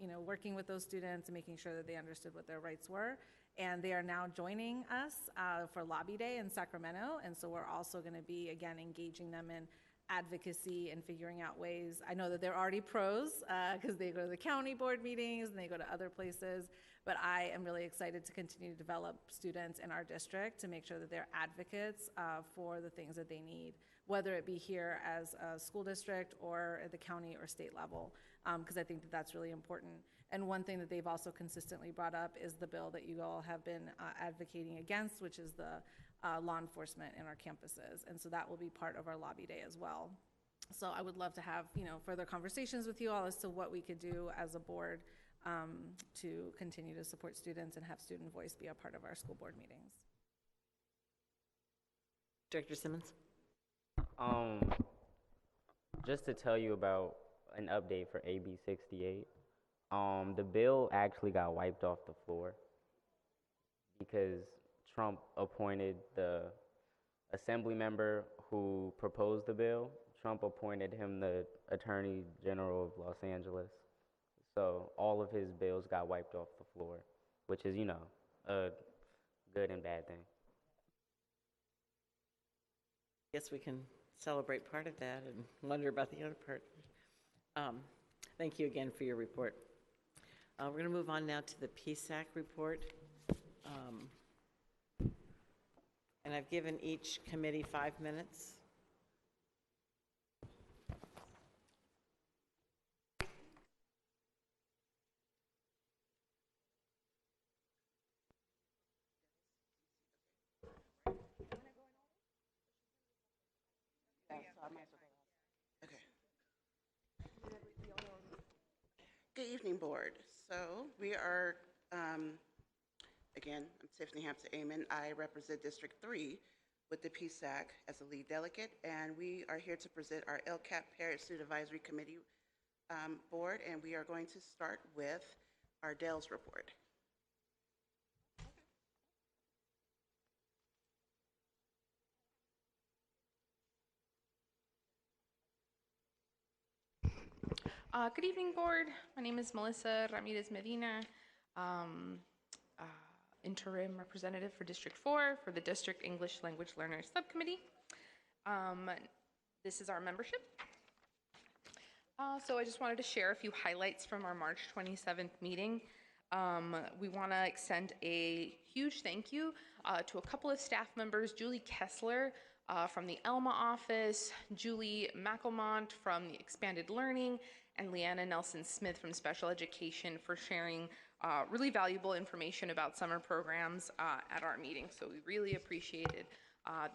you know, working with those students and making sure that they understood what their rights were. And they are now joining us for Lobby Day in Sacramento. And so we're also going to be, again, engaging them in advocacy and figuring out ways. I know that they're already pros because they go to the county board meetings and they go to other places, but I am really excited to continue to develop students in our district to make sure that they're advocates for the things that they need, whether it be here as a school district or at the county or state level, because I think that that's really important. And one thing that they've also consistently brought up is the bill that you all have been advocating against, which is the law enforcement in our campuses. And so that will be part of our lobby day as well. So I would love to have, you know, further conversations with you all as to what we could do as a board to continue to support students and have student voice be a part of our school board meetings. Director Simmons? Just to tell you about an update for AB 68, the bill actually got wiped off the floor because Trump appointed the assembly member who proposed the bill. Trump appointed him the Attorney General of Los Angeles. So all of his bills got wiped off the floor, which is, you know, a good and bad thing. Guess we can celebrate part of that and wonder about the other part. Thank you again for your report. We're going to move on now to the PSAC report. And I've given each committee 5 minutes. evening, board. So we are, again, I'm Tiffany Hampton-Amon. I represent District 3 with the PSAC as a lead delegate, and we are here to present our LCAP Parent Student Advisory Committee board, and we are going to start with our DELS report. Good evening, board. My name is Melissa Ramirez Medina, interim representative for District 4 for the District English Language Learners Subcommittee. This is our membership. So I just wanted to share a few highlights from our March 27th meeting. We want to extend a huge thank you to a couple of staff members, Julie Kessler from the Elma office, Julie McElmont from the Expanded Learning, and Leanna Nelson-Smith from Special Education for sharing really valuable information about summer programs at our meeting. So we really appreciated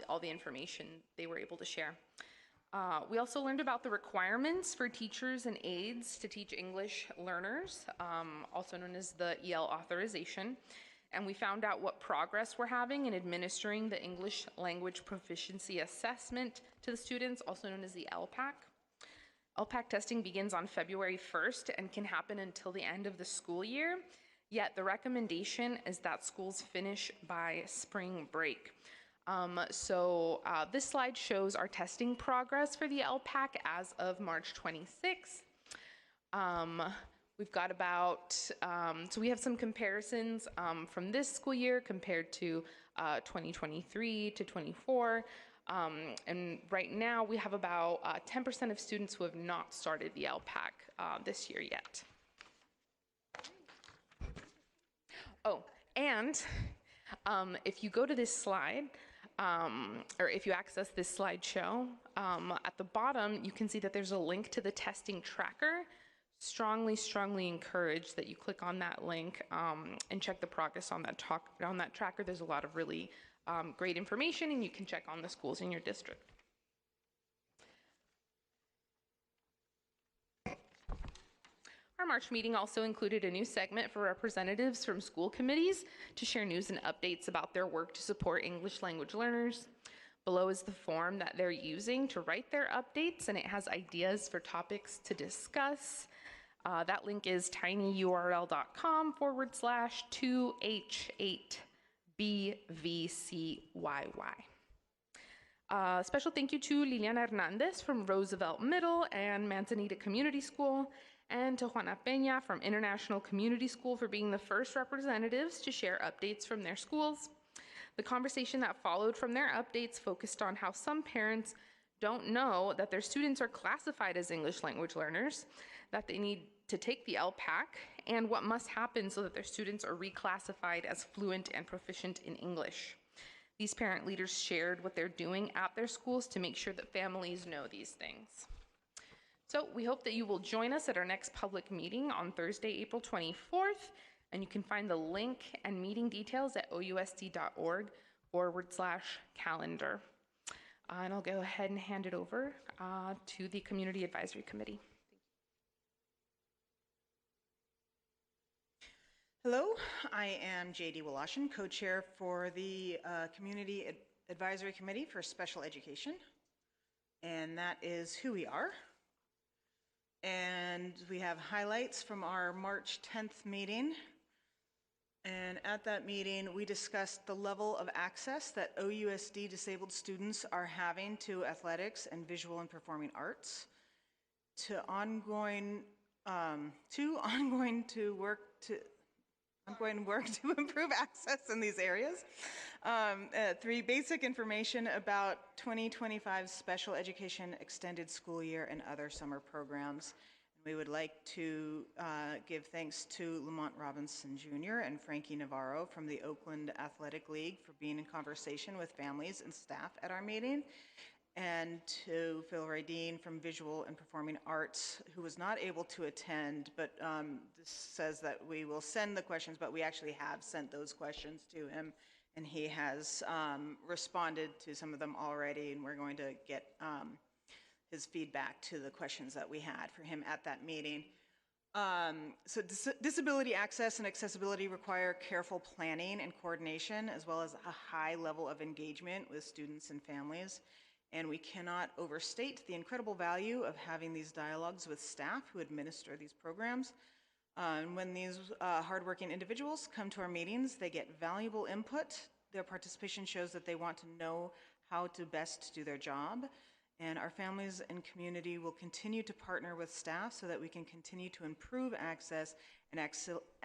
all the information they were able to share. We also learned about the requirements for teachers and aides to teach English learners, also known as the EL authorization. And we found out what progress we're having in administering the English language proficiency assessment to the students, also known as the LPAC. LPAC testing begins on February 1st and can happen until the end of the school year, yet the recommendation is that schools finish by spring break. This slide shows our testing progress for the LPAC as of March 26th. We've got about, so we have some comparisons from this school year compared to 2023 to 24. And right now we have about 10% of students who have not started the LPAC this year yet. Oh, and if you go to this slide, or if you access this slideshow, at the bottom you can see that there's a link to the testing tracker. Strongly encourage that you click on that link and check the progress on that tracker. There's a lot of really great information, and you can check on the schools in your district. Our March meeting also included a new segment for representatives from school committees to share news and updates about their work to support English language learners. Below is the form that they're using to write their updates, and it has ideas for topics to discuss. That link is tinyurl.com/2H8BVCYY. Special thank you to Liliana Hernandez from Roosevelt Middle and Manzanita Community School, and to Juana Peña from International Community School for being the first representatives to share updates from their schools. The conversation that followed from their updates focused on how some parents don't know that their students are classified as English language learners, that they need to take the LPAC, and what must happen so that their students are reclassified as fluent and proficient in English. These parent leaders shared what they're doing at their schools to make sure that families know these things. So we hope that you will join us at our next public meeting on Thursday, April 24th, and you can find the link and meeting details at ousd.org/calendar. And I'll go ahead and hand it over to the Community Advisory Committee. Hello, I am J.D. Wolashin, co-chair for the Community Advisory Committee for Special Education, and that is who we are. And we have highlights from our March 10th meeting. And at that meeting, we discussed the level of access that OUSD disabled students are having to athletics and visual and performing arts, to ongoing work to improve access in these areas. 3 basic information about 2025 special education extended school year and other summer programs. We would like to give thanks to Lamont Robinson Jr. and Frankie Navarro from the Oakland Athletic League for being in conversation with families and staff at our meeting, and to Phil Radine from Visual and Performing Arts, who was not able to attend, but this says that we will send the questions, but we actually have sent those questions to him, and he has responded to some of them already, and we're going to get his feedback to the questions that we had for him at that meeting. Disability access and accessibility require careful planning and coordination, as well as a high level of engagement with students and families. And we cannot overstate the incredible value of having these dialogues with staff who administer these programs. When these hardworking individuals come to our meetings, they get valuable input. Their participation shows that they want to know how to best do their job. And our families and community will continue to partner with staff so that we can continue to improve access and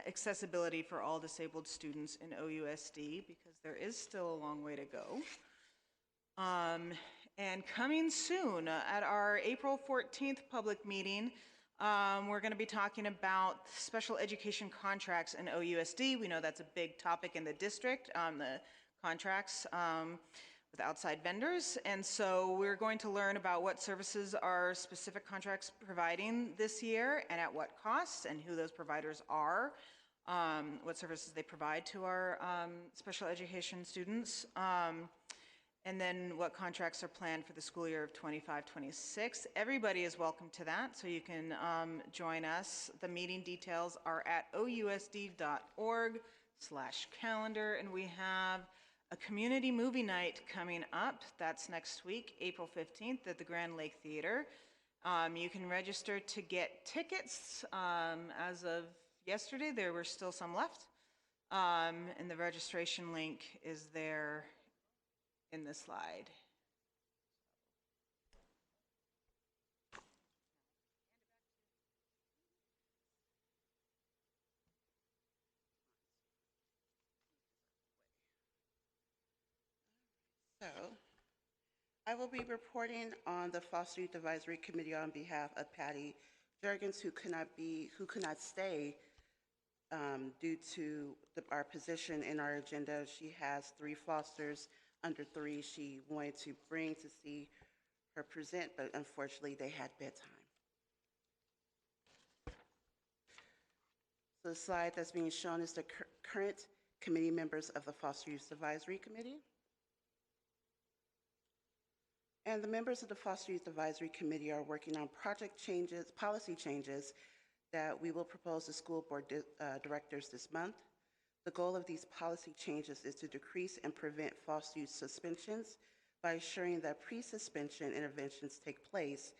accessibility for all disabled students in OUSD, because there is still a long way to go. And coming soon, at our April 14th public meeting, we're going to be talking about special education contracts in OUSD. We know that's a big topic in the district, the contracts with outside vendors. And so we're going to learn about what services our specific contracts providing this year and at what costs, and who those providers are, what services they provide to our special education students. And then what contracts are planned for the school year of 25-26. Everybody is welcome to that, so you can join us. The meeting details are at ousd.org/calendar, and we have a community movie night coming up. That's next week, April 15th at the Grand Lake Theater. You can register to get tickets. As of yesterday, there were still some left, and the registration link is there in the slide. So, I will be reporting on the Foster Youth Advisory Committee on behalf of Patty Jurgens, who could not stay due to our position in our agenda. She has 3 fosters under 3 she wanted to bring to see her present, but unfortunately they had bedtime. So the slide that's being shown is the current committee members of the Foster Youth Advisory Committee. And the members of the Foster Youth Advisory Committee are working on project changes, policy changes that we will propose to school board directors this month. The goal of these policy changes is to decrease and prevent foster youth suspensions by ensuring that pre-suspension interventions take place,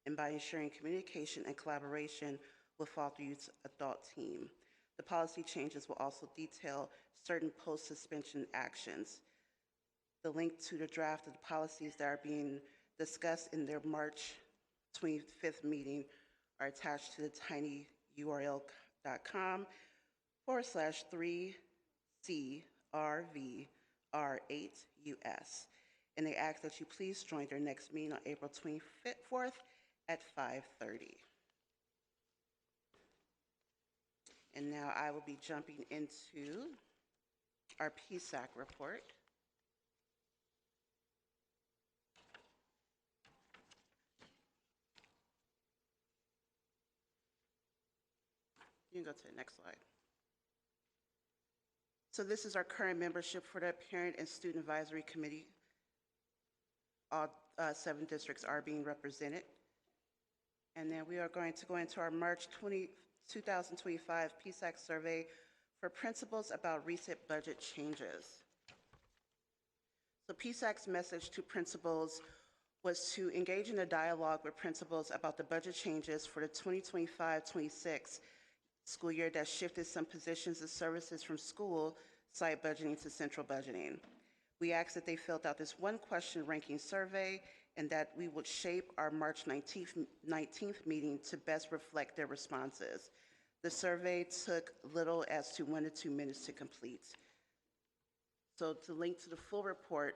and by ensuring communication and collaboration with foster youth's adult team. The policy changes will also detail certain post-suspension actions. The link to the draft of the policies that are being discussed in their March 25th meeting are attached to the tinyurl.com/3CRVR8US. And they ask that you please join their next meeting on April 24th at 5:30. And now I will be jumping into our PSAC report. You can go to the next slide. So this is our current membership for the Parent and Student Advisory Committee. All 7 districts are being represented. And then we are going to go into our March 2025 PSAC survey for principals about recent budget changes. So PSAC's message to principals was to engage in a dialogue with principals about the budget changes for the 2025-26 school year that shifted some positions and services from school site budgeting to central budgeting. We asked that they filled out this 1-question ranking survey, and that we would shape our March 19th meeting to best reflect their responses. The survey took little as to 1 to 2 minutes to complete. So to link to the full report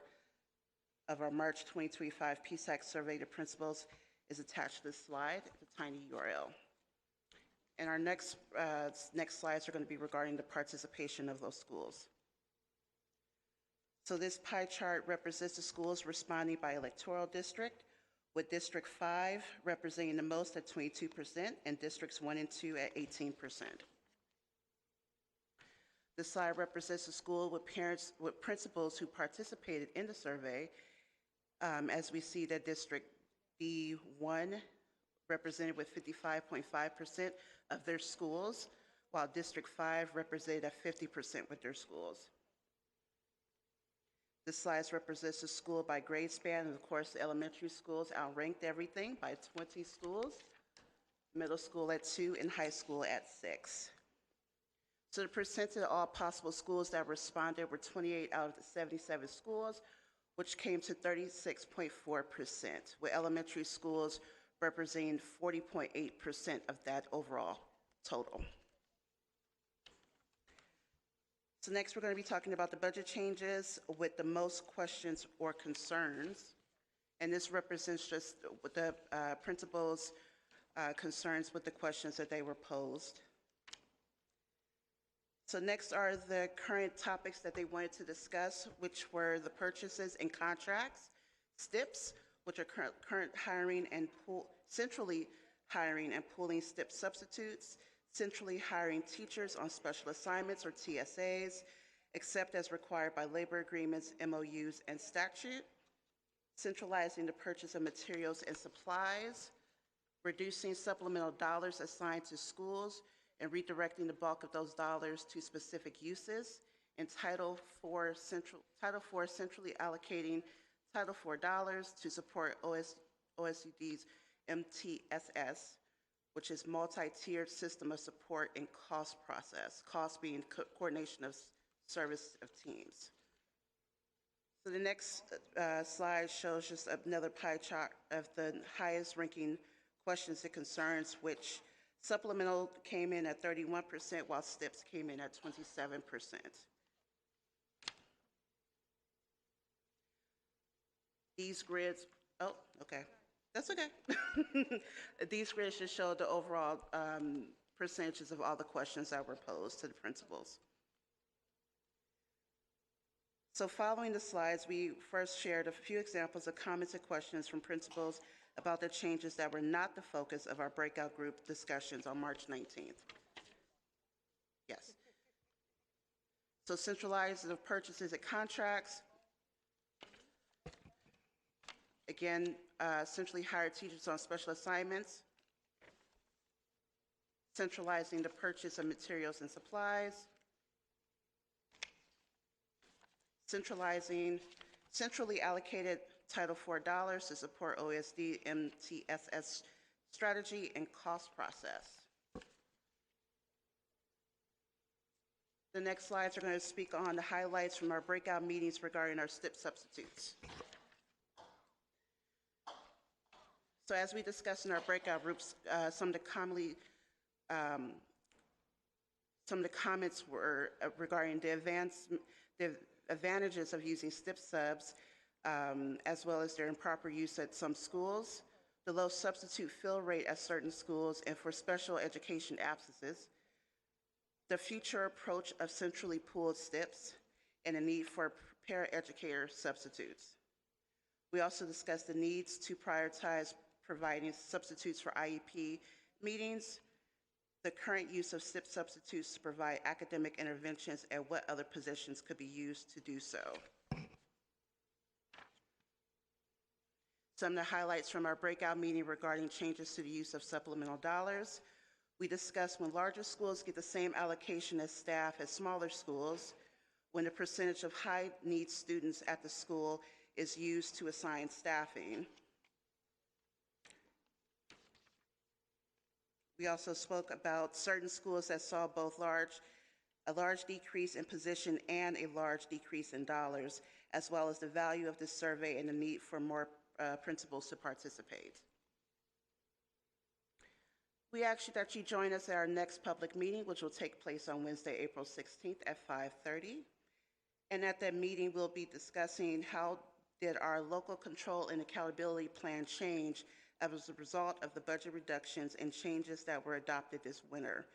of our March 2025 PSAC survey to principals is attached to this slide, the tiny URL. And our next slides are going to be regarding the participation of those schools. So this pie chart represents the schools responding by electoral district, with District 5 representing the most at 22% and Districts 1 and 2 at 18%. This slide represents the school with principals who participated in the survey. As we see that District B1 represented with 55.5% of their schools, while District 5 represented at 50% with their schools. This slide represents the school by grade span, and of course, the elementary schools outranked everything by 20 schools, middle school at 2, and high school at 6. So the percentage of all possible schools that responded were 28 out of the 77 schools, which came to 36.4%, with elementary schools representing 40.8% of that overall total. So next we're going to be talking about the budget changes with the most questions or concerns. And this represents just the principals' concerns with the questions that they were posed. So next are the current topics that they wanted to discuss, which were the purchases and contracts, STIPs, which are current hiring and centrally hiring and pooling STIP substitutes, centrally hiring teachers on special assignments or TSAs, except as required by labor agreements, MOUs, and statute, centralizing the purchase of materials and supplies, reducing supplemental dollars assigned to schools, and redirecting the bulk of those dollars to specific uses, and Title IV centrally allocating Title IV dollars to support OSUD's MTSS, which is multi-tiered system of support and cost process, cost being coordination of service of teams. So the next slide shows just another pie chart of the highest ranking questions and concerns, which supplemental came in at 31%, while STIPs came in at 27%. These grids, oh, okay, that's okay. These grids just show the overall percentages of all the questions that were posed to the principals. So following the slides, we first shared a few examples of comments and questions from principals about the changes that were not the focus of our breakout group discussions on March 19th. Yes. So centralizing of purchases and contracts. Again, centrally hired teachers on special assignments. Centralizing the purchase of materials and supplies. Centrally allocated Title IV dollars to support OUSD MTSS strategy and cost process. The next slides are going to speak on the highlights from our breakout meetings regarding our STIP substitutes. So as we discussed in our breakout groups, some of the comments were regarding the advantages of using STIP subs, as well as their improper use at some schools, the low substitute fill rate at certain schools, and for special education absences, the future approach of centrally pooled STIPs, and the need for paraeducator substitutes. We also discussed the needs to prioritize providing substitutes for IEP meetings, the current use of STIP substitutes to provide academic interventions, and what other positions could be used to do so. Some of the highlights from our breakout meeting regarding changes to the use of supplemental dollars. We discussed when larger schools get the same allocation as staff as smaller schools, when the percentage of high-need students at the school is used to assign staffing. We also spoke about certain schools that saw both a large decrease in position and a large decrease in dollars, as well as the value of this survey and the need for more principals to participate. We ask you that you join us at our next public meeting, which will take place on Wednesday, April 16th at 5:30. And at that meeting, we'll be discussing how did our local control and accountability plan change as a result of the budget reductions and changes that were adopted this winter,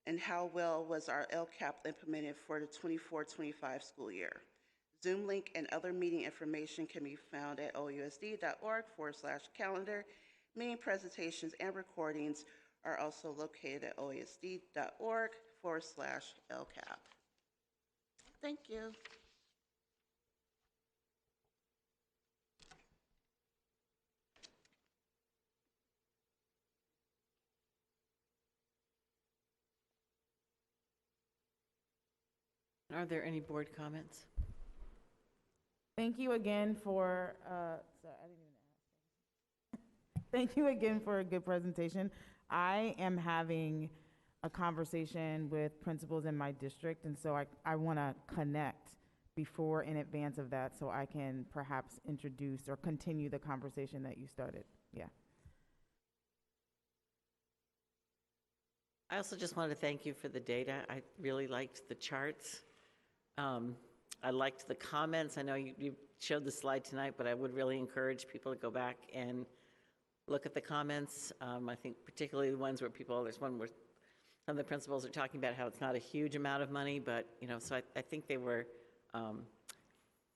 and how well was our LCAP implemented for the 24-25 school year. Zoom link and other meeting information can be found at ousd.org/calendar. Meeting presentations and recordings are also located at ousd.org/LCAP. Thank you. Are there any board comments? Thank you again for, sorry, I didn't even ask. Thank you again for a good presentation. I am having a conversation with principals in my district, and so I want to connect before in advance of that so I can perhaps introduce or continue the conversation that you started. Yeah. I also just wanted to thank you for the data. I really liked the charts. I liked the comments. I know you showed the slide tonight, but I would really encourage people to go back and look at the comments. I think particularly the ones where there's one where some of the principals are talking about how it's not a huge amount of money, but, so I think they were,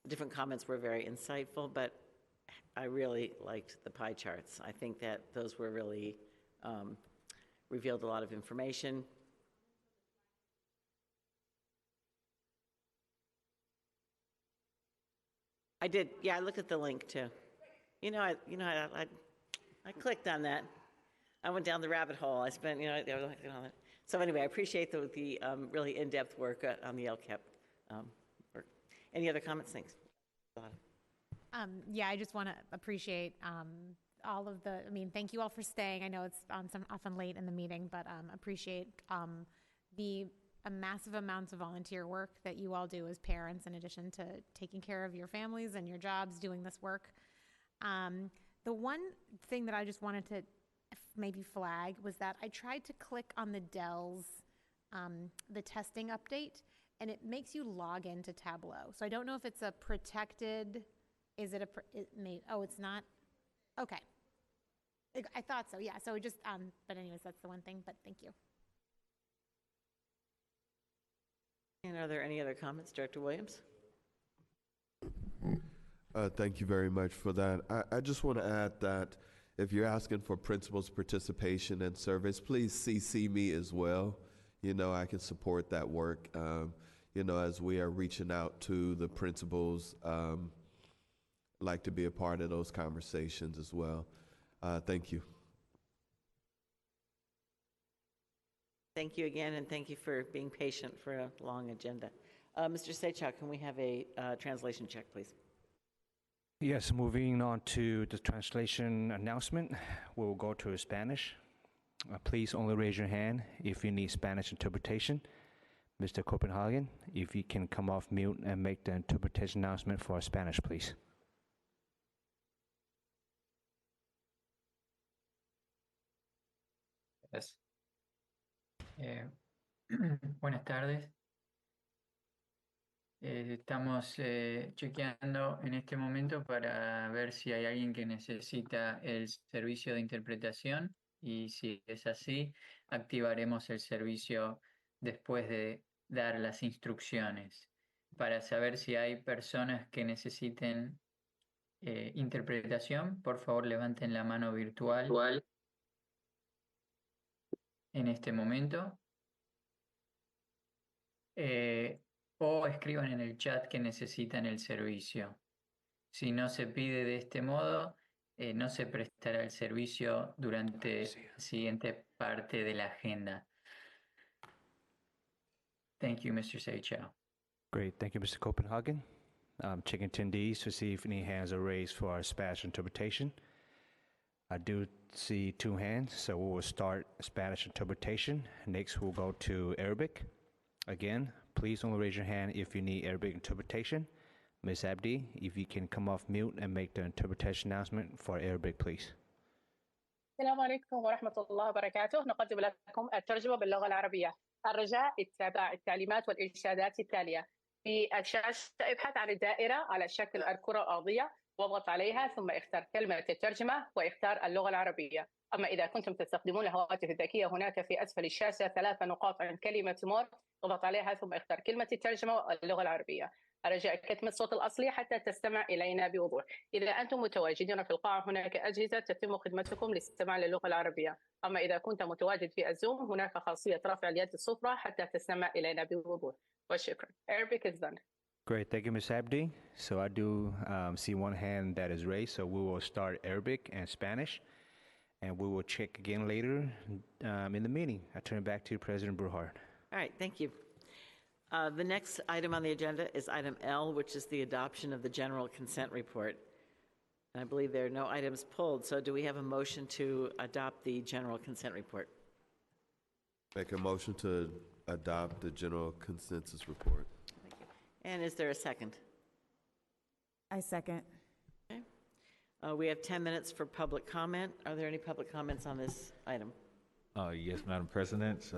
different comments were very insightful, but I really liked the pie charts. I think that those were really, revealed a lot of information. I did, yeah, I looked at the link too. I clicked on that. I went down the rabbit hole. I spent, they were looking at all that. So anyway, I appreciate the really in-depth work on the LCAP work. Any other comments? Thanks. Yeah, I just want to appreciate all of the, thank you all for staying. I know it's often late in the meeting, but appreciate the massive amounts of volunteer work that you all do as parents, in addition to taking care of your families and your jobs, doing this work. The one thing that I just wanted to maybe flag was that I tried to click on the Dell's, the testing update, and it makes you log into Tableau. So I don't know if it's a protected, is it oh, it's not? Okay. I thought so, yeah. So just, but anyways, that's the one thing, but thank you. And are there any other comments, Director Williams? Thank you very much for that. I just want to add that if you're asking for principals' participation in surveys, please CC me as well. I can support that work, as we are reaching out to the principals, like to be a part of those conversations as well. Thank you. Thank you again, and thank you for being patient for a long agenda. Mr. Sechak, can we have a translation check, please? Yes, moving on to the translation announcement, we'll go to Spanish. Please only raise your hand if you need Spanish interpretation. Mr. Copenhagen, if you can come off mute and make the interpretation announcement for Spanish, please. Yes. Buenas tardes. Estamos chequeando en este momento para ver si hay alguien que necesita el servicio de interpretación, y si es así, activaremos el servicio después de dar las instrucciones. Para saber si hay personas que necesiten interpretación, por favor levanten la mano virtual en este momento. O escriban en el chat que necesitan el servicio. Si no se pide de este modo, no se prestará el servicio durante la siguiente parte de la agenda. Thank you, Mr. Seychelles. Great, thank you, Mr. Copenhagen. Checking attendees to see if any hands are raised for our Spanish interpretation. I do see 2 hands, so we will start Spanish interpretation. Next, we'll go to Arabic. Again, please only raise your hand if you need Arabic interpretation. Ms. Abdi, if you can come off mute and make the interpretation announcement for Arabic, please. السلام عليكم ورحمة الله وبركاته. نقدم لكم الترجمة باللغة العربية. الرجاء اتباع التعليمات والإرشادات التالية. في الشاشة ابحث عن الدائرة على شكل الكرة الأرضية واضغط عليها ثم اختر كلمة الترجمة واختار اللغة العربية. أما إذا كنتم تستخدمون الهواتف الذكية هناك في أسفل الشاشة 3 نقاط عند كلمة مور اضغط عليها ثم اختر كلمة الترجمة واللغة العربية. الرجاء كتم الصوت الأصلي حتى تستمع إلينا بوضوح. إذا أنتم متواجدون في القاعة هناك أجهزة تتم خدمتكم للاستماع للغة العربية. أما إذا كنت متواجد في الزوم هناك خاصية رفع اليد السفلى حتى تستمع إلينا بوضوح. وشكرا. Arabic is done. Great, thank you, Ms. Abdi. So I do see 1 hand that is raised, so we will start Arabic and Spanish, and we will check again later in the meeting. I turn it back to President Bruhart. All right, thank you. The next item on the agenda is item L, which is the adoption of the general consent report. And I believe there are no items pulled, so do we have a motion to adopt the general consent report? Make a motion to adopt the general consensus report. Thank you. And is there a second? I second. Okay. We have 10 minutes for public comment. Are there any public comments on this item? Yes, Madam President.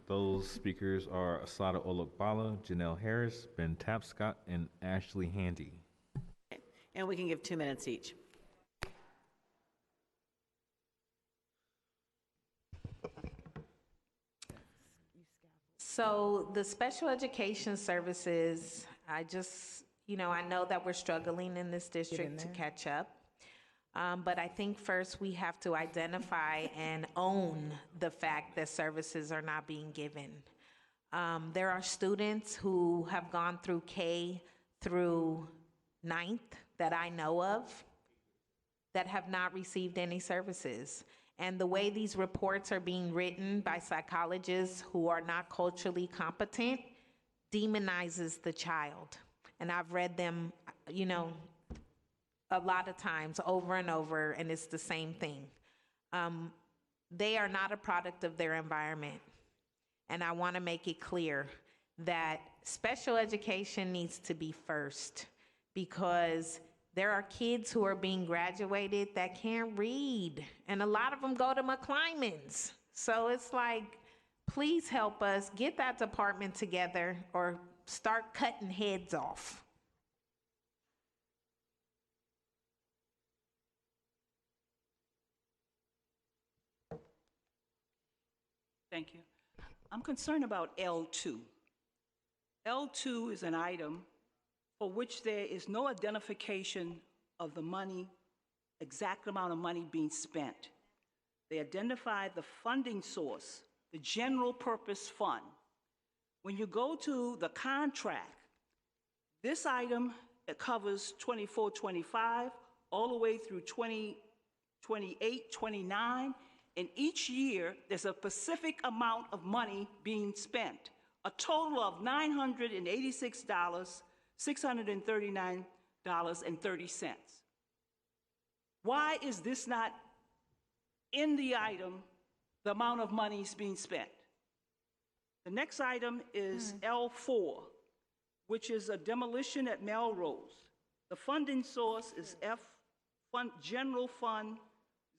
Those speakers are Asada Olokbala, Janelle Harris, Ben Tapscott, and Ashley Handy. Okay. And we can give 2 minutes each. So the special education services, I know that we're struggling in this district to catch up. But I think first we have to identify and own the fact that services are not being given. There are students who have gone through K through 9th that I know of that have not received any services. And the way these reports are being written by psychologists who are not culturally competent demonizes the child. And I've read them, a lot of times over and over, and it's the same thing. They are not a product of their environment. And I want to make it clear that special education needs to be first, because there are kids who are being graduated that can't read, and a lot of them go to McClymonds. So it's like, please help us get that department together or start cutting heads off. Thank you. I'm concerned about L2. L2 is an item for which there is no identification of the money, exact amount of money being spent. They identify the funding source, the general purpose fund. When you go to the contract, this item, it covers 24, 25, all the way through 20, 28, 29, and each year there's a specific amount of money being spent, a total of $986, $639.30. Why is this not in the item, the amount of money is being spent? The next item is L4, which is a demolition at Melrose. The funding source is General Fund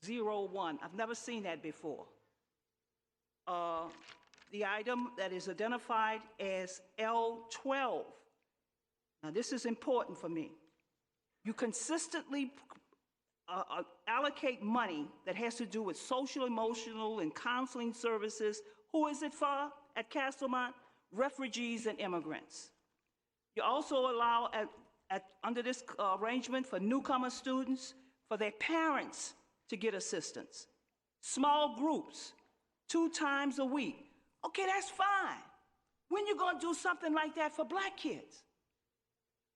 01. I've never seen that before. The item that is identified as L12. Now, this is important for me. You consistently allocate money that has to do with social, emotional, and counseling services. Who is it for at Castlemont? Refugees and immigrants. You also allow, under this arrangement, for newcomer students, for their parents to get assistance. Small groups, 2 times a week. Okay, that's fine. When you gonna do something like that for Black kids?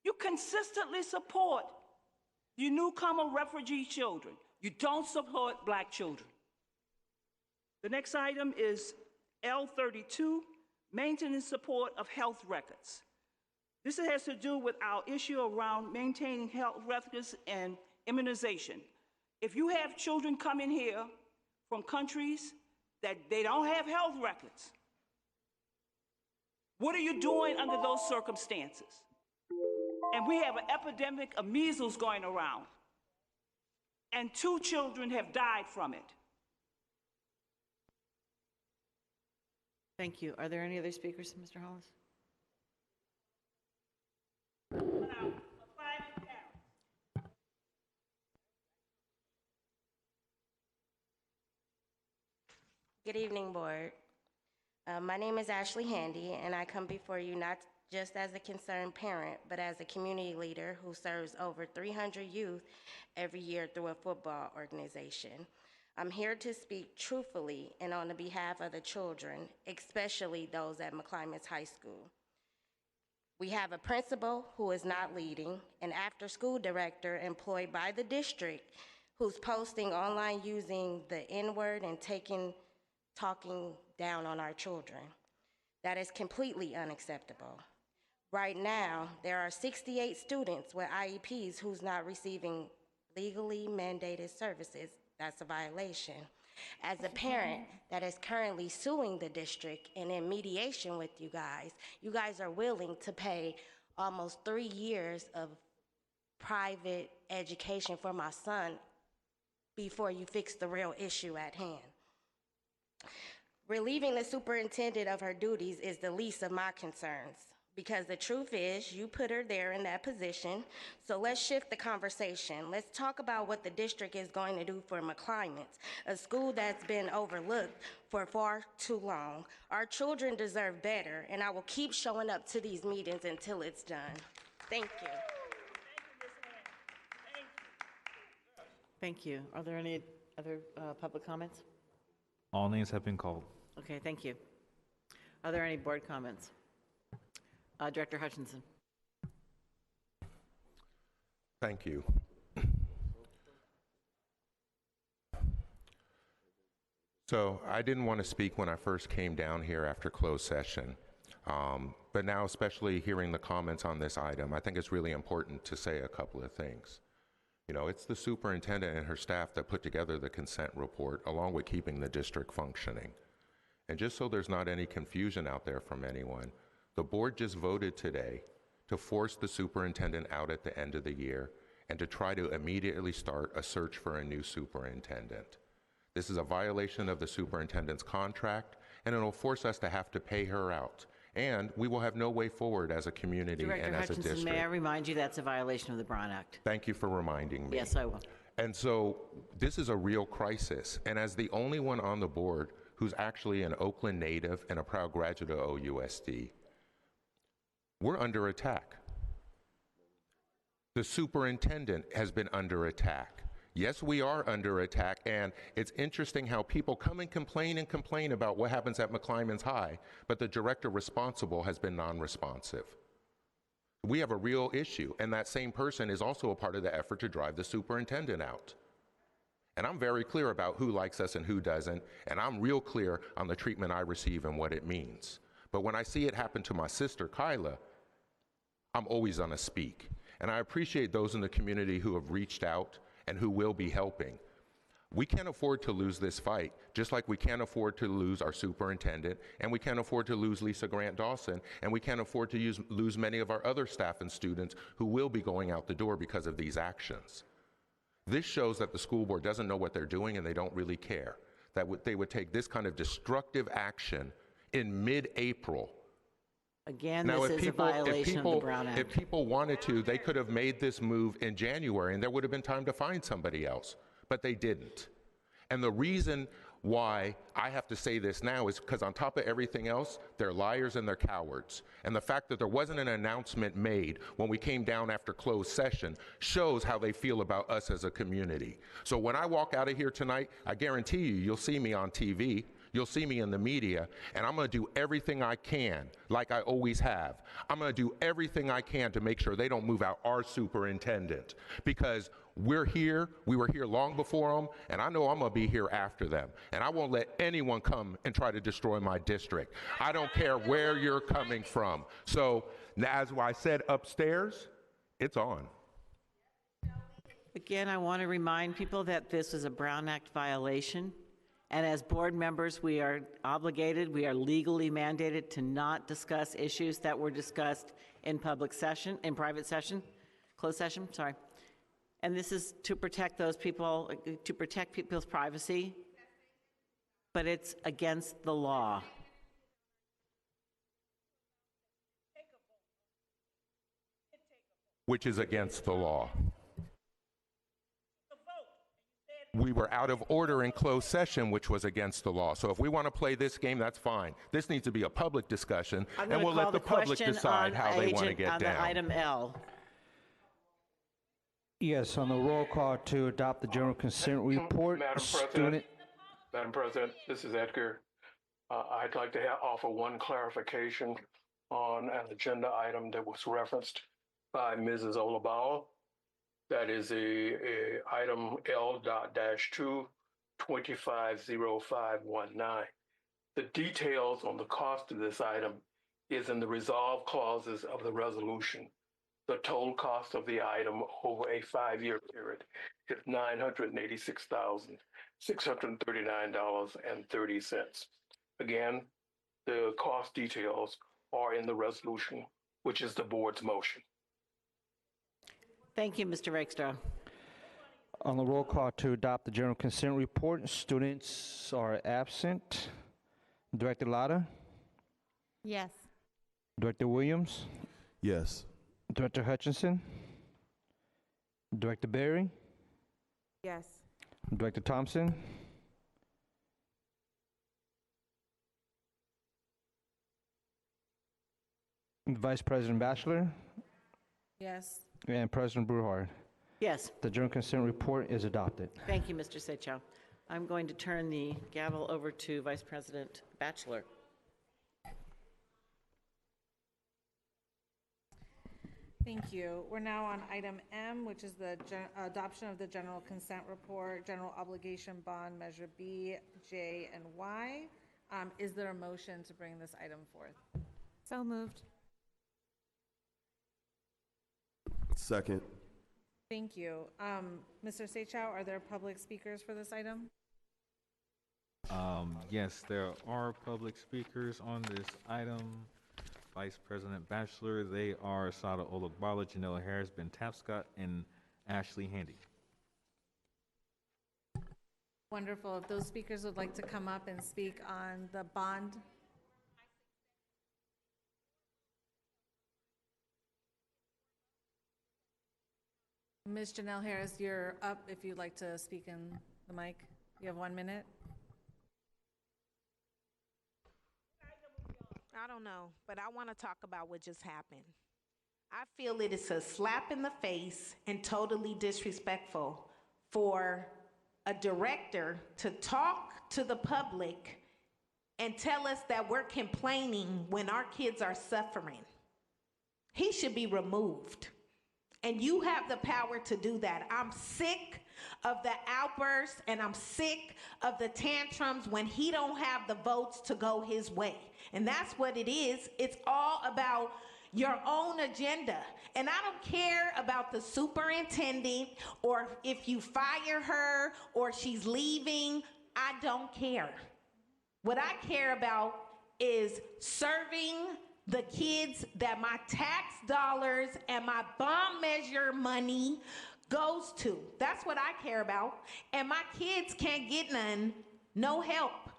You consistently support your newcomer refugee children. You don't support Black children. The next item is L32, maintenance support of health records. This has to do with our issue around maintaining health records and immunization. If you have children coming here from countries that they don't have health records, what are you doing under those circumstances? And we have an epidemic of measles going around, and 2 children have died from it. Thank you. Are there any other speakers, Mr. Hollis? Good evening, Board. My name is Ashley Handy, and I come before you not just as a concerned parent, but as a community leader who serves over 300 youth every year through a football organization. I'm here to speak truthfully and on the behalf of the children, especially those at McClymonds High School. We have a principal who is not leading, an after-school director employed by the district who's posting online using the N-word and talking down on our children. That is completely unacceptable. Right now, there are 68 students with IEPs who's not receiving legally mandated services. That's a violation. As a parent that is currently suing the district and in mediation with you guys are willing to pay almost 3 years of private education for my son before you fix the real issue at hand. Relieving the superintendent of her duties is the least of my concerns, because the truth is you put her there in that position. So let's shift the conversation. Let's talk about what the district is going to do for McClymonds, a school that's been overlooked for far too long. Our children deserve better, and I will keep showing up to these meetings until it's done. Thank you. Thank you. Are there any other public comments? All names have been called. Okay, thank you. Are there any board comments? Director Hutchinson. Thank you. So I didn't want to speak when I first came down here after closed session, but now especially hearing the comments on this item, I think it's really important to say a couple of things. You know, it's the superintendent and her staff that put together the consent report along with keeping the district functioning. And just so there's not any confusion out there from anyone, the board just voted today to force the superintendent out at the end of the year and to try to immediately start a search for a new superintendent. This is a violation of the superintendent's contract, and it'll force us to have to pay her out. And we will have no way forward as a community Director and as a Hutchinson, district. may I remind you that's a violation of the Brown Act? Thank you for reminding me. Yes, I will. And so this is a real crisis. And as the only one on the board who's actually an Oakland native and a proud graduate of OUSD, we're under attack. The superintendent has been under attack. Yes, we are under attack, and it's interesting how people come and complain about what happens at McClymonds High, but the director responsible has been non-responsive. We have a real issue, and that same person is also a part of the effort to drive the superintendent out. And I'm very clear about who likes us and who doesn't, and I'm real clear on the treatment I receive and what it means. But when I see it happen to my sister, Kayla, I'm always gonna speak. And I appreciate those in the community who have reached out and who will be helping. We can't afford to lose this fight, just like we can't afford to lose our superintendent, and we can't afford to lose Lisa Grant Dawson, and we can't afford to lose many of our other staff and students who will be going out the door because of these actions. This shows that the school board doesn't know what they're doing and they don't really care, that they would take this kind of destructive action in mid-April. Again, Now, this is a violation of the Brown Act. if people wanted to, they could have made this move in January and there would have been time to find somebody else, but they didn't. And the reason why I have to say this now is because on top of everything else, they're liars and they're cowards. And the fact that there wasn't an announcement made when we came down after closed session shows how they feel about us as a community. So when I walk out of here tonight, I guarantee you, you'll see me on TV. You'll see me in the media, and I'm gonna do everything I can, like I always have. I'm gonna do everything I can to make sure they don't move out our superintendent, because we're here, we were here long before them, and I know I'm gonna be here after them. And I won't let anyone come and try to destroy my district. I don't care where you're coming from. So, as I said upstairs, it's on. Again, I want to remind people that this is a Brown Act violation. And as board members, we are obligated, we are legally mandated to not discuss issues that were discussed in public session, in private session, closed session, sorry. And this is to protect those people, to protect people's privacy, but it's against the law. Which is against the law. We were out of order in closed session, which was against the law. So if we want to play this game, that's fine. This needs to be a public discussion, and we'll let the public decide how they want to get down. Item L. Yes, on the roll call to adopt the general consent report. Madam President, this is Edgar. I'd like to offer one clarification on an agenda item that was referenced by Mrs. Olabao. That is a item L.-2 250519. The details on the cost of this item is in the resolve clauses of the resolution. The total cost of the item over a 5-year period is $986,639.30. Again, the cost details are in the resolution, which is the board's motion. Thank you, Mr. Rakestraw. On the roll call to adopt the general consent report, students are absent. Director Latta? Yes. Director Williams? Yes. Director Hutchinson? Director Berry? Yes. Director Thompson? Vice President Batchelor? Yes. And President Brewhart. Yes. The general consent report is adopted. Thank you, Mr. Seychow. I'm going to turn the gavel over to Vice President Batchelor. Thank you. We're now on item M, which is the adoption of the general consent report, general obligation bond measure B, J, and Y. Is there a motion to bring this item forth? So moved. Second. Thank you. Mr. Seychow, are there public speakers for this item? Yes, there are public speakers on this item. Vice President Batchelor, they are Sada Olagbala, Janelle Harris, Ben Tapscott, and Ashley Handy. Wonderful. If those speakers would like to come up and speak on the bond. Ms. Janelle Harris, you're up if you'd like to speak in the mic. You have 1 minute. I don't know, but I want to talk about what just happened. I feel it is a slap in the face and totally disrespectful for a director to talk to the public and tell us that we're complaining when our kids are suffering. He should be removed. And you have the power to do that. I'm sick of the outbursts and I'm sick of the tantrums when he don't have the votes to go his way. And that's what it is. It's all about your own agenda. And I don't care about the superintendent or if you fire her or she's leaving. I don't care. What I care about is serving the kids that my tax dollars and my bond measure money goes to. That's what I care about. And my kids can't get none, no help.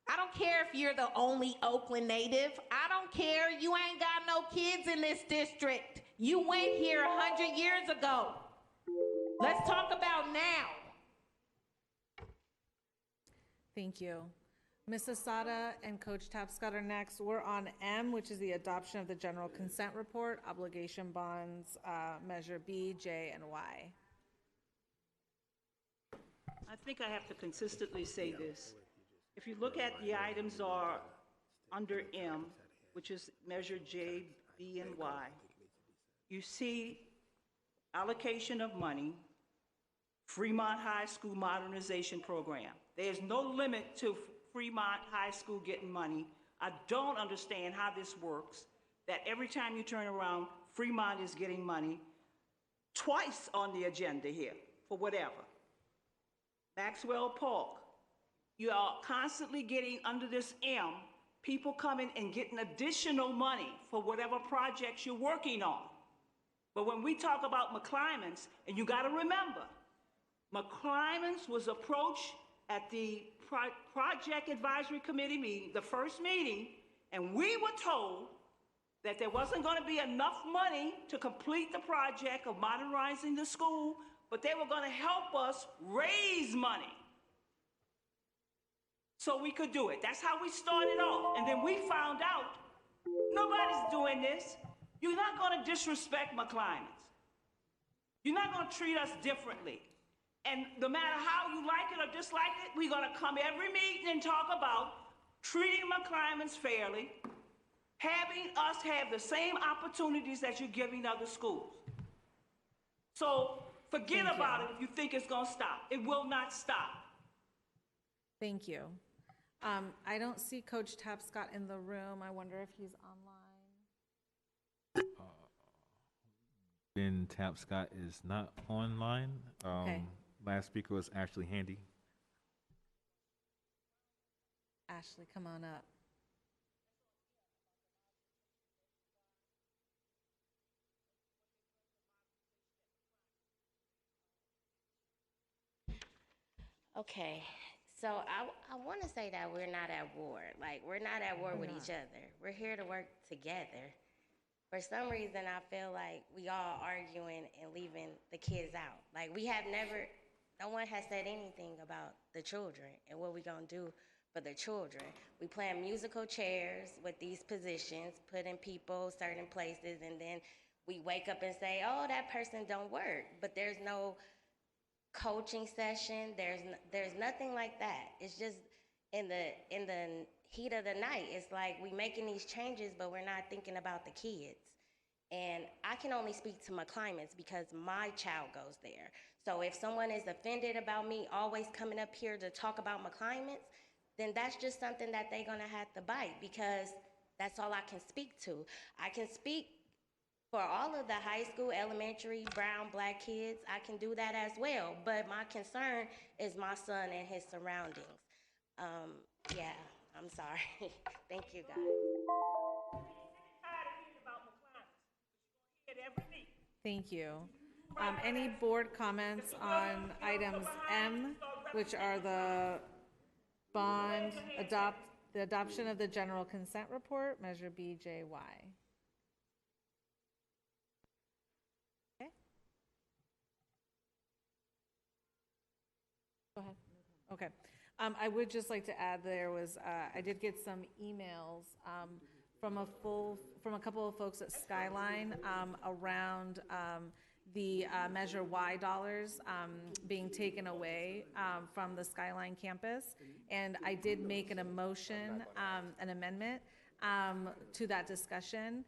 I don't care if you're the only Oakland native. I don't care. You ain't got no kids in this district. You went here 100 years ago. Let's talk about now. Thank you. Ms. Asada and Coach Tapscott are next. We're on M, which is the adoption of the general consent report, obligation bonds, measure B, J, and Y. I think I have to consistently say this. If you look at the items are under M, which is measure J, B, and Y, you see allocation of money, Fremont High School Modernization Program. There's no limit to Fremont High School getting money. I don't understand how this works, that every time you turn around, Fremont is getting money twice on the agenda here for whatever. Maxwell Park, you are constantly getting under this M, people coming and getting additional money for whatever projects you're working on. But when we talk about McClymonds, and you got to remember, McClymonds was approached at the Project Advisory Committee meeting, the first meeting, and we were told that there wasn't going to be enough money to complete the project of modernizing the school, but they were going to help us raise money so we could do it. That's how we started off. And then we found out nobody's doing this. You're not going to disrespect McClymonds. You're not going to treat us differently. And no matter how you like it or dislike it, we're going to come every meeting and talk about treating McClymonds fairly, having us have the same opportunities that you're giving other schools. So forget about it if you think it's going to stop. It will not stop. Thank you. I don't see Coach Tapscott in the room. I wonder if he's online. Ben Tapscott is not online. Okay. Last speaker was Ashley Handy. Ashley, come on up. Okay, so I want to say that we're not at war. Like, we're not at war with each other. We're here to work together. For some reason, I feel like we all arguing and leaving the kids out. Like, we have never, no one has said anything about the children and what we gonna do for the children. We plan musical chairs with these positions, putting people certain places, and then we wake up and say, oh, that person don't work. But there's no coaching session. There's nothing like that. It's just in the heat of the night. It's like we making these changes, but we're not thinking about the kids. And I can only speak to my climates because my child goes there. So if someone is offended about me always coming up here to talk about my climates, then that's just something that they're gonna have to bite, because that's all I can speak to. I can speak for all of the high school, elementary, brown, black kids. I can do that as well, but my concern is my son and his surroundings. Yeah, I'm sorry. Thank you, guys. Thank you. Any board comments on items M, which are the the adoption of the general consent report, measure BJY? Okay. Go ahead. Okay. I would just like to add, I did get some emails from a couple of folks at Skyline around the Measure Y dollars being taken away from the Skyline campus. And I did make an amendment to that discussion.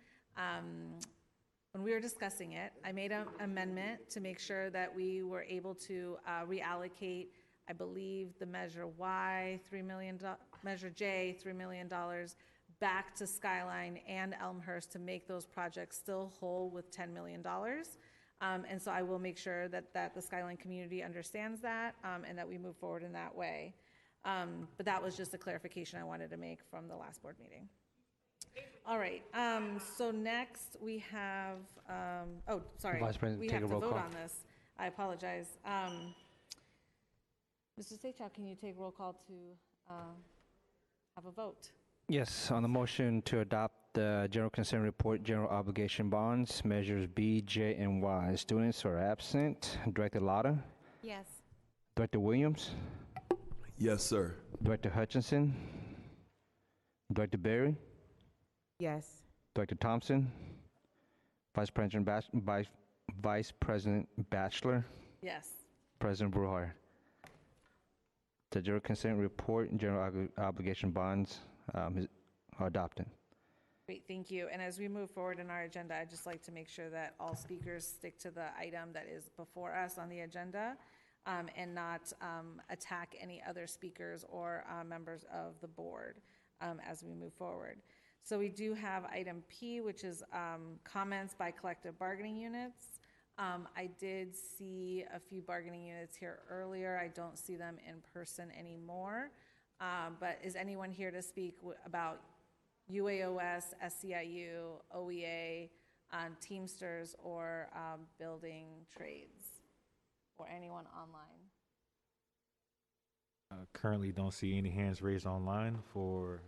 When we were discussing it, I made an amendment to make sure that we were able to reallocate, I believe, the Measure Y, Measure J, $3 million back to Skyline and Elmhurst to make those projects still whole with $10 million. And so I will make sure that the Skyline community understands that and that we move forward in that way. But that was just a clarification I wanted to make from the last board meeting. All right, so next we have, Vice President, we take have a to roll vote call. on this. I apologize. Mr. Seychell, can you take roll call to have a vote? Yes, on the motion to adopt the general consent report, general obligation bonds, measures B, J, and Y. Students are absent. Director Lotta? Yes. Director Williams? Yes, sir. Director Hutchinson? Director Berry? Yes. Director Thompson? Vice President Batchelor? Yes. President Bruhar. The general consent report and general obligation bonds are adopted. Great, thank you. And as we move forward in our agenda, I'd just like to make sure that all speakers stick to the item that is before us on the agenda and not attack any other speakers or members of the board as we move forward. So we do have item P, which is comments by collective bargaining units. I did see a few bargaining units here earlier. I don't see them in person anymore. But is anyone here to speak about UAOS, SCIU, OEA, Teamsters, or building trades, or anyone online? Currently don't see any hands raised online for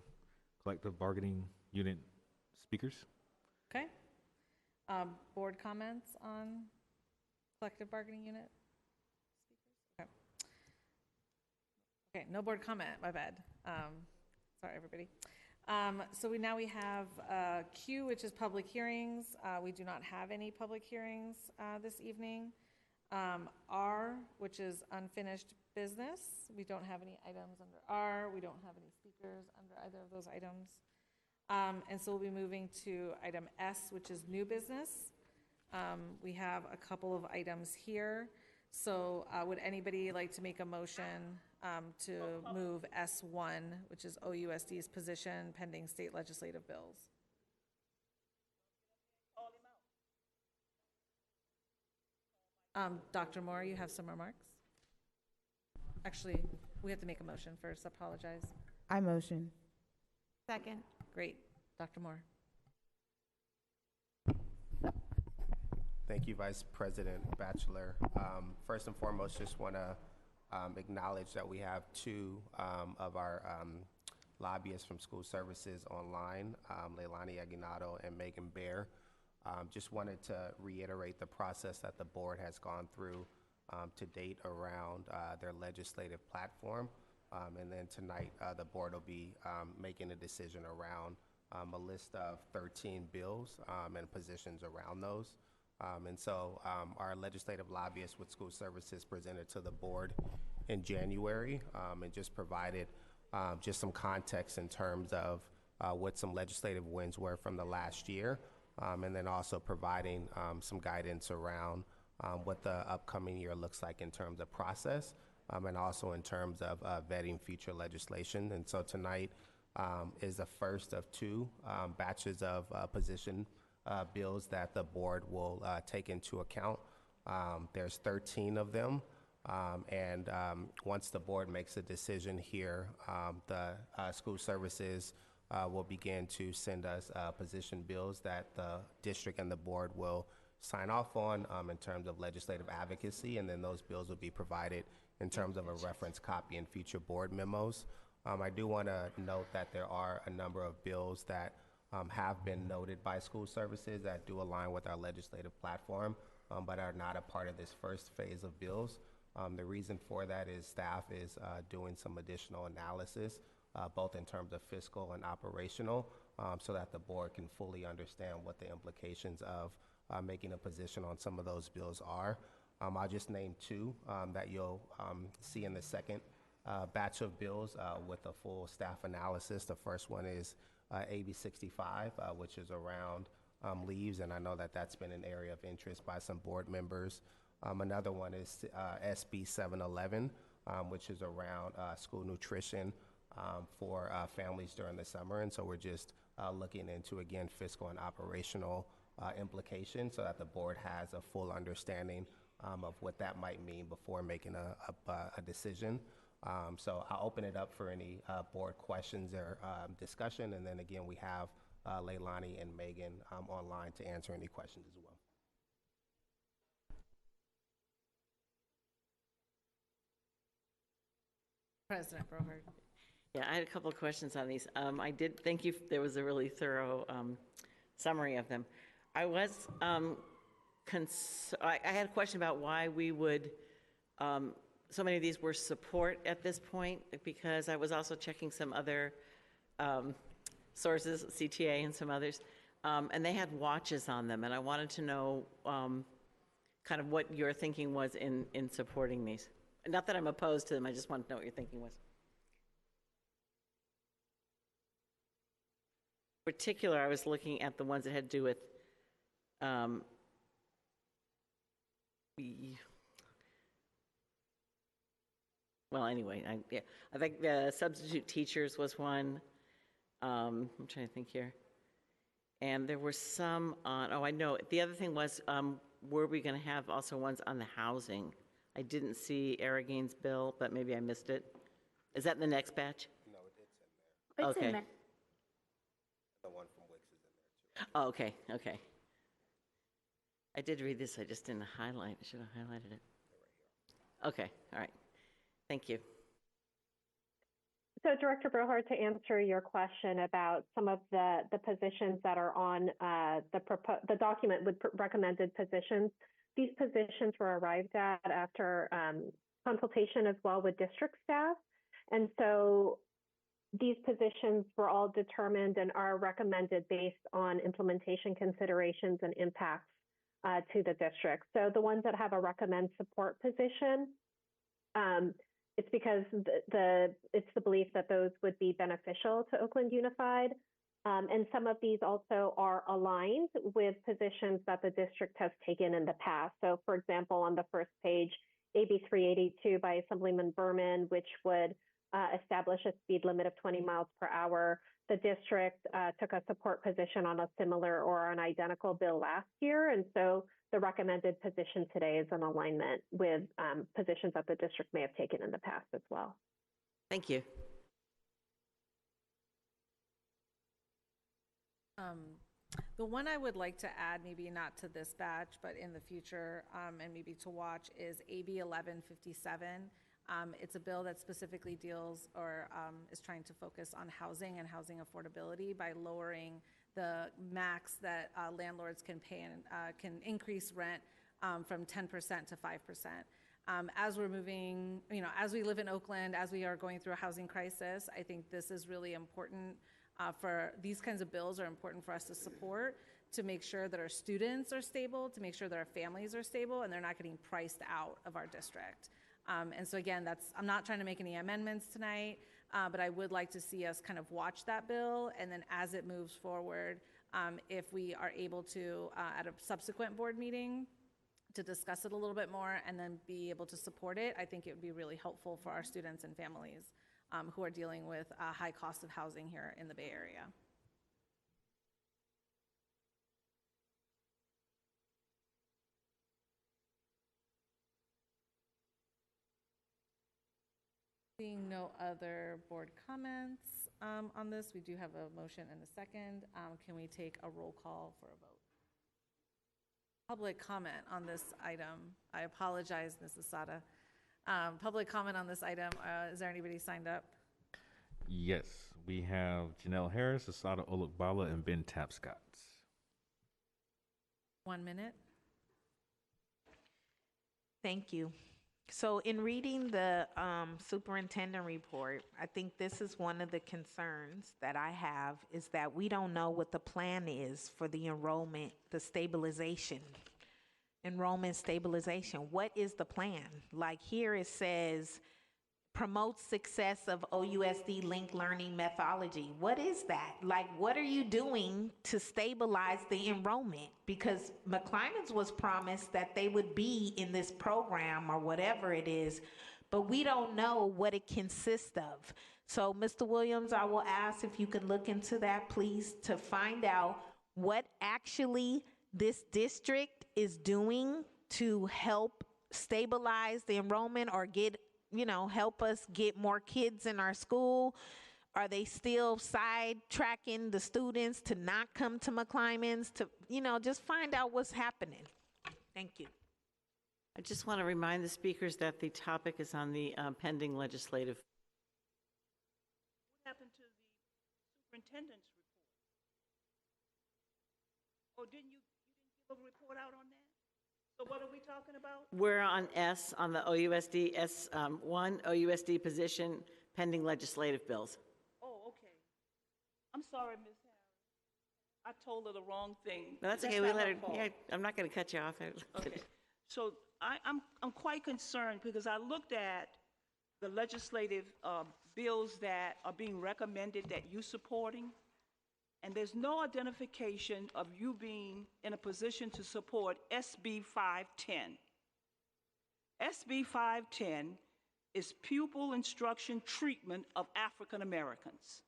collective bargaining unit speakers. Okay. Board comments on collective bargaining unit speakers? Okay, no board comment, my bad. Sorry, everybody. So we have Q, which is public hearings. We do not have any public hearings this evening. R, which is unfinished business. We don't have any items under R. We don't have any speakers under either of those items. And so we'll be moving to item S, which is new business. We have a couple of items here. So would anybody like to make a motion to move S1, which is OUSD's position pending state legislative bills. Dr. Moore, you have some remarks? Actually, we have to make a motion first. Apologize. I motion. Second. Great. Dr. Moore. Thank you, Vice President Batchelor. First and foremost, just want to acknowledge that we have two of our lobbyists from school services online, Leilani Aguinaldo and Megan Baer. Just wanted to reiterate the process that the board has gone through to date around their legislative platform. And then tonight, the board will be making a decision around a list of 13 bills and positions around those. And so our legislative lobbyists with school services presented to the board in January and just provided just some context in terms of what some legislative wins were from the last year. And then also providing some guidance around what the upcoming year looks like in terms of process and also in terms of vetting future legislation. And so tonight is the first of two batches of position bills that the board will take into account. There's 13 of them. And once the board makes a decision here, the school services will begin to send us position bills that the district and the board will sign off on in terms of legislative advocacy, and then those bills will be provided in terms of a reference copy in future board memos. I do want to note that there are a number of bills that have been noted by school services that do align with our legislative platform, but are not a part of this first phase of bills. The reason for that is staff is doing some additional analysis both in terms of fiscal and operational, so that the board can fully understand what the implications of making a position on some of those bills are. I'll just name two that you'll see in the second batch of bills with a full staff analysis. The first one is AB 65, which is around leaves, and I know that that's been an area of interest by some board members. Another one is SB 711, which is around school nutrition for families during the summer. And so we're just looking into, again, fiscal and operational implications so that the board has a full understanding of what that might mean before making a decision. So I'll open it up for any board questions or discussion. And then again, we have Leilani and Megan online to answer any questions as well. President Brohard. Yeah, I had a couple of questions on these. I did thank you. There was a really thorough summary of them. I was I had a question about why we would. So many of these were support at this point, because I was also checking some other sources, CTA and some others, and they had watches on them, and I wanted to know kind of what your thinking was in supporting these. Not that I'm opposed to them, I just wanted to know what your thinking was. In particular, I was looking at the ones that had to do with well, anyway, I think the substitute teachers was one. I'm trying to think here. And there were some on, I know, the other thing was, were we going to have also ones on the housing? I didn't see Arregain's bill, but maybe I missed it. Is that in the next batch? No, it's in there. It's okay. in there. The one from Wix is in there too. Oh, okay, okay. I did read this, I just didn't highlight. I should have highlighted it. Okay, all right. Thank you. So Director Brohard, to answer your question about some of the positions that are on the document with recommended positions, these positions were arrived at after consultation as well with district staff. And so these positions were all determined and are recommended based on implementation considerations and impacts to the district. So the ones that have a recommend support position, it's because it's the belief that those would be beneficial to Oakland Unified. And some of these also are aligned with positions that the district has taken in the past. So for example, on the first page, AB 382 by Assemblyman Berman, which would establish a speed limit of 20 miles per hour. The district took a support position on a similar or an identical bill last year, and so the recommended position today is in alignment with positions that the district may have taken in the past as well. Thank you. The one I would like to add, maybe not to this batch, but in the future, and maybe to watch, is AB 1157. It's a bill that specifically deals or is trying to focus on housing and housing affordability by lowering the max that landlords can pay and can increase rent from 10% to 5%. As we're moving, as we live in Oakland, as we are going through a housing crisis, I think this is really important. For these kinds of bills are important for us to support, to make sure that our students are stable, to make sure that our families are stable, and they're not getting priced out of our district. And so again, I'm not trying to make any amendments tonight, but I would like to see us kind of watch that bill, and then as it moves forward, if we are able to, at a subsequent board meeting, to discuss it a little bit more and then be able to support it, I think it would be really helpful for our students and families who are dealing with a high cost of housing here in the Bay Area. Seeing no other board comments on this, we do have a motion and a second. Can we take a roll call for a vote? Public comment on this item. I apologize, Mrs. Sada. Public comment on this item. Is there anybody signed up? Yes, we have Janelle Harris, Asada Olukbala, and Ben Tapscott. 1 minute. Thank you. So in reading the superintendent report, I think this is one of the concerns that I have, is that we don't know what the plan is for the enrollment, the stabilization, enrollment stabilization. What is the plan? Like here it says, promote success of OUSD linked learning methodology. What is that? Like, what are you doing to stabilize the enrollment? Because McClymonds was promised that they would be in this program or whatever it is, but we don't know what it consists of. So Mr. Williams, I will ask if you could look into that, please, to find out what actually this district is doing to help stabilize the enrollment or get, help us get more kids in our school. Are they still sidetracking the students to not come to McClymonds, to, just find out what's happening. Thank you. I just want to remind the speakers that the topic is on the pending legislative. What happened to the superintendent's report? Oh, didn't you give a report out on that? So what are we talking about? We're on S, on the OUSD S1, OUSD position, pending legislative bills. Oh, okay. I'm sorry, Ms. Harris. I told her the wrong thing. No, that's okay. We let her. Yeah, I'm not going to cut you off. Okay. So I'm quite concerned because I looked at the legislative bills that are being recommended that you're supporting, and there's no identification of you being in a position to support SB 510. SB 510 is pupil instruction treatment of African Americans.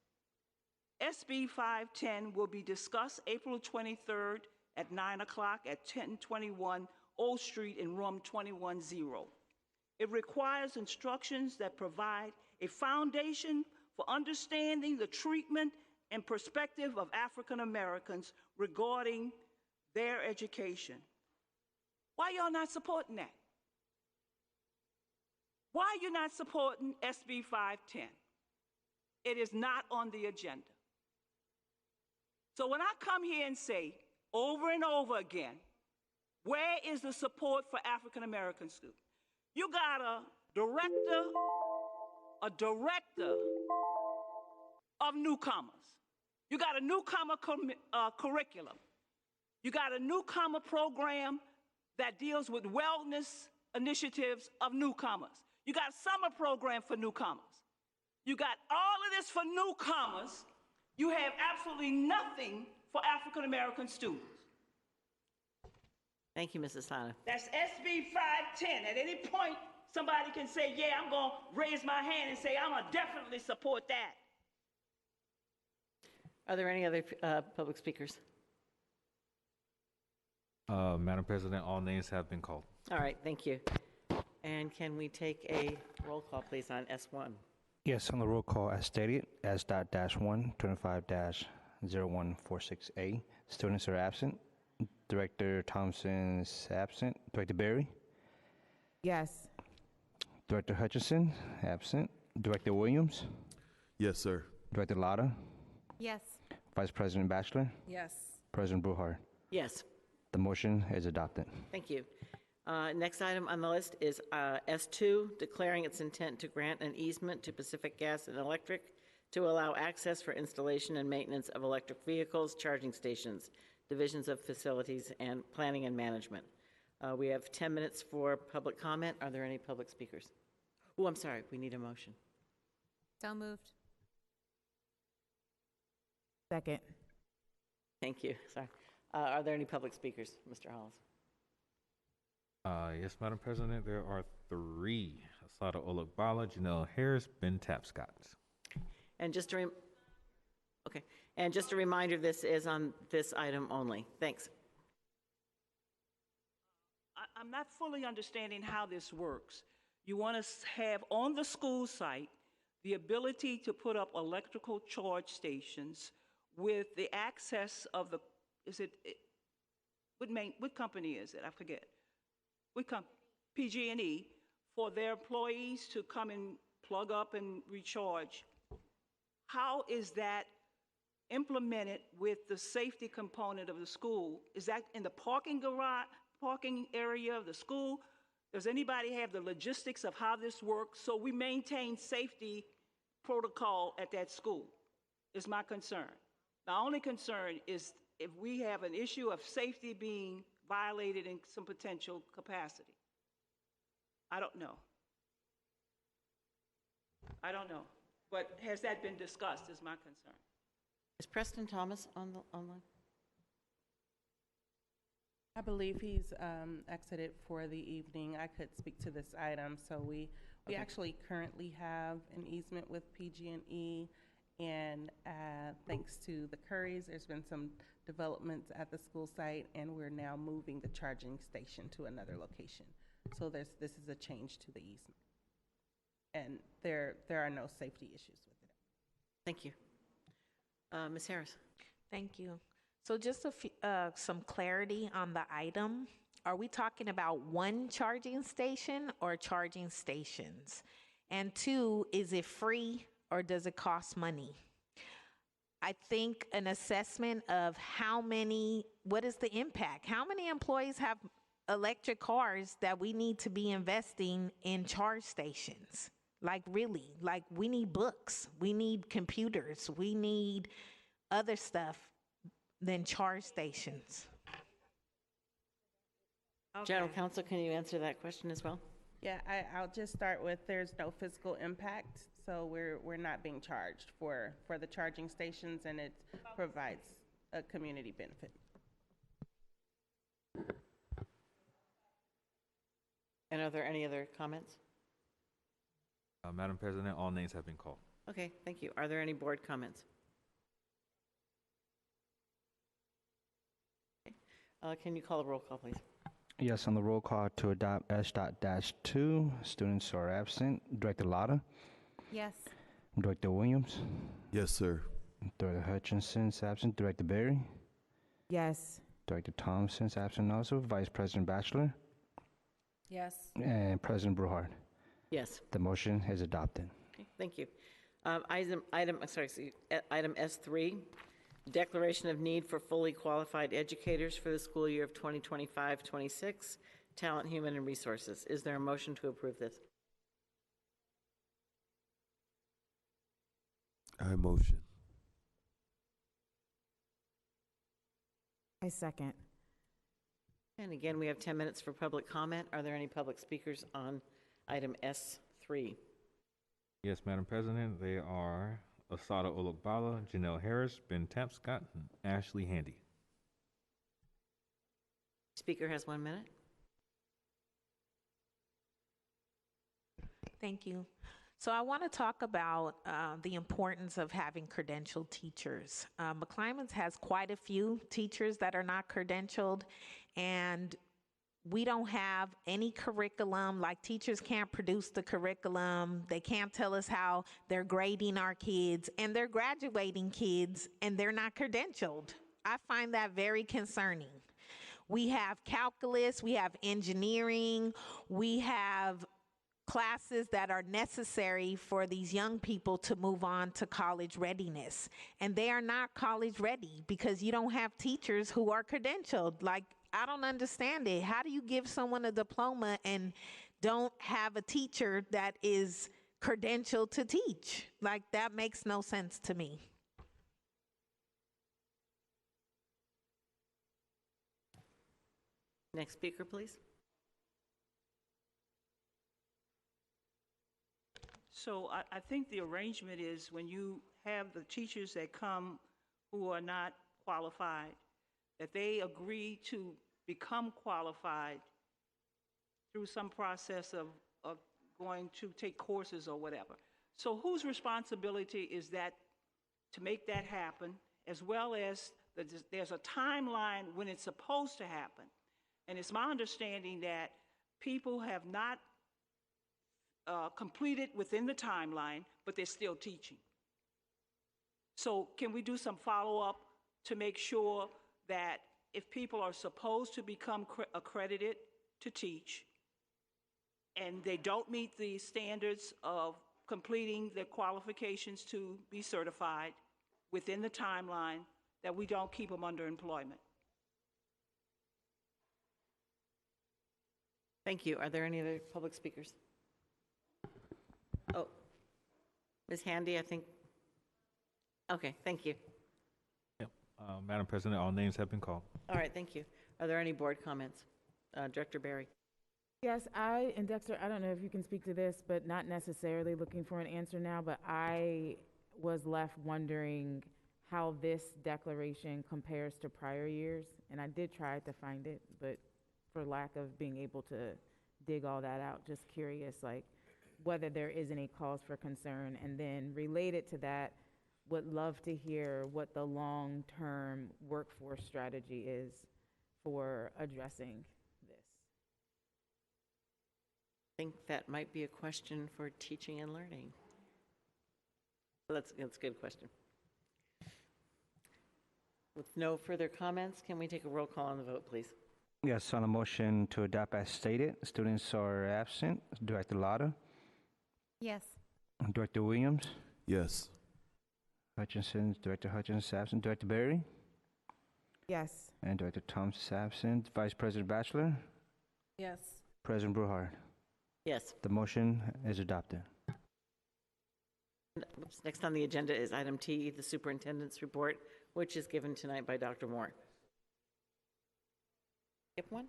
SB 510 will be discussed April 23rd at 9 o'clock at 1021 Old Street in room 210. It requires instructions that provide a foundation for understanding the treatment and perspective of African Americans regarding their education. Why y'all not supporting that? Why are you not supporting SB 510? It is not on the agenda. So when I come here and say over and over again, where is the support for African American students? You got a director of newcomers. You got a newcomer curriculum. You got a newcomer program that deals with wellness initiatives of newcomers. You got a summer program for newcomers. You got all of this for newcomers. You have absolutely nothing for African American students. Thank you, Mrs. Sana. That's SB 510. At any point somebody can say, yeah, I'm going to raise my hand and say, I'm going to definitely support that. Are there any other public speakers? Madam President, all names have been called. All right, thank you. And can we take a roll call, please, on S1? Yes, on the roll call as stated, S.-1, 25-0146A, students are absent. Director Thompson is absent. Director Berry? Yes. Director Hutchinson, absent. Director Williams? Yes, sir. Director Latta? Yes. Vice President Bachelor? Yes. President Bruhard? Yes. The motion is adopted. Thank you. Next item on the list is S2, declaring its intent to grant an easement to Pacific Gas and Electric to allow access for installation and maintenance of electric vehicles, charging stations, divisions of facilities, and planning and management. We have 10 minutes for public comment. Are there any public speakers? Oh, I'm sorry, we need a motion. So moved. Second. Thank you, sorry. Are there any public speakers, Mr. Hollis? Yes, Madam President, there are 3. Asada Olokbala, Janelle Harris, Ben Tapscott. And just a reminder, this is on this item only. Thanks. I'm not fully understanding how this works. You want to have on the school site the ability to put up electrical charge stations with the access of the, what company is it? I forget. PG&E, for their employees to come and plug up and recharge. How is that implemented with the safety component of the school? Is that in the parking area of the school? Does anybody have the logistics of how this works so we maintain safety protocol at that school? Is my concern. My only concern is if we have an issue of safety being violated in some potential capacity. I don't know. But has that been discussed is my concern. Is Preston Thomas online? I believe he's exited for the evening. I could speak to this item. So we actually currently have an easement with PG&E, and thanks to the Currys, there's been some developments at the school site, and we're now moving the charging station to another location. So this is a change to the easement, and there are no safety issues with it. Thank you. Ms. Harris. Thank you. So just some clarity on the item. Are we talking about one charging station or charging stations? And 2, is it free or does it cost money? I think an assessment of what is the impact? How many employees have electric cars that we need to be investing in charge stations? Like really, like we need books, we need computers, we need other stuff than charge stations. Okay. General Counsel, can you answer that question as well? Yeah, I'll just start with there's no fiscal impact, so we're not being charged for the charging stations, and it provides a community benefit. And are there any other comments? Madam President, all names have been called. Okay, thank you. Are there any board comments? Okay. Can you call the roll call, please? Yes, on the roll call to adopt S.-2, students are absent. Director Latta? Yes. Director Williams? Yes, sir. Director Hutchinson is absent. Director Berry? Yes. Director Thompson is absent also. Vice President Bachelor? Yes. And President Bruhard? Yes. The motion is adopted. Okay, thank you. Item S3, declaration of need for fully qualified educators for the school year of 2025-26, talent, human, and resources. Is there a motion to approve this? I motion. I second. And again, we have 10 minutes for public comment. Are there any public speakers on item S3? Yes, Madam President, they are Asada Olokbala, Janelle Harris, Ben Tapscott, and Ashley Handy. Speaker has 1 minute. Thank you. So I want to talk about the importance of having credentialed teachers. McClymonds has quite a few teachers that are not credentialed, and we don't have any curriculum. Like, teachers can't produce the curriculum. They can't tell us how they're grading our kids, and they're graduating kids, and they're not credentialed. I find that very concerning. We have calculus, we have engineering, we have classes that are necessary for these young people to move on to college readiness. And they are not college ready because you don't have teachers who are credentialed. Like, I don't understand it. How do you give someone a diploma and don't have a teacher that is credentialed to teach? Like, that makes no sense to me. Next speaker, please. So I think the arrangement is when you have the teachers that come who are not qualified, that they agree to become qualified through some process of going to take courses or whatever. So whose responsibility is that to make that happen, as well as there's a timeline when it's supposed to happen? And it's my understanding that people have not completed within the timeline, but they're still teaching. So can we do some follow-up to make sure that if people are supposed to become accredited to teach and they don't meet the standards of completing their qualifications to be certified within the timeline, that we don't keep them under employment? Thank you. Are there any other public speakers? Oh, Ms. Handy, I think. Okay, thank you. Yep. Madam President, all names have been called. All right, thank you. Are there any board comments? Director Barry. Yes, and Dexter, I don't know if you can speak to this, but not necessarily looking for an answer now, but I was left wondering how this declaration compares to prior years, and I did try to find it, but for lack of being able to dig all that out, just curious, like, whether there is any cause for concern. And then related to that, would love to hear what the long-term workforce strategy is for addressing this. I think that might be a question for teaching and learning. That's a good question. With no further comments, can we take a roll call on the vote, please? Yes, on a motion to adopt as stated, students are absent. Director Lotta, Yes. Director Williams, Yes. Director Hutchins is absent. Director Berry, Yes. and Director Thomas is absent. Vice President Batchelor, Yes. President Bruhard. Yes. The motion is adopted. Oops, next on the agenda is item T, the superintendent's report, which is given tonight by Dr. Moore. Skip one?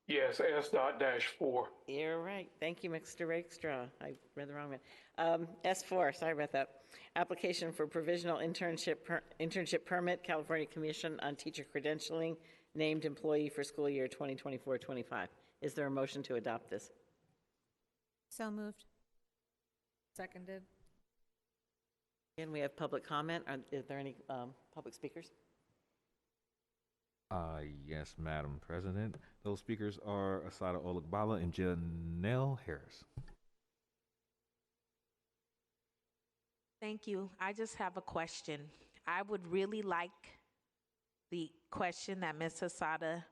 Yes, S.-4. You're right. Thank you, Mr. Rakestraw. I read the wrong one. S4, sorry about that. Application for provisional internship permit, California Commission on Teacher Credentialing, named employee for school year 2024-25. Is there a motion to adopt this? So moved. Seconded. Again, we have public comment. Is there any public speakers? Yes, Madam President. Those speakers are Asada Olagbala and Janelle Harris. Thank you. I just have a question. I would really like the question that Ms. Asada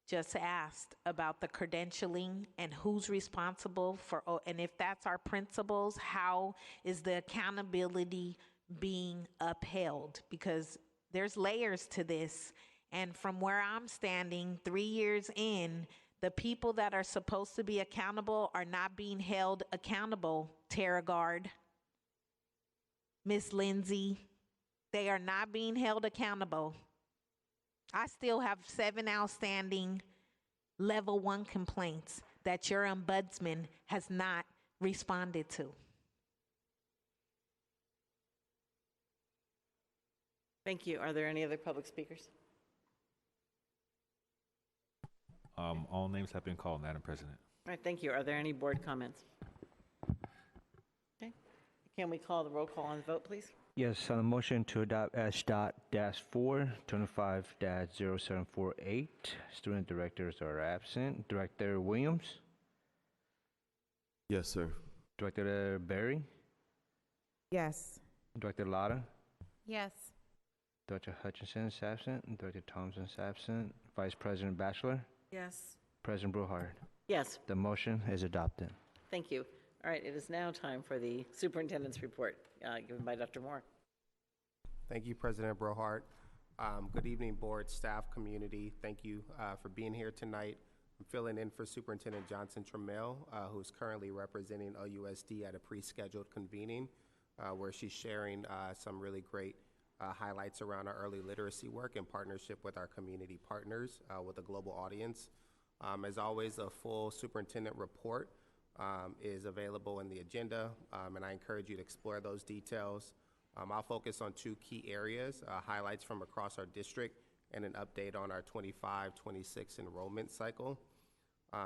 just asked about the credentialing and who's responsible for, and if that's our principals, how is the accountability being upheld? Because there's layers to this. And from where I'm standing, 3 years in, the people that are supposed to be accountable are not being held accountable. Tara Guard, Miss Lindsay, they are not being held accountable. I still have 7 outstanding level 1 complaints that your ombudsman has not responded to. Thank you. Are there any other public speakers? All names have been called, Madam President. All right, thank you. Are there any board comments? Okay. Can we call the roll call on the vote, please? Yes, on the motion to adopt S.-4, 25-0748, student directors are absent. Director Williams? Yes, sir. Director Berry? Yes. Director Lotta? Yes. Director Hutchinson is absent. Director Thompson is absent. Vice President Batchelor? Yes. President Brohard? Yes. The motion is adopted. Thank you. All right, it is now time for the superintendent's report given by Dr. Moore. Thank you, President Brohart. Good evening, board, staff, community. Thank you for being here tonight. I'm filling in for Superintendent Johnson Trel, who's currently representing OUSD at a pre-scheduled convening where she's sharing some really great highlights around our early literacy work in partnership with our community partners with a global audience. As always, a full superintendent report is available in the agenda, and I encourage you to explore those details. I'll focus on two key areas, highlights from across our district and an update on our 25-26 enrollment cycle.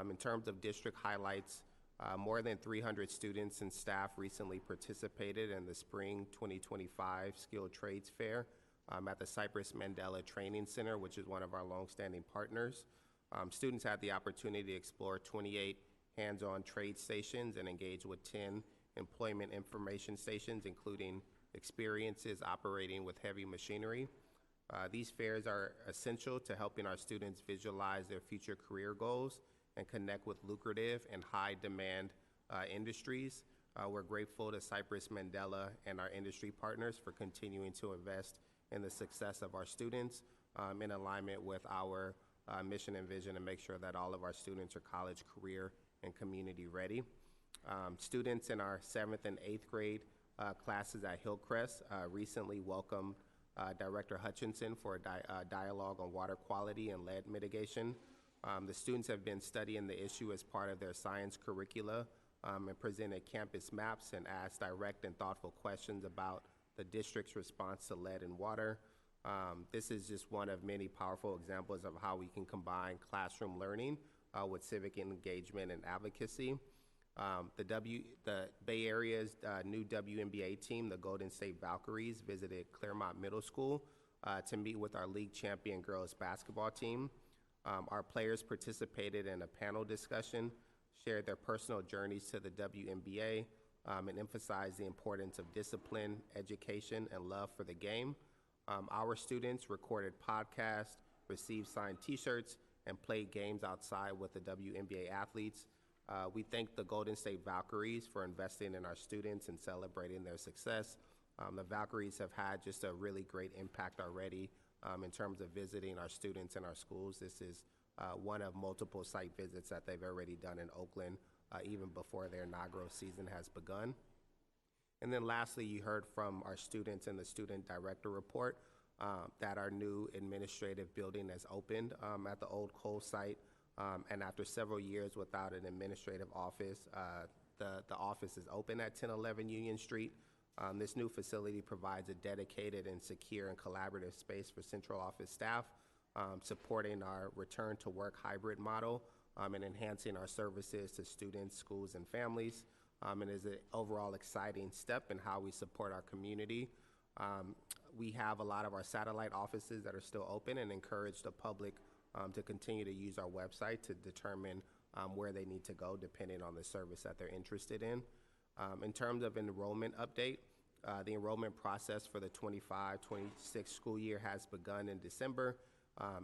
In terms of district highlights, more than 300 students and staff recently participated in the Spring 2025 Skilled Trades Fair at the Cypress Mandela Training Center, which is one of our longstanding partners. Students had the opportunity to explore 28 hands-on trade stations and engage with 10 employment information stations, including experiences operating with heavy machinery. These fairs are essential to helping our students visualize their future career goals and connect with lucrative and high-demand industries. We're grateful to Cypress Mandela and our industry partners for continuing to invest in the success of our students in alignment with our mission and vision to make sure that all of our students are college, career, and community ready. Students in our 7th and 8th grade classes at Hillcrest recently welcomed Director Hutchinson for a dialogue on water quality and lead mitigation. The students have been studying the issue as part of their science curricula and presented campus maps and asked direct and thoughtful questions about the district's response to lead in water. This is just one of many powerful examples of how we can combine classroom learning with civic engagement and advocacy. The Bay Area's new WNBA team, the Golden State Valkyries, visited Claremont Middle School to meet with our league champion girls basketball team. Our players participated in a panel discussion, shared their personal journeys to the WNBA, and emphasized the importance of discipline, education, and love for the game. Our students recorded podcasts, received signed t-shirts, and played games outside with the WNBA athletes. We thank the Golden State Valkyries for investing in our students and celebrating their success. The Valkyries have had just a really great impact already in terms of visiting our students in our schools. This is one of multiple site visits that they've already done in Oakland, even before their inaugural season has begun. And then lastly, you heard from our students in the student director report that our new administrative building has opened at the old Cole site. And after several years without an administrative office, the office is open at 1011 Union Street. This new facility provides a dedicated and secure and collaborative space for central office staff, supporting our return to work hybrid model and enhancing our services to students, schools, and families. And is an overall exciting step in how we support our community. We have a lot of our satellite offices that are still open and encourage the public to continue to use our website to determine where they need to go depending on the service that they're interested in. In terms of enrollment update, the enrollment process for the 25-26 school year has begun in December,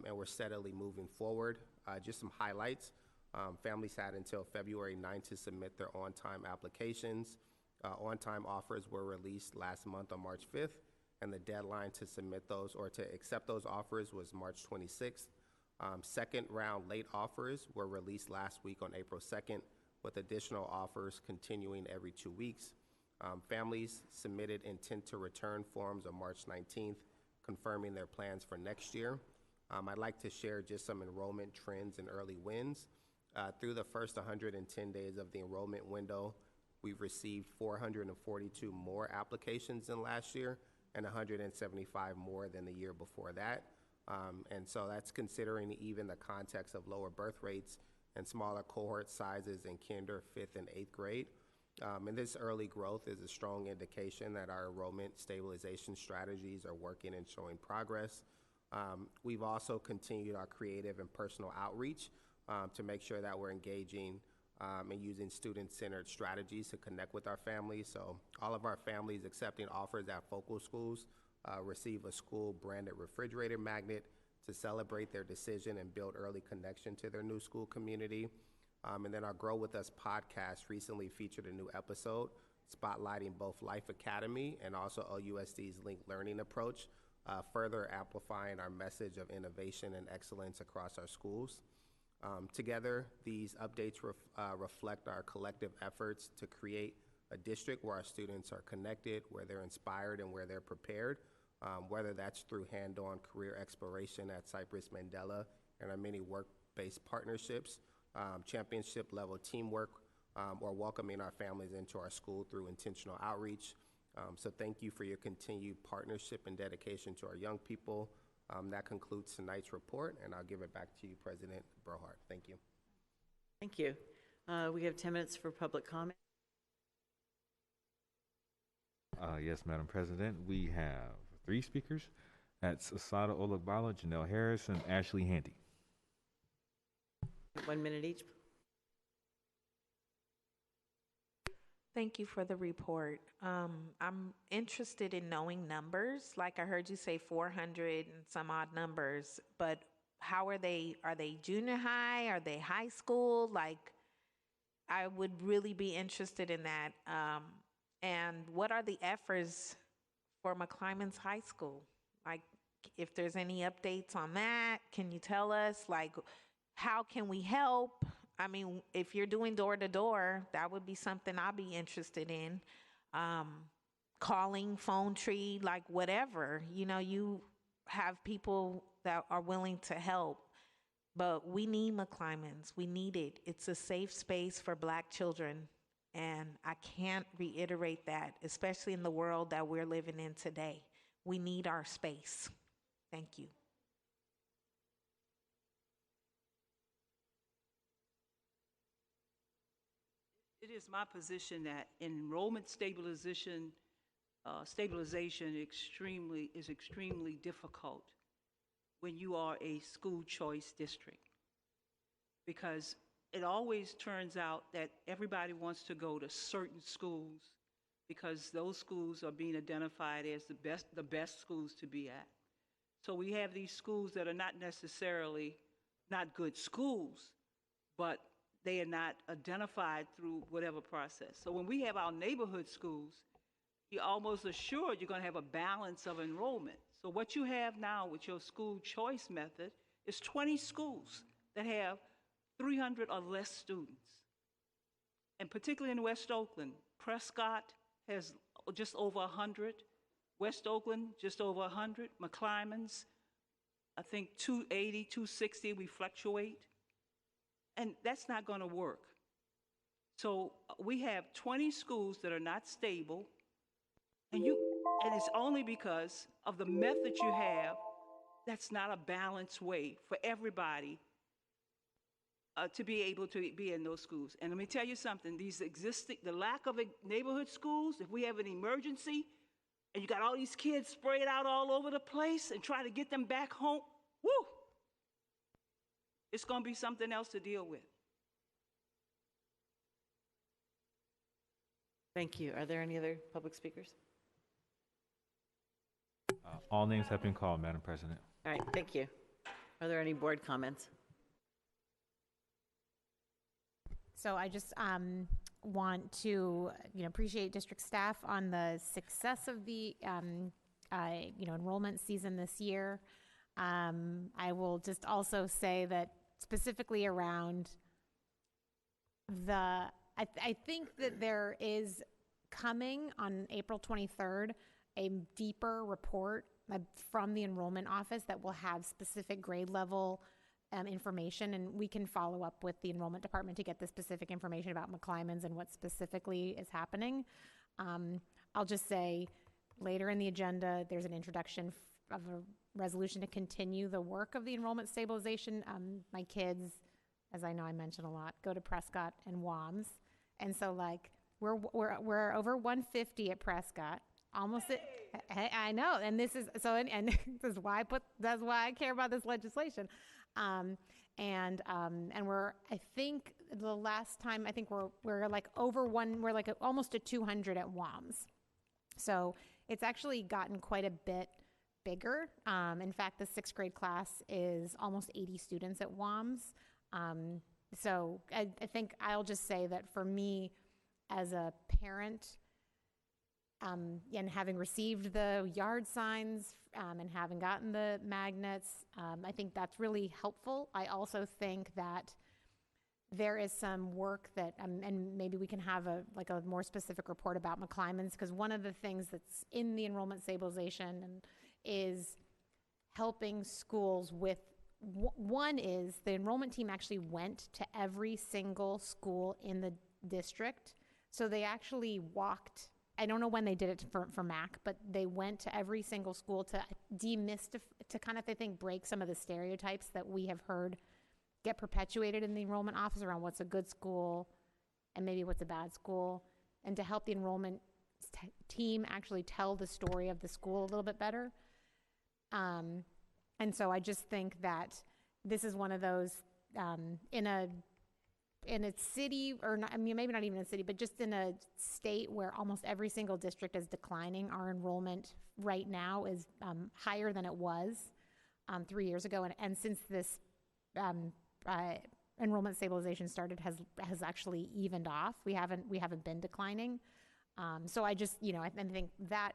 and we're steadily moving forward. Just some highlights. Families had until February 9th to submit their on-time applications. On-time offers were released last month on March 5th, and the deadline to submit those or to accept those offers was March 26th. Second round late offers were released last week on April 2nd, with additional offers continuing every 2 weeks. Families submitted intent to return forms on March 19th, confirming their plans for next year. I'd like to share just some enrollment trends and early wins. Through the first 110 days of the enrollment window, we've received 442 more applications than last year and 175 more than the year before that. And so that's considering even the context of lower birth rates and smaller cohort sizes in kinder, 5th, and 8th grade. And this early growth is a strong indication that our enrollment stabilization strategies are working and showing progress. We've also continued our creative and personal outreach to make sure that we're engaging and using student-centered strategies to connect with our families. So all of our families accepting offers at focal schools receive a school-branded refrigerator magnet to celebrate their decision and build early connection to their new school community. And then our Grow With Us podcast recently featured a new episode spotlighting both Life Academy and also OUSD's linked learning approach, further amplifying our message of innovation and excellence across our schools. Together, these updates reflect our collective efforts to create a district where our students are connected, where they're inspired, and where they're prepared, whether that's through hand-on career exploration at Cypress Mandela and our many work-based partnerships, championship-level teamwork, or welcoming our families into our school through intentional outreach. So thank you for your continued partnership and dedication to our young people. That concludes tonight's report, and I'll give it back to you, President Brohart. Thank you. Thank you. We have 10 minutes for public comment. Yes, Madam President, we have 3 speakers. That's Asada Olagbala, Janelle Harris, and Ashley Handy. 1 minute each. Thank you for the report. I'm interested in knowing numbers. Like I heard you say 400 and some odd numbers, but how are they? Are they junior high? Are they high school? Like, I would really be interested in that. And what are the efforts for McClymonds High School? Like, if there's any updates on that, can you tell us? Like, how can we help? I mean, if you're doing door to door, that would be something I'd be interested in. Calling, phone tree, like whatever. You know, you have people that are willing to help, but we need McClymonds. We need it. It's a safe space for Black children. And I can't reiterate that, especially in the world that we're living in today. We need our space. Thank you. It is my position that enrollment stabilization is extremely difficult when you are a school choice district, because it always turns out that everybody wants to go to certain schools because those schools are being identified as the best schools to be at. So we have these schools that are not necessarily not good schools, but they are not identified through whatever process. So when we have our neighborhood schools, you're almost assured you're going to have a balance of enrollment. So what you have now with your school choice method is 20 schools that have 300 or less students. And particularly in West Oakland, Prescott has just over 100, West Oakland just over 100, McClymonds, I think 280, 260, we fluctuate. And that's not going to work. So we have 20 schools that are not stable, and it's only because of the method you have that's not a balanced way for everybody to be able to be in those schools. And let me tell you something, the lack of neighborhood schools, if we have an emergency and you got all these kids sprayed out all over the place and try to get them back home, woo! It's going to be something else to deal with. Thank you. Are there any other public speakers? All names have been called, Madam President. All right, thank you. Are there any board comments? So I just want to, appreciate district staff on the success of the, enrollment season this year. I will just also say that specifically around I think that there is coming on April 23rd a deeper report from the enrollment office that will have specific grade level information, and we can follow up with the enrollment department to get the specific information about McClymonds and what specifically is happening. I'll just say later in the agenda, there's an introduction of a resolution to continue the work of the enrollment stabilization. My kids, as I know I mentioned a lot, go to Prescott and WAMS. And so like, we're over 150 at Prescott, almost at, I know, and this is, so, and this is why that's why I care about this legislation. And we're, I think the last time, I think we're like over we're like almost at 200 at WAMS. So it's actually gotten quite a bit bigger. In fact, the 6th grade class is almost 80 students at WAMS. So I think I'll just say that for me as a parent, and having received the yard signs and having gotten the magnets, I think that's really helpful. I also think that there is some work that, and maybe we can have a more specific report about McClymonds, because one of the things that's in the enrollment stabilization is helping schools with, one is the enrollment team actually went to every single school in the district. So they actually walked, I don't know when they did it for MAC, but they went to every single school to demystify, to kind of, I think, break some of the stereotypes that we have heard get perpetuated in the enrollment office around what's a good school and maybe what's a bad school, and to help the enrollment team actually tell the story of the school a little bit better. And so I just think that this is one of those, in a city, or not, I mean, maybe not even a city, but just in a state where almost every single district is declining, our enrollment right now is higher than it was 3 years ago. And since this enrollment stabilization started, has actually evened off. We haven't been declining. So I just, I think that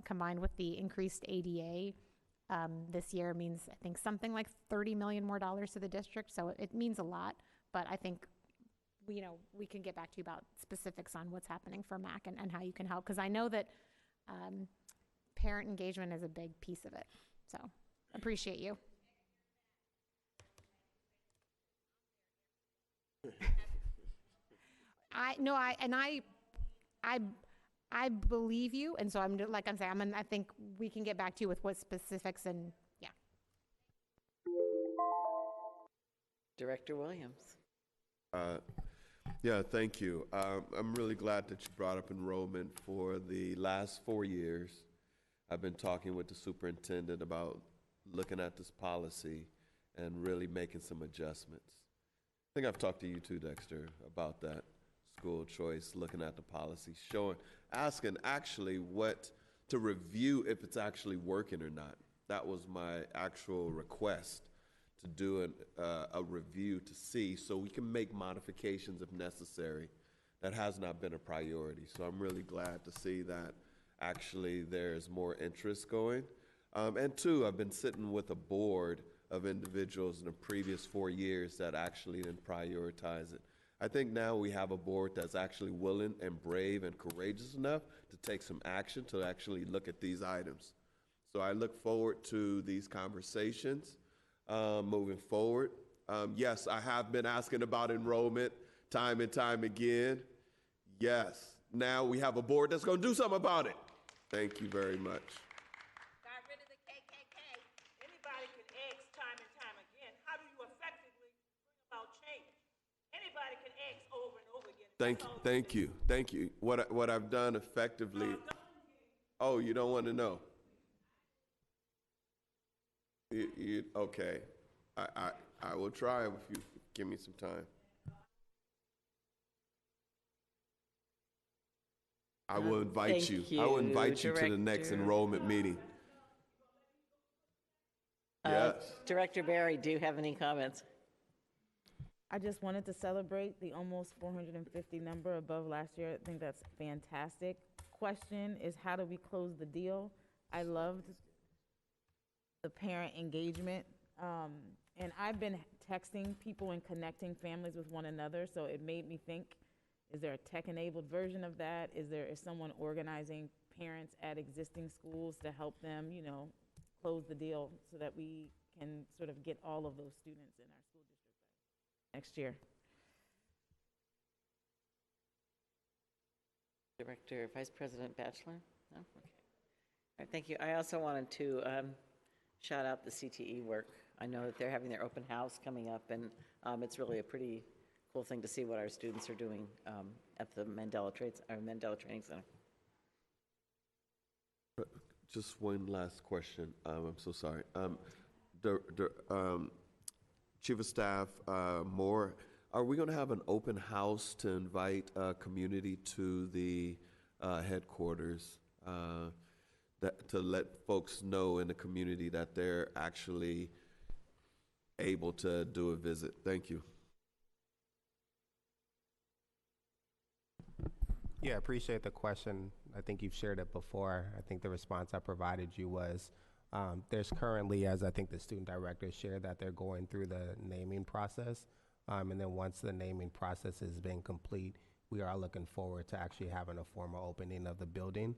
combined with the increased ADA this year means, I think, something like $30 million more to the district. So it means a lot, but I think, we can get back to you about specifics on what's happening for MAC and how you can help. Because I know that parent engagement is a big piece of it. So appreciate you. I believe you, and so I'm saying, I think we can get back to you with what specifics, and yeah. Director Williams. Yeah, thank you. I'm really glad that you brought up enrollment. For the last 4 years, I've been talking with the superintendent about looking at this policy and really making some adjustments. I think I've talked to you too, Dexter, about that. School choice, looking at the policy, asking actually to review if it's actually working or not. That was my actual request, to do a review to see, so we can make modifications if necessary. That has not been a priority. So I'm really glad to see that actually there's more interest going. And two, I've been sitting with a board of individuals in the previous 4 years that actually didn't prioritize it. I think now we have a board that's actually willing and brave and courageous enough to take some action to actually look at these items. So I look forward to these conversations moving forward. Yes, I have been asking about enrollment time and time again. Yes, now we have a board that's going to do something about it. Thank you very much. Got rid of the KKK. Anybody can ask time and time again, how do you effectively bring about change? Anybody can ask over and over again. Thank you. What I've done effectively. Oh, you don't want to know? Okay. I will try if you give me some time. I will invite you. I will invite you to the next enrollment meeting. Yes. Director Barry, do you have any comments? I just wanted to celebrate the almost 450 number above last year. I think that's fantastic. Question is, how do we close the deal? I loved the parent engagement. And I've been texting people and connecting families with one another, so it made me think, is there a tech-enabled version of that? Is someone organizing parents at existing schools to help them, close the deal so that we can sort of get all of those students in our school district next year? Director, Vice President Batchelor? No? Okay. All right, thank you. I also wanted to shout out the CTE work. I know that they're having their open house coming up, and it's really a pretty cool thing to see what our students are doing at the Mandela Training Center. Just one last question. I'm so sorry. Chief of Staff Moore, are we going to have an open house to invite community to the headquarters to let folks know in the community that they're actually able to do a visit? Thank you. Yeah, appreciate the question. I think you've shared it before. I think the response I provided you was there's currently, as I think the student director shared, that they're going through the naming process. And then once the naming process has been complete, we are looking forward to actually having a formal opening of the building.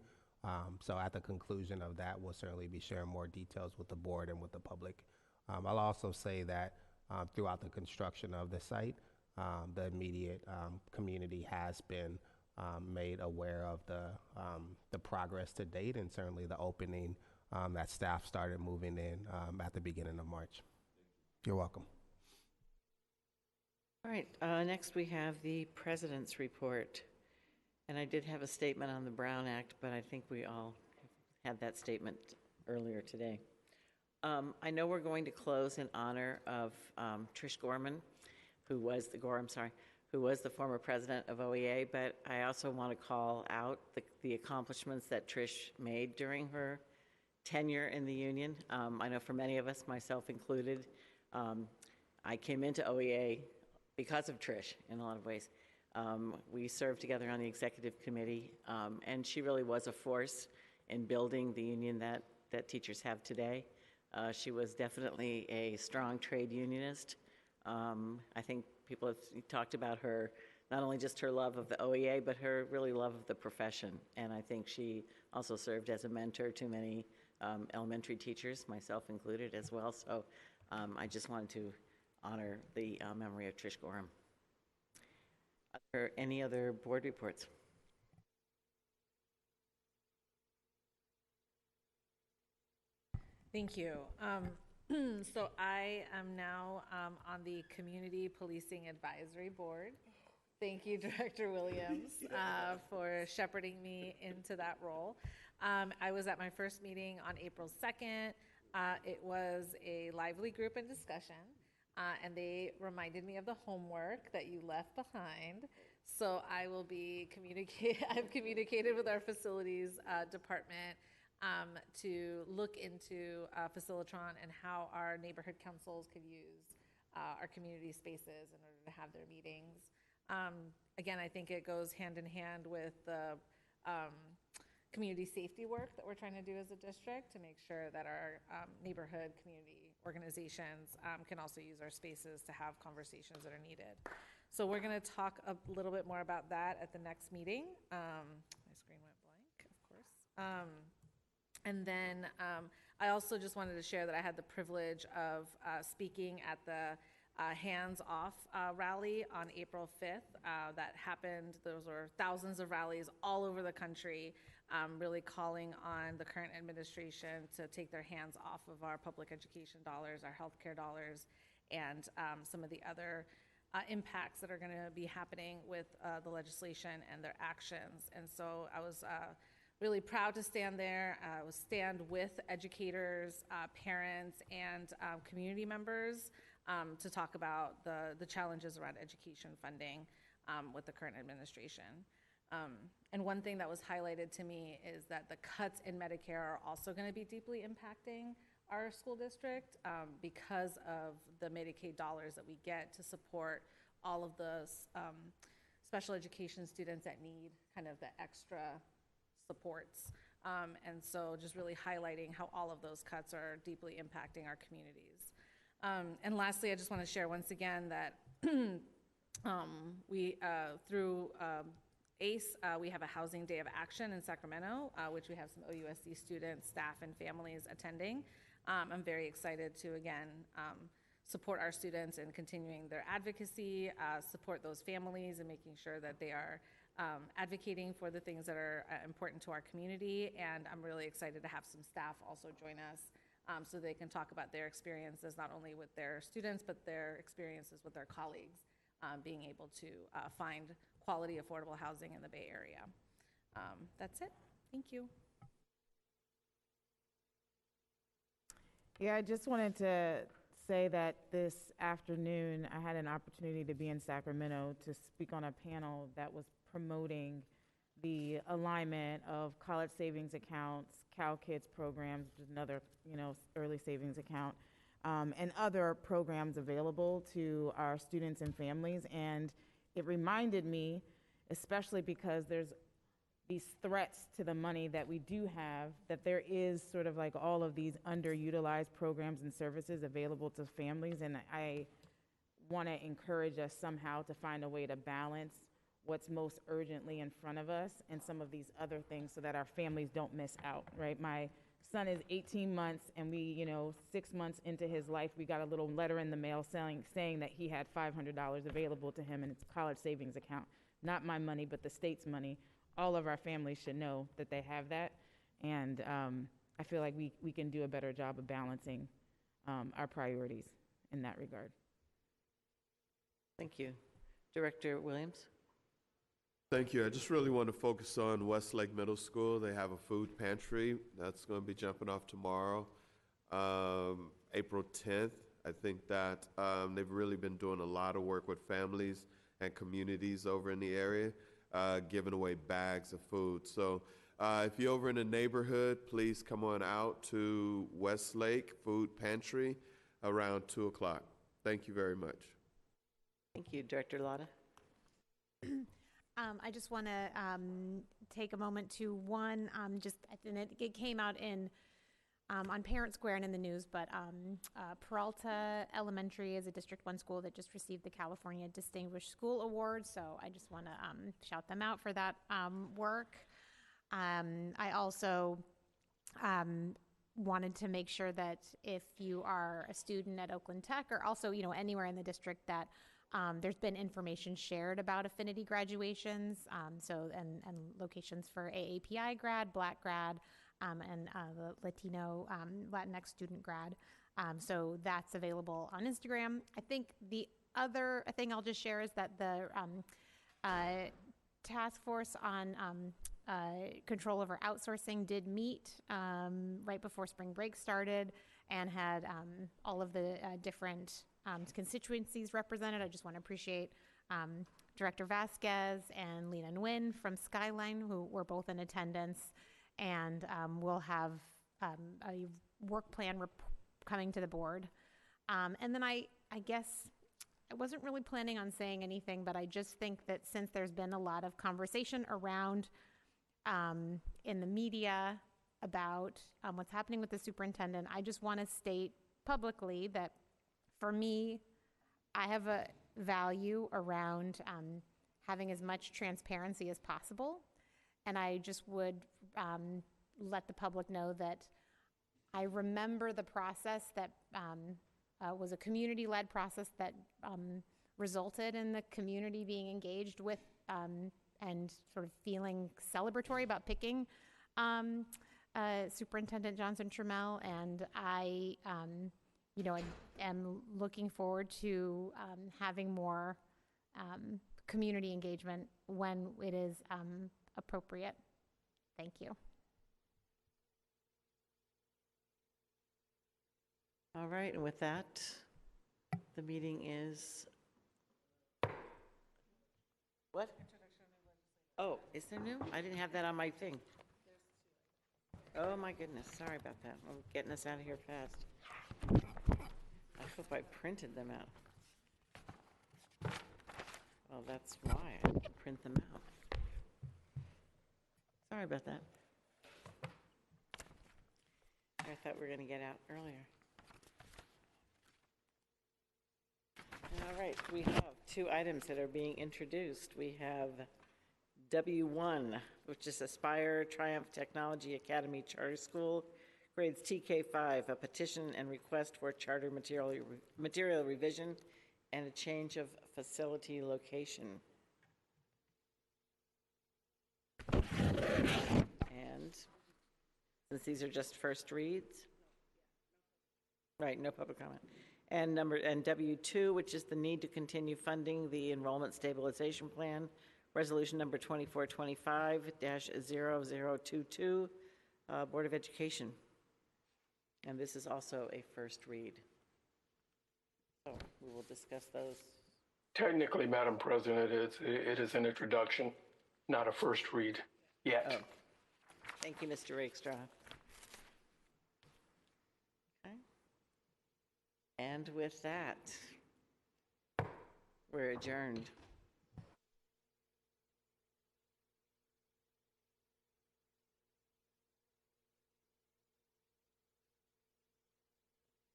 So at the conclusion of that, we'll certainly be sharing more details with the board and with the public. I'll also say that throughout the construction of the site, the immediate community has been made aware of the progress to date, and certainly the opening that staff started moving in at the beginning of March. You're welcome. All right, next we have the President's report. And I did have a statement on the Brown Act, but I think we all had that statement earlier today. I know we're going to close in honor of Trish Gorman, who was the former president of OEA, but I also want to call out the accomplishments that Trish made during her tenure in the union. I know for many of us, myself included, I came into OEA because of Trish in a lot of ways. We served together on the executive committee, and she really was a force in building the union that teachers have today. She was definitely a strong trade unionist. I think people have talked about her, not only just her love of the OEA, but her really love of the profession. And I think she also served as a mentor to many elementary teachers, myself included as well. So I just wanted to honor the memory of Trish Gorham. Are there any other board reports? Thank you. So I am now on the Community Policing Advisory Board. Thank you, Director Williams, for shepherding me into that role. I was at my first meeting on April 2nd. It was a lively group and discussion, and they reminded me of the homework that you left behind. So I will be I've communicated with our facilities department to look into Facilitron and how our neighborhood councils could use our community spaces in order to have their meetings. Again, I think it goes hand in hand with the community safety work that we're trying to do as a district to make sure that our neighborhood community organizations can also use our spaces to have conversations that are needed. So we're going to talk a little bit more about that at the next meeting. My screen went blank, of course. And then I also just wanted to share that I had the privilege of speaking at the Hands Off rally on April 5th. That happened. Those were thousands of rallies all over the country, really calling on the current administration to take their hands off of our public education dollars, our healthcare dollars, and some of the other impacts that are going to be happening with the legislation and their actions. And so I was really proud to stand there, stand with educators, parents, and community members to talk about the challenges around education funding with the current administration. And one thing that was highlighted to me is that the cuts in Medicare are also going to be deeply impacting our school district because of the Medicaid dollars that we get to support all of the special education students that need kind of the extra supports. And so just really highlighting how all of those cuts are deeply impacting our communities. And lastly, I just want to share once again that we, through ACE, we have a Housing Day of Action in Sacramento, which we have some OUSD students, staff, and families attending. I'm very excited to, again, support our students in continuing their advocacy, support those families and making sure that they are advocating for the things that are important to our community. And I'm really excited to have some staff also join us so they can talk about their experiences, not only with their students, but their experiences with their colleagues, being able to find quality, affordable housing in the Bay Area. That's it. Thank you. Yeah, I just wanted to say that this afternoon I had an opportunity to be in Sacramento to speak on a panel that was promoting the alignment of college savings accounts, Cal Kids programs, which is another, early savings account, and other programs available to our students and families. And it reminded me, especially because there's these threats to the money that we do have, that there is sort of like all of these underutilized programs and services available to families. And I want to encourage us somehow to find a way to balance what's most urgently in front of us and some of these other things so that our families don't miss out, right? My son is 18 months and we, 6 months into his life, we got a little letter in the mail saying that he had $500 available to him in his college savings account. Not my money, but the state's money. All of our families should know that they have that. And I feel like we can do a better job of balancing our priorities in that regard. Thank you. Director Williams? Thank you. I just really want to focus on Westlake Middle School. They have a food pantry that's going to be jumping off tomorrow, April 10th. I think that they've really been doing a lot of work with families and communities over in the area, giving away bags of food. So if you're over in the neighborhood, please come on out to Westlake Food Pantry around 2 o'clock. Thank you very much. Thank you. Director Lotta? I just want to take a moment to it came out in on Parent Square and in the news, but Peralta Elementary is a District 1 school that just received the California Distinguished School Award, so I just want to shout them out for that work. I also wanted to make sure that if you are a student at Oakland Tech or also anywhere in the district that there's been information shared about affinity graduations, and locations for AAPI grad, Black grad, and the Latino, Latinx student grad. So that's available on Instagram. I think the other thing I'll just share is that the task force on control over outsourcing did meet right before spring break started and had all of the different constituencies represented. I just want to appreciate Director Vasquez and Lena Nguyen from Skyline, who were both in attendance, and we'll have a work plan coming to the board. And then I guess I wasn't really planning on saying anything, but I just think that since there's been a lot of conversation around in the media about what's happening with the superintendent, I just want to state publicly that for me, I have a value around having as much transparency as possible. And I just would let the public know that I remember the process that was a community-led process that resulted in the community being engaged with and sort of feeling celebratory about picking Superintendent Johnson Trel. And I am looking forward to having more community engagement when it is appropriate. Thank you. All right, and with that, the meeting is... What? Oh, is there new? I didn't have that on my thing. Oh my goodness, sorry about that. I'm getting us out of here fast. I hope I printed them out. Well, that's why I didn't print them out. Sorry about that. I thought we were going to get out earlier. All right, we have two items that are being introduced. We have W1, which is Aspire Triumph Technology Academy Charter School, grades TK5, a petition and request for charter material revision and a change of facility location. And since these are just first reads, Right, no public comment. And W2, which is the need to continue funding the enrollment stabilization plan, resolution number 2425-0022, Board of Education. And this is also a first read. So we will discuss those. Technically, Madam President, it is an introduction, not a first read yet. Oh. Thank you, Mr. Rakestraw. Okay. And with that, we're adjourned.